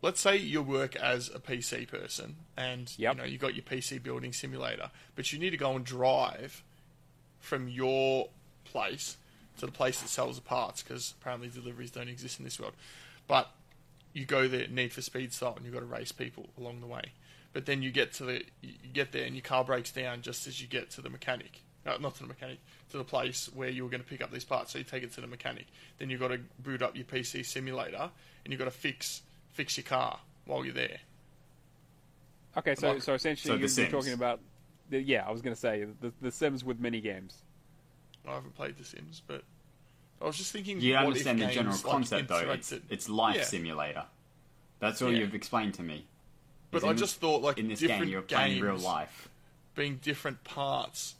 Let's say you work as a PC person, and Yep. you got your PC building simulator, but you need to go and drive from your place to the place that sells the parts, because apparently deliveries don't exist in this world. But you go there, Need for Speed style, and you've got to race people along the way. But then you get there and your car breaks down just as you get to the mechanic, not to the mechanic, to the place where you were going to pick up these parts. So you take it to the mechanic. Then you've got to boot up your PC simulator, and you've got to fix your car while you're there. Okay, so essentially The you're Sims. talking about... Yeah, I was going to say, the Sims with mini-games. I haven't played The Sims, but I was just thinking... You what understand if the general games, like, concept, though. interacted- It's life Yeah. simulator. That's all Yeah. you've explained to me. But Is I in- just thought, like, in this different game, you're playing games real life. being different parts,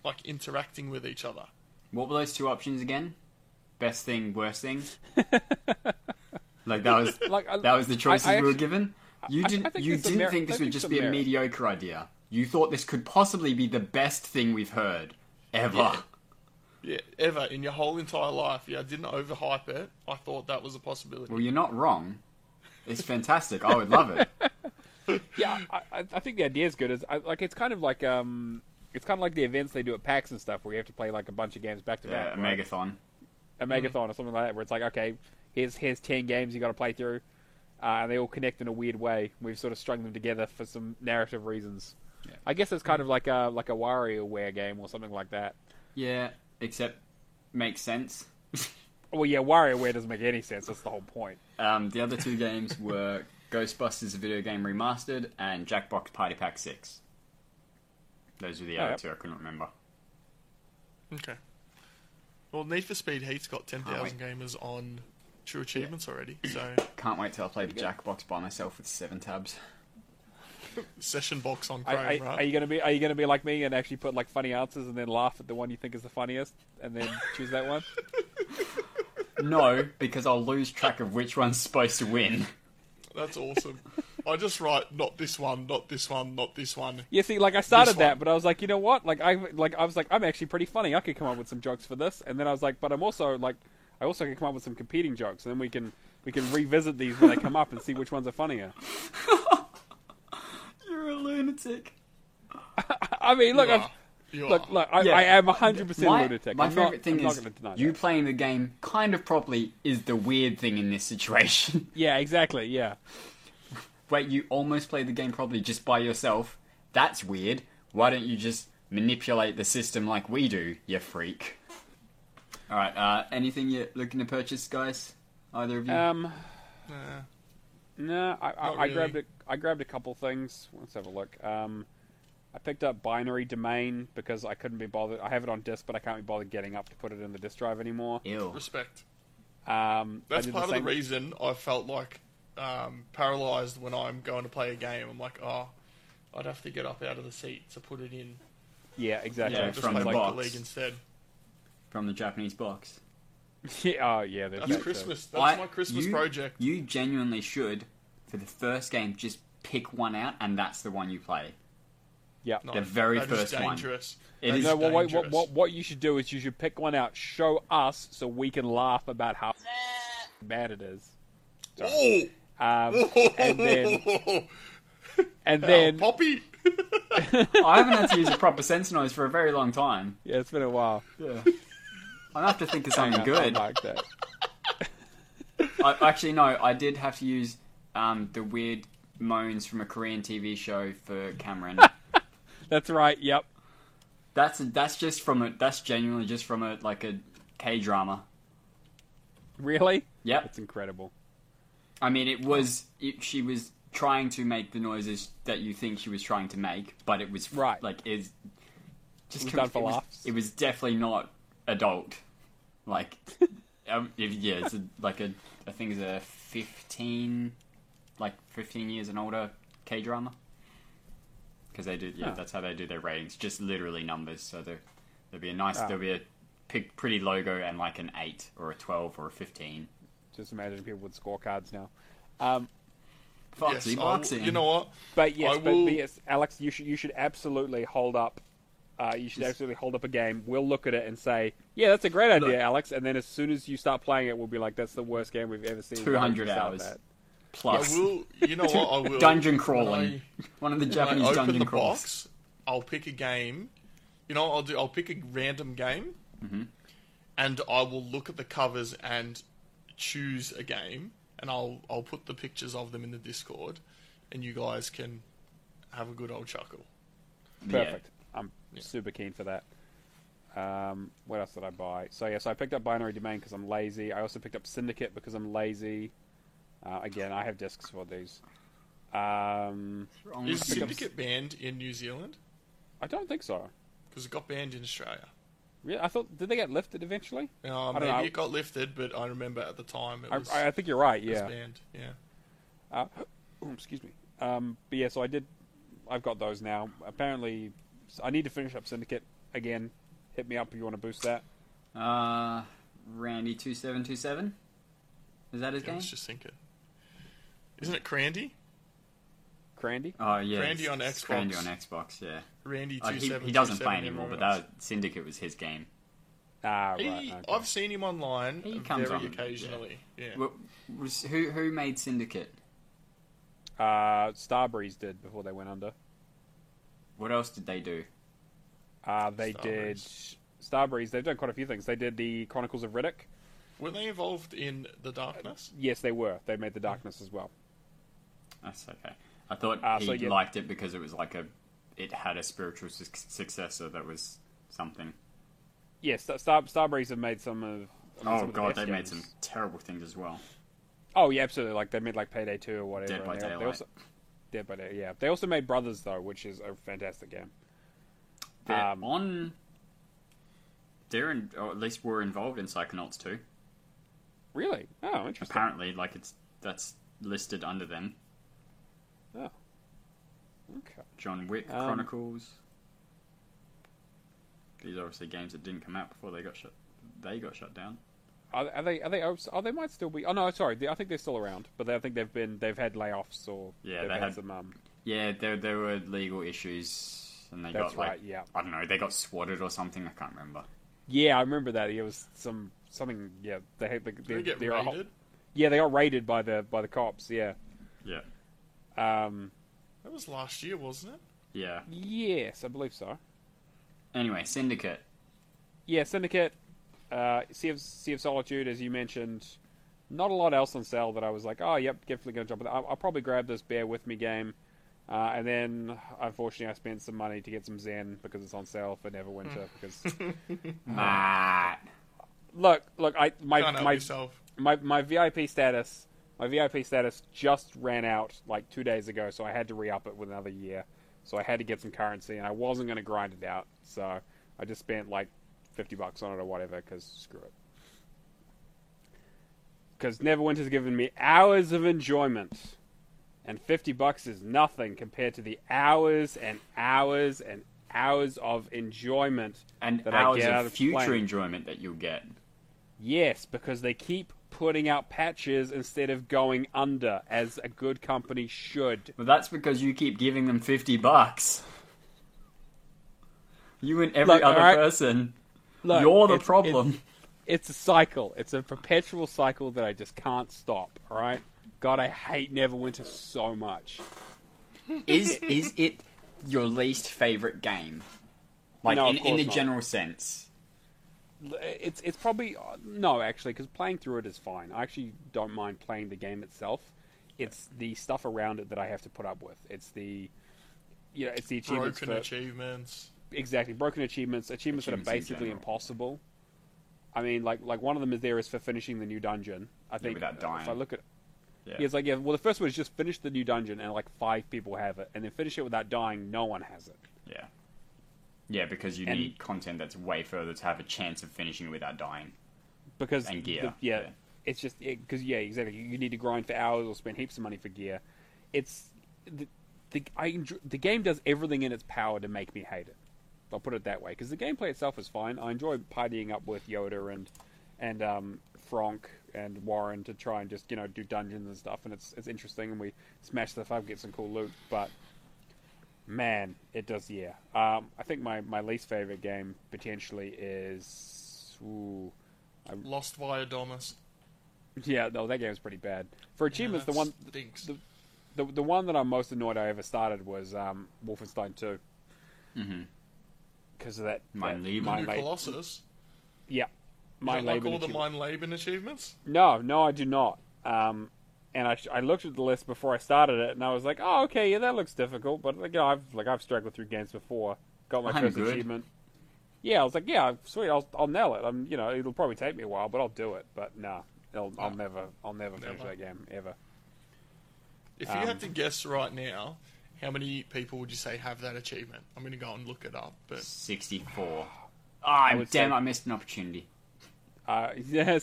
like, interacting with each other. What were those two options again? Best thing, worst thing. Like that was that was the choices we were given. You didn't. I think You there's some didn't merit- think I this think would just some be a merit. mediocre idea. You thought this could possibly be the best thing we've heard ever. Yeah. Yeah, ever in your whole entire life. Yeah, I didn't overhype it. I thought that was a possibility. Well, you're not wrong. It's fantastic. I would love it. Yeah, I think the idea is good. It's kind of like the events they do at PAX and stuff, where you have to play like a bunch of games back to Yeah, back. a right? megathon. A megathon or something like that, where it's like, okay, here's 10 games you got to play through, and they all connect in a weird way. We've sort of strung them together for some narrative reasons. Yeah. I guess it's kind of like a WarioWare game or something like that. Yeah, except makes sense. Well, yeah, WarioWare doesn't make any sense. That's the whole point. The other two games were Ghostbusters: A Video Game Remastered and Jackbox Party Pack 6. Those were the other yep. two I couldn't remember. Okay. Well, Need for Speed Heat's got Can't 10,000 gamers on True Achievements already, so Can't wait till I play the Jackbox by myself with 7 tabs. session box on Chrome, right? Are you gonna be like me and actually put like funny answers and then laugh at the one you think is the funniest and then choose that one? No, because I'll lose track of which one's supposed to win. That's awesome. I just write, not this one, not this one, not this one. Yeah, see, like I started This one. that, but I was like, you know what? I was like, I'm actually pretty funny. I could come up with some jokes for this, and then I was like, but I'm also like, I also can come up with some competing jokes, and then we can revisit these when they come up and see which ones are funnier. You're a lunatic. I mean, look, You look, are. I am 100% lunatic. My I'm favorite thing I'm not is gonna deny you that. playing the game kind of properly is the weird thing in this situation. Yeah, exactly. Yeah. Wait, you almost played the game properly just by yourself? That's weird. Why don't you just manipulate the system like we do, you freak? Alright, anything you're looking to purchase, guys? Either of you? Nah. No, Not I really. grabbed a couple things. Let's have a look. I picked up Binary Domain because I couldn't be bothered. I have it on disk, but I can't be bothered getting up to put it in the disk drive anymore. Ew. Respect. I That's did part of the same- reason I felt like paralyzed when I'm going to play a game. I'm like, I'd have to get up out of the seat to put it in. Yeah, exactly. Yeah, Just from play the like box. the league instead. From the Japanese box. Yeah, oh yeah, That's that Christmas. too. That's my Christmas you, project. You genuinely should, for the first game, just pick one out and that's the one you play. Yeah. No, the very that is first one. dangerous. It That is No, well, wait, dangerous. what you should do is you should pick one out, show us, so we can laugh about how bad it is. Oh! And then Poppy! I haven't had to use a proper sense noise for a very long time. yeah, it's been a while. Yeah. I'll have to think of something I good. like that. Actually, no, I did have to use the weird moans from a Korean TV show for Cameron. That's right. Yep. That's just from a. That's genuinely just from a K drama. Really? Yep. That's incredible. I mean, she was trying to make the noises that you think she was trying to make, but it was Right. Is just It was done for it was, laughs. It was definitely not adult. It's I think it's a 15 years and older K drama. Because they do, Oh. that's how they do their ratings. Just literally numbers. So there'll be Oh. there'll be a pretty logo and like an 8 or a 12 or a 15. Just imagine people with scorecards now. Foxy boxing. You know what? But yes, I will- but yes, Alex, you should absolutely hold up. Absolutely hold up a game. We'll look at it and say, "Yeah, that's a great idea, Look. Alex." And then as soon as you start playing it, we'll be like, "That's the worst game we've ever seen." 200 Why don't you hours. start Plus I will. You know what? I will. dungeon When crawling. One of the When Japanese I open dungeon the crawls. box, I'll pick a game. You know what I'll do? I'll pick a random game, and I will look at the covers and choose a game, and I'll put the pictures of them in the Discord, and you guys can have a good old chuckle. that? Perfect. I'm super keen for that. What else did I buy? So I picked up Binary Domain because I'm lazy. I also picked up Syndicate because I'm lazy. Again, I have discs for these. Is Syndicate banned in New Zealand? I don't think so. Because it got banned in Australia. Really? I thought, did they get lifted eventually? Maybe it got lifted, but I remember at the time it was. I think you're right. It was Yeah. banned. Yeah. Excuse me. But yeah, so I've got those now. Apparently, I need to finish up Syndicate again. Hit me up if you want to boost that. Randy2727? Is that his I game? was just thinking. Isn't it Crandy? Crandy? Oh, yeah. Crandy on it's Xbox. Crandy on Xbox, yeah. Randy He doesn't play anymore, but that Syndicate was his game. Ah, right. Okay. I've seen him online He comes very on, occasionally. Yeah. Who made Syndicate? Starbreeze did before they went under. What else did they do? They did Starbreeze. They've done quite a few things. They did the Chronicles of Riddick. Were they involved in the Darkness? Yes, they were. They made the Darkness as well. That's okay. I thought he liked it because it was like it had a spiritual successor that was something. Yes, Starbreeze have made some of. Oh god, they made some terrible things as well. Oh yeah, absolutely. Like they made like Payday 2 or whatever. Dead by Daylight. Dead by Daylight. Yeah, they also made Brothers though, which is a fantastic game. Or at least were involved in Psychonauts 2. Really? Oh, interesting. Apparently, that's listed under them. Oh. Okay. John Wick Chronicles. These are obviously games that didn't come out before they got shut. They got shut down. Are they? Oh, they might still be. Oh no, sorry. I think they're still around, but I think they've had layoffs or yeah, they've had some. Yeah, there were legal issues, and they got like yeah. I don't know, they got swatted or something. I can't remember. Yeah, I remember that. It was something. Yeah, Did they get raided? Yeah, they got raided by the cops. Yeah. Yeah. That was last year, wasn't it? Yeah. Yes, I believe so. Anyway, Syndicate. Yeah, Syndicate. Sea of Solitude, as you mentioned. Not a lot else on sale that I was like, oh, yep, definitely going to jump on that. I'll probably grab this Bear With Me game. And then, unfortunately, I spent some money to get some Zen because it's on sale for Neverwinter. Because Matt. Look, my VIP status just ran out like 2 days ago, so I had to re-up it with another year. So I had to get some currency, and I wasn't going to grind it out. So I just spent like $50 on it or whatever, because screw it. Because Neverwinter's given me hours of enjoyment, and $50 is nothing compared to the hours and hours and hours of enjoyment and that hours I get out of of future playing. enjoyment that you'll get. Yes, because they keep putting out patches instead of going under, as a good company should. Well, that's because you keep giving them $50. You and every other person. Look, you're the problem. It's a cycle. It's a perpetual cycle that I just can't stop, alright? God, I hate Neverwinter so much. Is it your least favorite game? Like, No, in the not. general sense. It's probably... No, actually, because playing through it is fine. I actually don't mind playing the game itself. It's the stuff around it that I have to put up with. It's the achievements. Broken achievements. Exactly, broken achievements that are basically impossible. I mean, like one of them is for finishing the new dungeon. I think without dying. if I look at, Yeah. it's like well, the first one is just finish the new dungeon, and like 5 people have it, and then finish it without dying. No one has it. Yeah. Yeah, because you need content that's way further to have a chance of finishing it without dying. Because and gear. It's just because exactly. You need to grind for hours or spend heaps of money for gear. It's the game does everything in its power to make me hate it. I'll put it that way, because the gameplay itself is fine. I enjoy partying up with Yoda and Frank and Warren to try and just do dungeons and stuff, and it's interesting, and we smash stuff up, get some cool loot. But man, it does. Yeah, I think my least favorite game potentially is Lost via Domus. Yeah, no, that game's pretty bad. For achievements, Yeah, the one stinks. the one that I'm most annoyed I ever started was Wolfenstein 2. Mm-hmm. Because of that. Mein Leben. New Colossus. Yeah. You don't like all the achievement. Mein Leben achievements? No, I do not. And I looked at the list before I started it, and I was like, oh, okay, yeah, that looks difficult. But I've struggled through games before. Got my I'm first good. achievement. Yeah, I was like, yeah, sweet, I'll nail it. It'll probably take me a while, but I'll do it. But nah, I'll never finish that game ever. If you had to guess right now, how many people would you say have that achievement? I'm going to go and look it up. But 64. I Missed an opportunity. Yeah,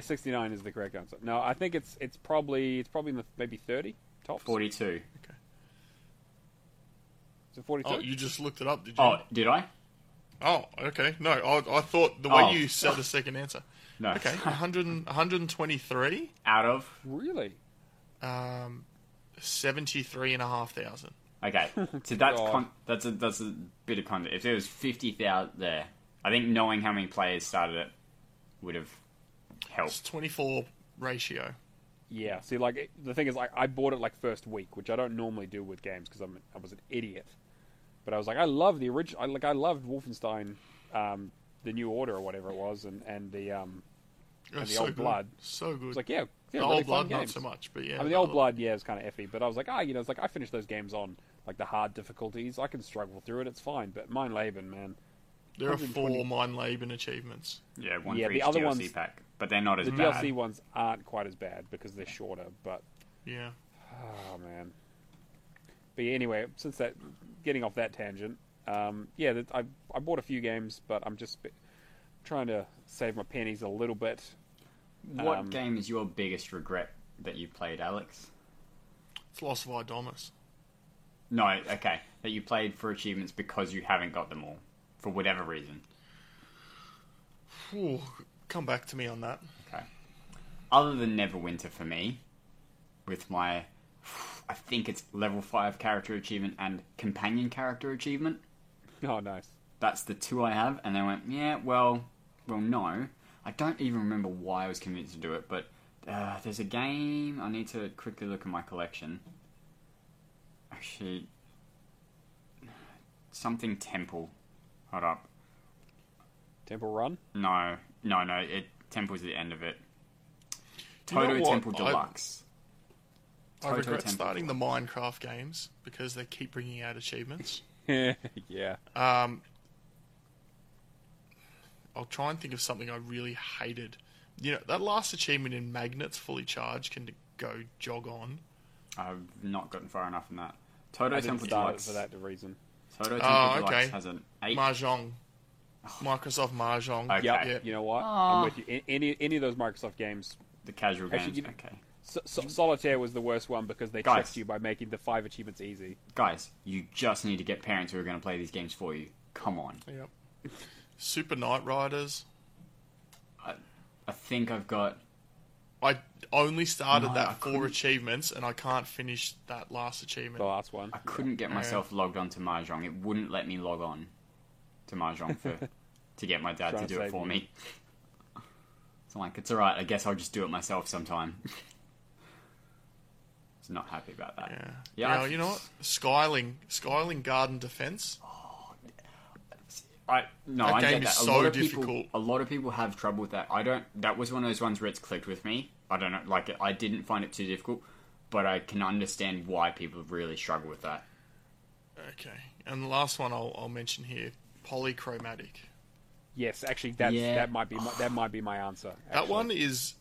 69 is the correct answer. No, I think it's probably in the maybe 30 tops. 42. okay. Is it 42? Oh, you just looked it up, did you? Oh, did I? Oh, okay. No, I thought the way Oh. you said the second answer. No. Okay, 123, Out of? Really? 73,500. Okay. So that's a bit of context. If there was 50,000 there, I think knowing how many players started it would have It's helped. 24 ratio. Yeah. See, like the thing is, I bought it like first week, which I don't normally do with games because I was an idiot. But I was like, I love the original. I loved Wolfenstein, the New Order or whatever it was, and the and the so Old good. Blood. So good. It's like, yeah, the really Old fun Blood, not games. so much, but yeah. I mean, the Old Blood, yeah, is kind of iffy, but I was like, it's like I finished those games on like the hard difficulties. I can struggle through it; it's fine. But Mein Leben, man, There are 120. 4 Mein Leben achievements. Yeah, one Yeah, for the each other DLC ones- pack. But they're not as the bad. DLC ones aren't quite as bad because they're shorter. But Yeah. oh man. But yeah, anyway, since getting off that tangent, I bought a few games, but I'm just trying to save my pennies a little bit. What game is your biggest regret that you played, Alex? It's Lost of Idomus. No, okay. That you played for achievements because you haven't got them all. For whatever reason. Ooh, come back to me on that. Okay. Other than Neverwinter for me, with my, I think it's level 5 character achievement and companion character achievement. Oh, nice. That's the 2 I have, and they went, yeah, well, no. I don't even remember why I was convinced to do it, but there's a game, I need to quickly look at my collection. Actually, something Temple. Hold up. Temple Run. No, Temple's the end of it. You know Toto what? Temple Deluxe. I Toto regret Temple starting the Minecraft games because they keep bringing out achievements. Yeah. I'll try and think of something I really hated. You know, that last achievement in Magnets Fully Charged can go jog on. I've not gotten far enough in that. Toto I didn't Temple start it Deluxe. for that reason. Toto Oh, Temple Deluxe okay. has an 8. Mahjong. Microsoft Mahjong. Okay. Yep. Yep. You know what? Ah. I'm with you. Any of those Microsoft games. The casual Actually, games. you know- Okay. Solitaire was the worst one because they Guys. tricked you by making the 5 achievements easy. Guys, you just need to get parents who are going to play these games for you. Come on. Yep. Super Knight Riders. I think I've got... I only started No, I that 4 couldn't- achievements and I can't finish that last achievement. The last one. I couldn't get myself logged onto Mahjong. It wouldn't let me log on to Mahjong to get my dad to Trying to do it save for you. me. So I'm like, it's alright, I guess I'll just do it myself sometime. So not happy about that. Yeah. Yeah, You know what? Skyling Garden Defense. I That get game that. is A so lot of difficult. people, a lot of people have trouble with that. I don't. That was one of those ones where it's clicked with me. I don't know. Like I didn't find it too difficult, but I can understand why people really struggle with that. Okay. And the last one I'll mention here, Polychromatic. Yes, actually, Yeah. that might be my answer. That one is...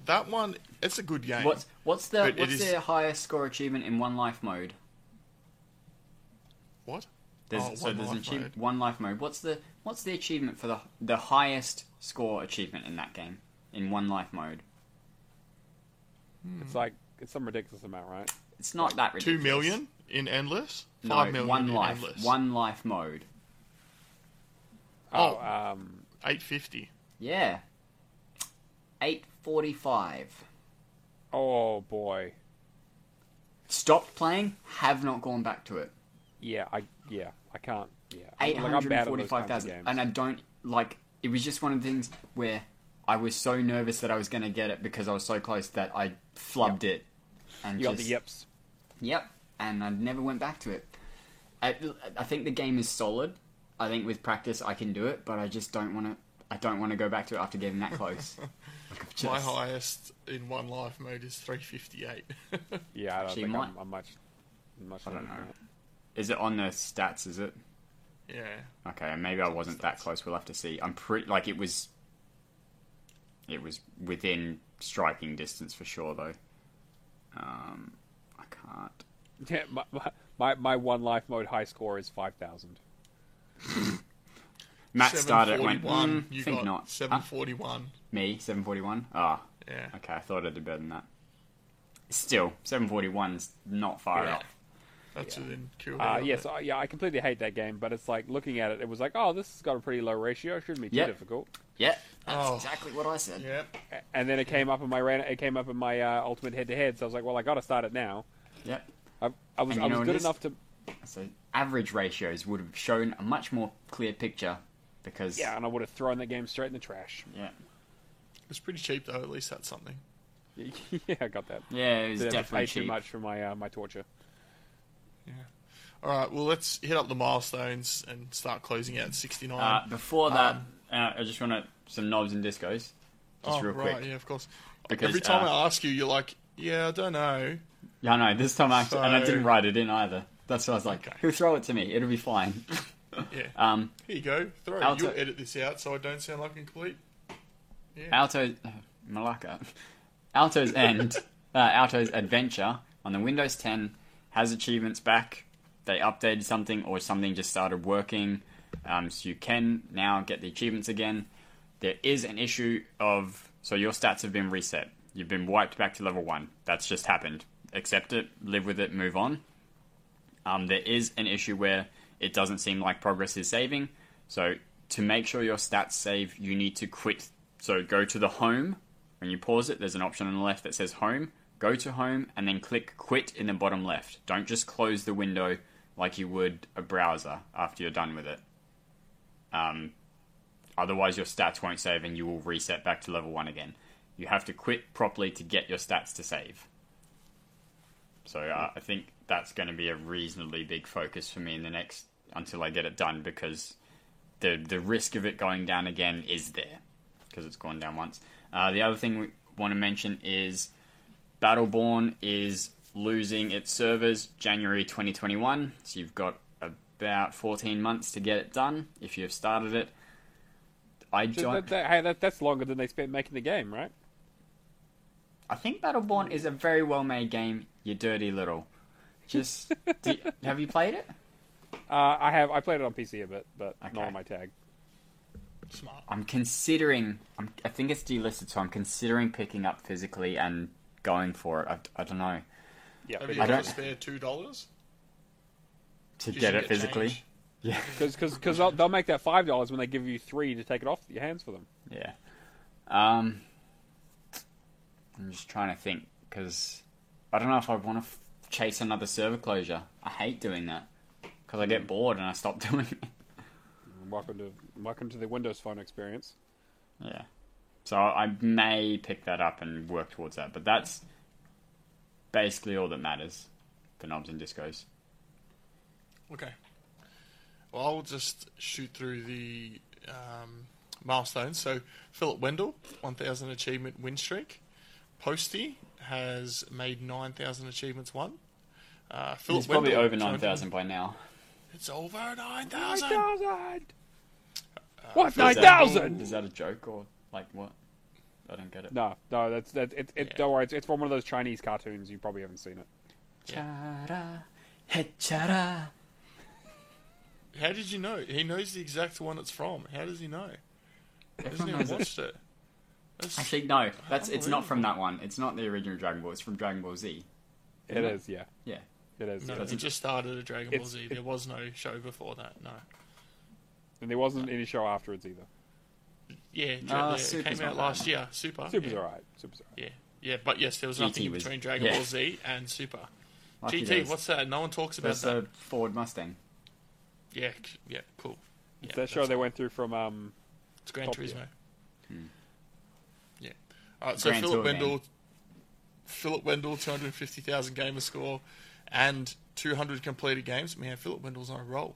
That one, it's a good game. What's But it is- the highest score achievement in One Life mode? What? There's Oh, One an Life achievement mode. One Life mode. What's the achievement for the highest score achievement in that game in One Life mode? It's some ridiculous amount, right? It's not that 2 ridiculous. million in Endless? No, 5 million One in Life. Endless. One Life mode. Oh. 850. Yeah. 845. Oh boy. Stopped playing. Have not gone back to it. I can't. Yeah, I'm bad at those kinds of 845,000. games. And I don't like. It was just one of the things where I was so nervous that I was going to get it because I was so close that I flubbed it. And You got just, the yips. Yep. And I never went back to it. I think the game is solid. I think with practice I can do it, but I just don't want to. I don't want to go back to it after getting that close. Like, I've My just- highest in One Life mode is 358. Yeah, I don't Actually, think might- I'm much. I don't lower know. than that. Is it on the stats? Is it? Yeah. Okay, maybe I wasn't that close. We'll have to see. I'm pretty like it was within striking distance for sure, though. I can't. Yeah, my one life mode high score is 5,000. Matt started. Went. You Think got not. 741. Me 741. Ah, Yeah. okay. I thought I did better than that. Still, 741 is not far Yeah. off. That's within kill. Yes, I completely hate that game, but it's like looking at it, it was like, oh, this has got a pretty low ratio. Shouldn't be too Yep. difficult. Yeah, that's Oh. exactly what I said. Yep. And then it came up in my ultimate head to head. So I was like, well, I got to start it now. Yep. I was And you know good what it is? enough to. So average ratios would have shown a much more clear picture because Yeah, and I would have thrown that game straight in the trash. yeah, It's pretty cheap, though. At least that's something. Yeah, I got that. yeah, it was Didn't have to pay definitely too cheap. much for my torture. Yeah. All right. Well, let's hit up the milestones and start closing out 69. Before that, I just want some knobs and discos, just real right. quick. Yeah, of course. Because, Every time I ask you, you're like, yeah, I don't know. Yeah, I know. This time I actually, and I So- didn't write it in either. That's why I was like, Okay. "Who throw it to me? It'll be fine." Yeah. Here you go. Throw it. Alto- You'll edit this out so I don't sound like a complete. Yeah. Malacca. Alto's End, Alto's Adventure on the Windows 10 has achievements back. They updated something or something just started working, so you can now get the achievements again. There is an issue of, so your stats have been reset. You've been wiped back to level 1. That's just happened. Accept it, live with it, move on. There is an issue where it doesn't seem like progress is saving. So to make sure your stats save, you need to quit. So go to the home. When you pause it, there's an option on the left that says home. Go to home and then click quit in the bottom left. Don't just close the window like you would a browser after you're done with it. Otherwise your stats won't save and you will reset back to level 1 again. You have to quit properly to get your stats to save. So I think that's going to be a reasonably big focus for me in the next, until I get it done, because the risk of it going down again is there, because it's gone down once. The other thing we want to mention is Battleborn is losing its servers January 2021, so you've got about 14 months to get it done if you've started it. That's longer than they spent making the game, right? I think Battleborn is a very well-made game, you dirty little. Just, have you played it? I have. I played it on PC a bit, but Okay. not on my tag. Smart. I'm considering, I think it's delisted, so I'm considering picking up physically and going for it. I don't know. Yeah, Have you I got don't- a spare $2? To You get should it physically. change. Yeah. because they'll make that $5 when they give you 3 to take it off your hands for them. Yeah. I'm just trying to think, because I don't know if I want to chase another server closure. I hate doing that, because I get bored and I stop doing it. Welcome to the Windows Phone experience. Yeah. So I may pick that up and work towards that, but that's basically all that matters for knobs and discos. Okay. Well, I'll just shoot through the milestones. So, Philip Wendell, 1,000 achievement win streak. Posty has made 9,000 achievements won. Philip It's probably Wendell, over 9,000 by now. It's over 9,000. 9,000! What? Is that- 9,000? Is that a joke or like what? I don't get it. No, it's Yeah. don't worry, it's from one of those Chinese cartoons. You probably haven't seen it. Chara, hey chara. How did you know? He knows the exact one it's from. How does he know? He hasn't Everyone even knows it. watched it. That's- Actually, no. It's not from that one. It's not the original Dragon Ball. It's from Dragon Ball Z. It is, yeah. Yeah. It is. No, yeah. it just started at Dragon Ball It's- Z. There was no show before that. No. And there wasn't any show afterwards either. Yeah, it Super's came not out bad. last year. Super. Super's yeah. alright. Super's alright. Yeah, yeah, but yes, there was GT nothing in was- between Dragon yeah. Ball Z and Super. Lucky GT, days. what's that? No one talks about That's that. a Ford Mustang. Yeah, yeah, cool. Yeah, It's that show that's they cool. went through from It's Gran Top Turismo. Hmm. Yeah. All right, so Gran Tour Philip Wendell, 250,000 gamer score, and 200 completed games. Man, Philip Wendell's on a roll.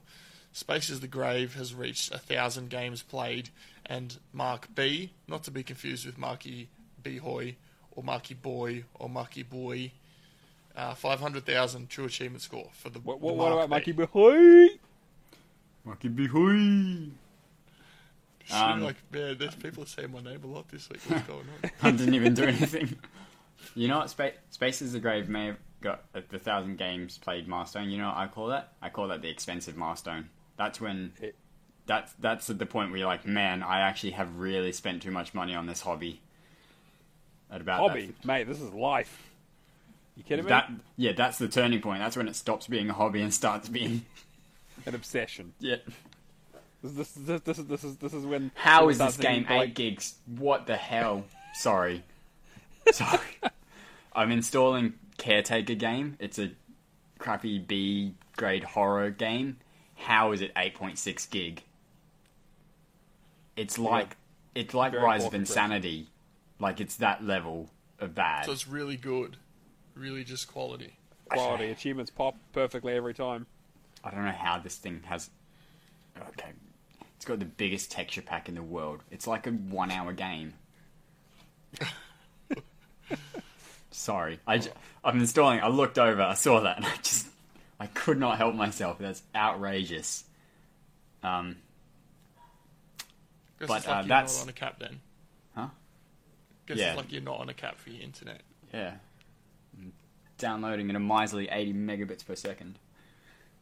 Spaces the Grave has reached 1,000 games played, and Mark B, not to be confused with Marky B Hoy or Marky Boy or Marky Boy, 500,000 true achievement score for the. what the about Mark Mikey B. Boy? Fucking be hoi. Like, man, there's people saying my name a lot this week. What's going on? I didn't even do anything. You know what? Space is the Grave may have got the 1,000 games played milestone. You know what I call that? I call that the expensive milestone. That's when... That's at the point where you're like, man, I actually have really spent too much money on this hobby. Hobby? Mate, this is life. You kidding me? Yeah, that's the turning point. That's when it stops being a hobby and starts being... an obsession. Yeah. This is when... How is this game 8 gigs? What the hell? Sorry. I'm installing Caretaker game. It's a crappy B-grade horror game. How is it 8.6 gig? It's like Rise of Insanity. Like, it's that level of bad. So it's really good. Really just quality. Quality. Achievements pop perfectly every time. I don't know how this thing has... Okay. It's got the biggest texture pack in the world. It's like a 1-hour game. Sorry. I'm installing. I looked over. I saw that. And I could not help myself. That's outrageous. Guess But it's like you're that's... not on a cap then. Huh? Guess Yeah. it's like you're not on a cap for your internet. Yeah. I'm downloading at a miserly 80 megabits per second.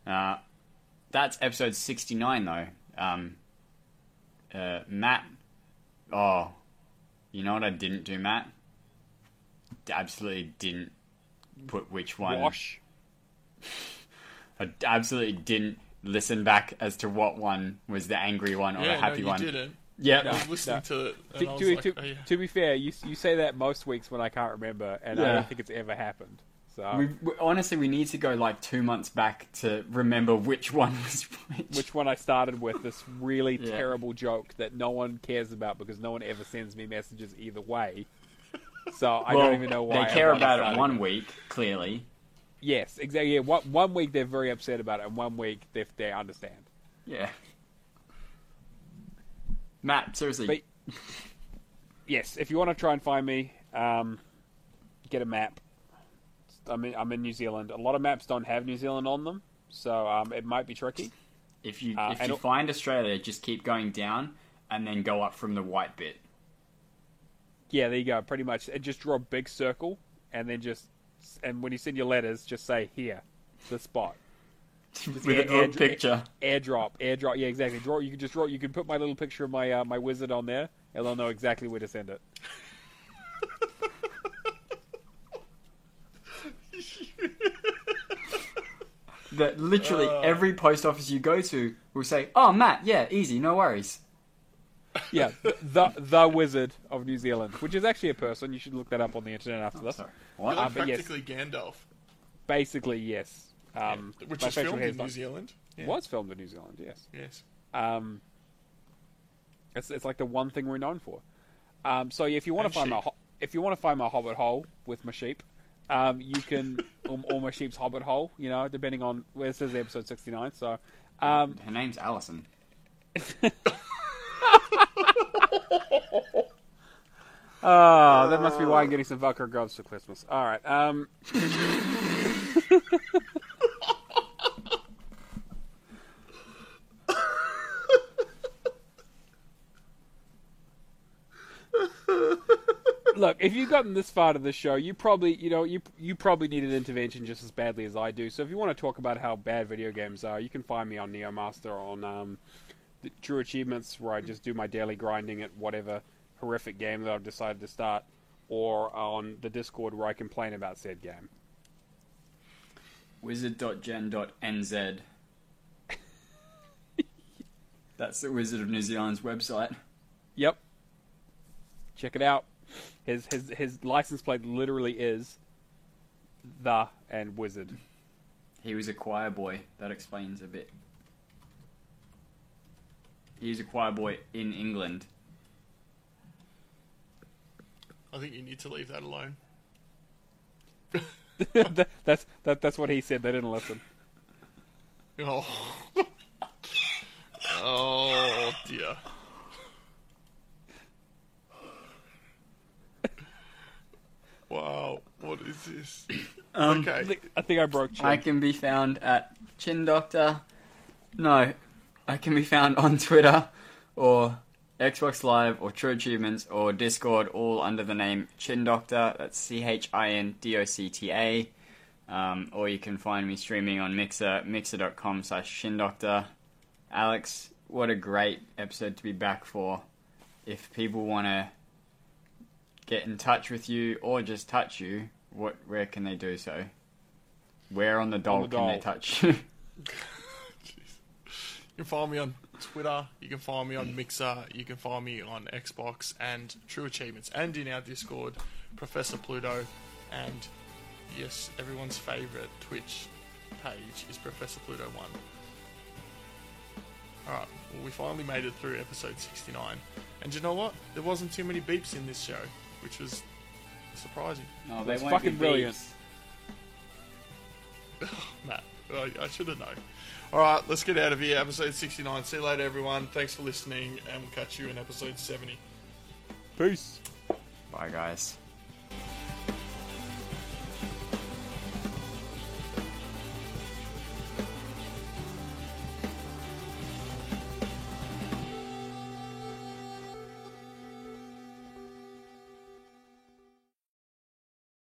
That's episode 69, though. Matt... Oh. You know what I didn't do, Matt? Absolutely didn't put which one. Wash. I absolutely didn't listen back as to what one was the angry one or the happy one. You didn't. Yeah. I was listening to it, and I was like, oh, yeah. To be fair, you say that most weeks when I can't remember, and I Yeah. don't think it's ever happened. So Honestly, we need to go like 2 months back to remember which one was which one I started with, this really terrible joke that no one cares about because no one ever sends me messages either way. So I don't even know why. They care about it started one week, clearly. Yes, exactly. Yeah, one week they're very upset about it, and 1 week they understand. Yeah. Matt, seriously. But, yes, if you want to try and find me, get a map. I'm in New Zealand. A lot of maps don't have New Zealand on them, so it might be tricky. If you find Australia, just keep going down and then go up from the white bit. Yeah, there you go. Pretty much, just draw a big circle, and then and when you send your letters, just say here, the spot. With a little picture. Airdrop. Yeah, exactly. You can just draw. You can put my little picture of my my wizard on there, and they'll know exactly where to send it. That literally every post office you go to will say, "Oh, Matt, yeah, easy, no worries." Yeah, the Wizard of New Zealand, which is actually a person. You should look that up on the internet after this. Sorry. You're What? like but yes. practically Gandalf. Basically, yes. Which my is facial filmed hair in is New not- Zealand. Yeah. Was filmed in New Zealand, yes. Yes. It's like the one thing we're known for. So if you want And to find sheep. if you want to find my hobbit hole with my sheep, you can or my sheep's hobbit hole. You know, depending on where it says episode 69. So, Her name's Alison. that must be why I'm getting some Velcro gloves for Christmas. All right. Look, if you've gotten this far to the show, you probably need an intervention just as badly as I do. So if you want to talk about how bad video games are, you can find me on NeoMaster on the True Achievements, where I just do my daily grinding at whatever horrific game that I've decided to start, or on the Discord where I complain about said game. Wizard.gen.nz. That's the Wizard of New Zealand's website. Yep. Check it out. His license plate literally is the and Wizard. He was a choir boy. That explains a bit. He was a choir boy in England. I think you need to leave that alone. That's what he said. They didn't listen. Oh. Oh dear. Wow, what is this? Okay. I think I broke Chin. I can be found at Chin Doctor. No, I can be found on Twitter or Xbox Live or True Achievements or Discord, all under the name Chin Doctor. That's CHINDOCTA. Or you can find me streaming on Mixer, mixer.com/ShinDoctor. Alex, what a great episode to be back for. If people want to get in touch with you or just touch you, where can they do so? Where on the doll can they touch you? You can find me on Twitter, you can find me on Mixer, you can find me on Xbox and True Achievements, and in our Discord, Professor Pluto, and yes, everyone's favourite Twitch page is Professor Pluto 1. Alright, well, we finally made it through episode 69. And you know what? There wasn't too many beeps in this show, which was surprising. No, That's fucking brilliant. Matt, I should have known. Alright, let's get out of here. Episode 69. See you later, everyone. Thanks for listening, and we'll catch you in episode 70. Peace. Bye, guys.